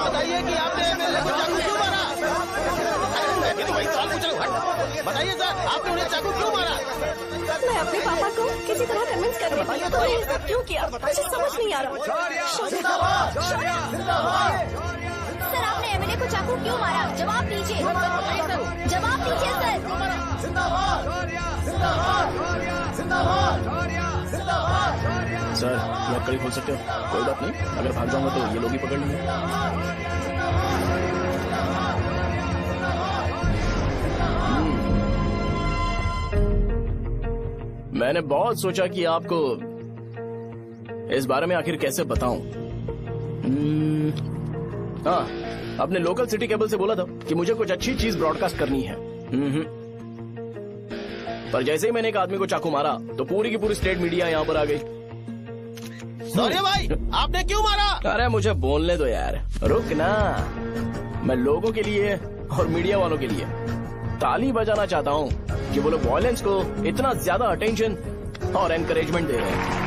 बताइए कि आपने एमएलए को चाकू क्यों मारा? बताइए सर, आपने उन्हें चाकू क्यों मारा? मैं अपने पापा को किसी तरह कन्विंस कर रही थी। तो ये सब क्यों किया मुझे समझ नहीं आ रहा। सर, आपने एमएलए को चाकू क्यों मारा? जवाब दीजिए, जवाब दीजिए सर। सर लकड़ी खोल सकते हो? कोई बात नहीं, अगर भाग जाऊंगा तो ये लोग ही पकड़ लेंगे। मैंने बहुत सोचा कि आपको इस बारे में आखिर कैसे बताऊं। हाँ, अपने लोकल सिटी केबल से बोला था कि मुझे कुछ अच्छी चीज ब्रॉडकास्ट करनी है। पर जैसे ही मैंने एक आदमी को चाकू मारा तो पूरी की पूरी स्टेट मीडिया यहाँ पर आ गई। सॉरी भाई, आपने क्यों मारा? अरे मुझे बोलने दो यार, रुक ना। मैं लोगों के लिए और मीडिया वालों के लिए ताली बजाना चाहता हूँ कि वो लोग वायलेंस को इतना ज्यादा अटेंशन और एनकरेजमेंट दे रहे हैं।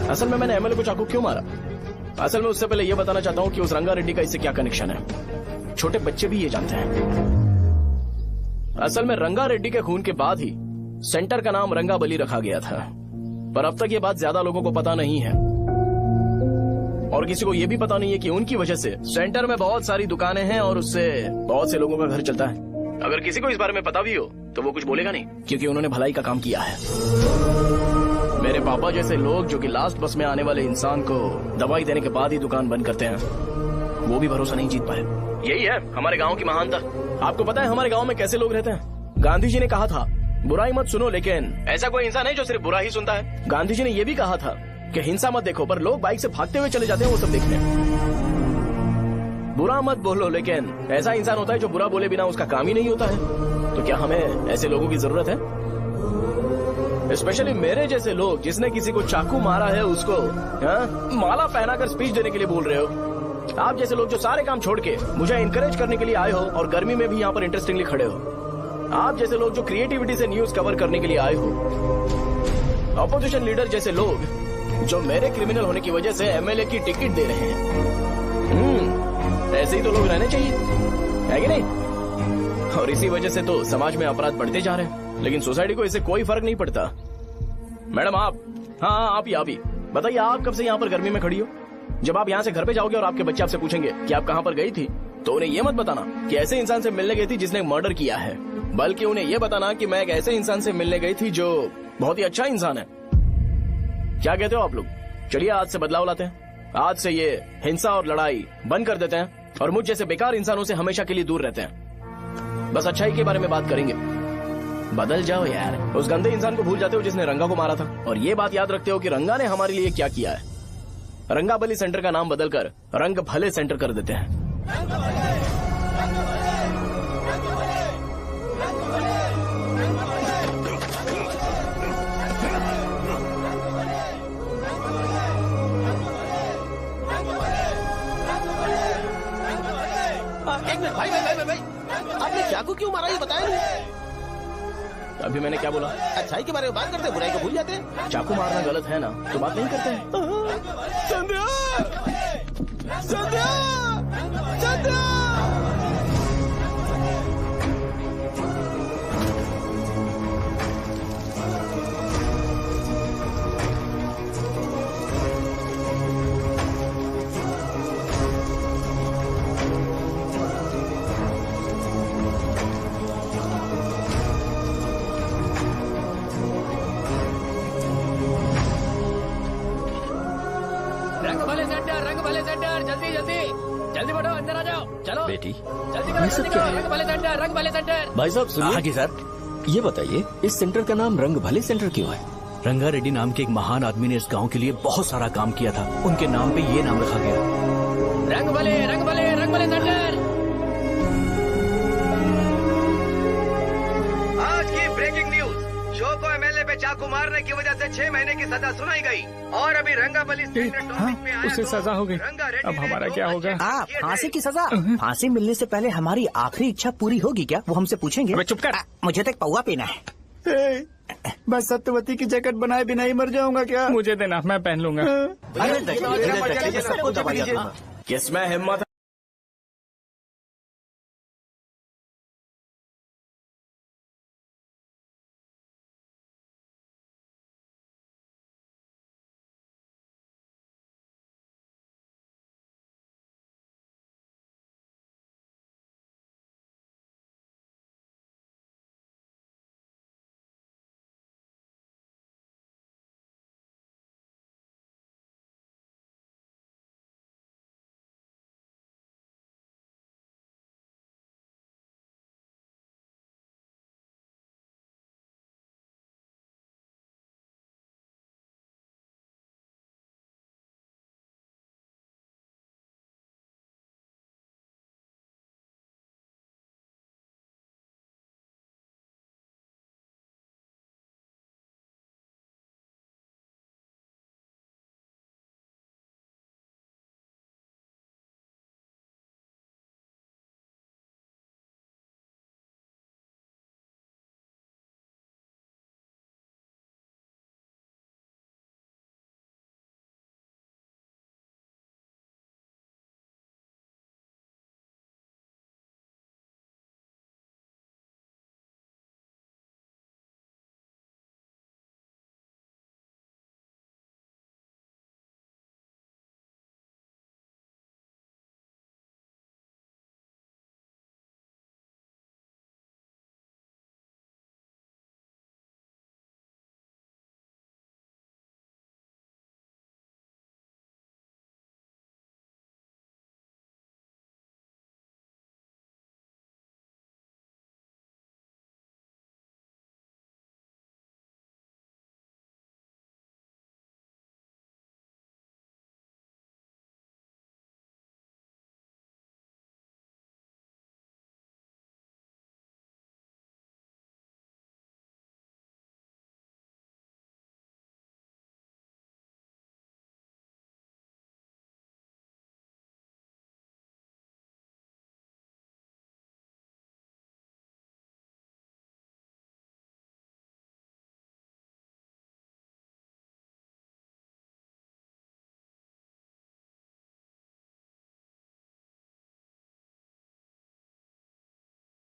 असल में मैंने एमएलए को चाकू क्यों मारा? असल में उससे पहले ये बताना चाहता हूँ कि उस रंगा रेड्डी का इससे क्या कनेक्शन है। छोटे बच्चे भी ये जानते हैं। असल में रंगा रेड्डी के खून के बाद ही सेंटर का नाम रंगाबली रखा गया था, पर अब तक ये बात ज्यादा लोगों को पता नहीं है और किसी को ये भी पता नहीं है कि उनकी वजह से सेंटर में बहुत सारी दुकानें हैं और उससे बहुत से लोगों का घर चलता है। अगर किसी को इस बारे में पता भी हो तो वो कुछ बोलेगा नहीं, क्योंकि उन्होंने भलाई का काम किया है। मेरे पापा जैसे लोग जो कि लास्ट बस में आने वाले इंसान को दवाई देने के बाद ही दुकान बंद करते हैं, वो भी भरोसा नहीं जीत पाए। यही है हमारे गांव की महानता। आपको पता है हमारे गांव में कैसे लोग रहते हैं? गांधी जी ने कहा था बुराई मत सुनो, लेकिन ऐसा कोई इंसान है जो सिर्फ बुरा ही सुनता है। गांधी जी ने यह भी कहा था कि हिंसा मत देखो, पर लोग बाइक से भागते हुए चले जाते हैं वो सब देखने। बुरा मत बोलो, लेकिन ऐसा इंसान होता है जो बुरा बोले बिना उसका काम ही नहीं होता है। तो क्या हमें ऐसे लोगों की जरूरत है? स्पेशली मेरे जैसे लोग जिसने किसी को चाकू मारा है उसको माला पहनाकर स्पीच देने के लिए बोल रहे हो। आप जैसे लोग जो सारे काम छोड़ के मुझे इंकरेज करने के लिए आए हो और गर्मी में भी यहाँ पर इंटरेस्टिंगली खड़े हो। आप जैसे लोग जो क्रिएटिविटी से न्यूज कवर करने के लिए आए हो। अपोजिशन लीडर जैसे लोग जो मेरे क्रिमिनल होने की वजह से एमएलए की टिकट दे रहे हैं। ऐसे ही तो लोग रहने चाहिए, है कि नहीं? और इसी वजह से तो समाज में अपराध बढ़ते जा रहे हैं, लेकिन सोसाइटी को इससे कोई फर्क नहीं पड़ता। मैडम आप, हाँ आप ही बताइए, आप कब से यहाँ पर गर्मी में खड़ी हो? जब आप यहाँ से घर पे जाओगे और आपके बच्चे आपसे पूछेंगे कि आप कहाँ पर गई थी, तो उन्हें ये मत बताना कि ऐसे इंसान से मिलने गई थी जिसने मर्डर किया है, बल्कि उन्हें ये बताना कि मैं एक ऐसे इंसान से मिलने गई थी जो बहुत ही अच्छा इंसान है। क्या कहते हो आप लोग? चलिए आज से बदलाव लाते हैं। आज से ये हिंसा और लड़ाई बंद कर देते हैं और मुझ जैसे बेकार इंसानों से हमेशा के लिए दूर रहते हैं। बस अच्छाई के बारे में बात करेंगे। बदल जाओ यार। उस गंदे इंसान को भूल जाते हो जिसने रंगा को मारा था, और ये बात याद रखते हो कि रंगा ने हमारे लिए क्या किया है। रंगाबली सेंटर का नाम बदलकर रंग भले सेंटर कर देते हैं। एक मिनट भाई, आपने चाकू क्यों मारा ये बताया नहीं? अभी मैंने क्या बोला? अच्छाई के बारे में बात करते हैं, बुराई को भूल जाते हैं। चाकू मारना गलत है ना, तो बात नहीं करते हैं। संध्या! संध्या! संध्या! रंग भले सेंटर, जल्दी जल्दी जल्दी बढ़ो, अंदर आ जाओ। चलो बेटी, जल्दी करो, जल्दी करो। रंग भले सेंटर, रंग भले सेंटर। भाई साहब सुनिए। हाँ जी सर। ये बताइए इस सेंटर का नाम रंग भले सेंटर क्यों है? रंगा रेड्डी नाम के एक महान आदमी ने इस गांव के लिए बहुत सारा काम किया था, उनके नाम पे ये नाम रखा गया। रंग भले, रंग भले, रंग भले सेंटर। आज की ब्रेकिंग न्यूज, शो को एमएलए पे चाकू मारने की वजह से 6 महीने की सजा सुनाई गई और अभी रंगाबली उसे सजा हो गई, अब हमारा क्या होगा? फांसी की सजा? फांसी मिलने से पहले हमारी आखिरी इच्छा पूरी होगी क्या? वो हमसे पूछेंगे। अबे चुप कर। मुझे तो एक पौवा पीना है। बस सत्यवती की जैकेट बनाए बिना ही मर जाऊंगा क्या? मुझे देना, मैं पहन लूंगा। किसमें हिम्मत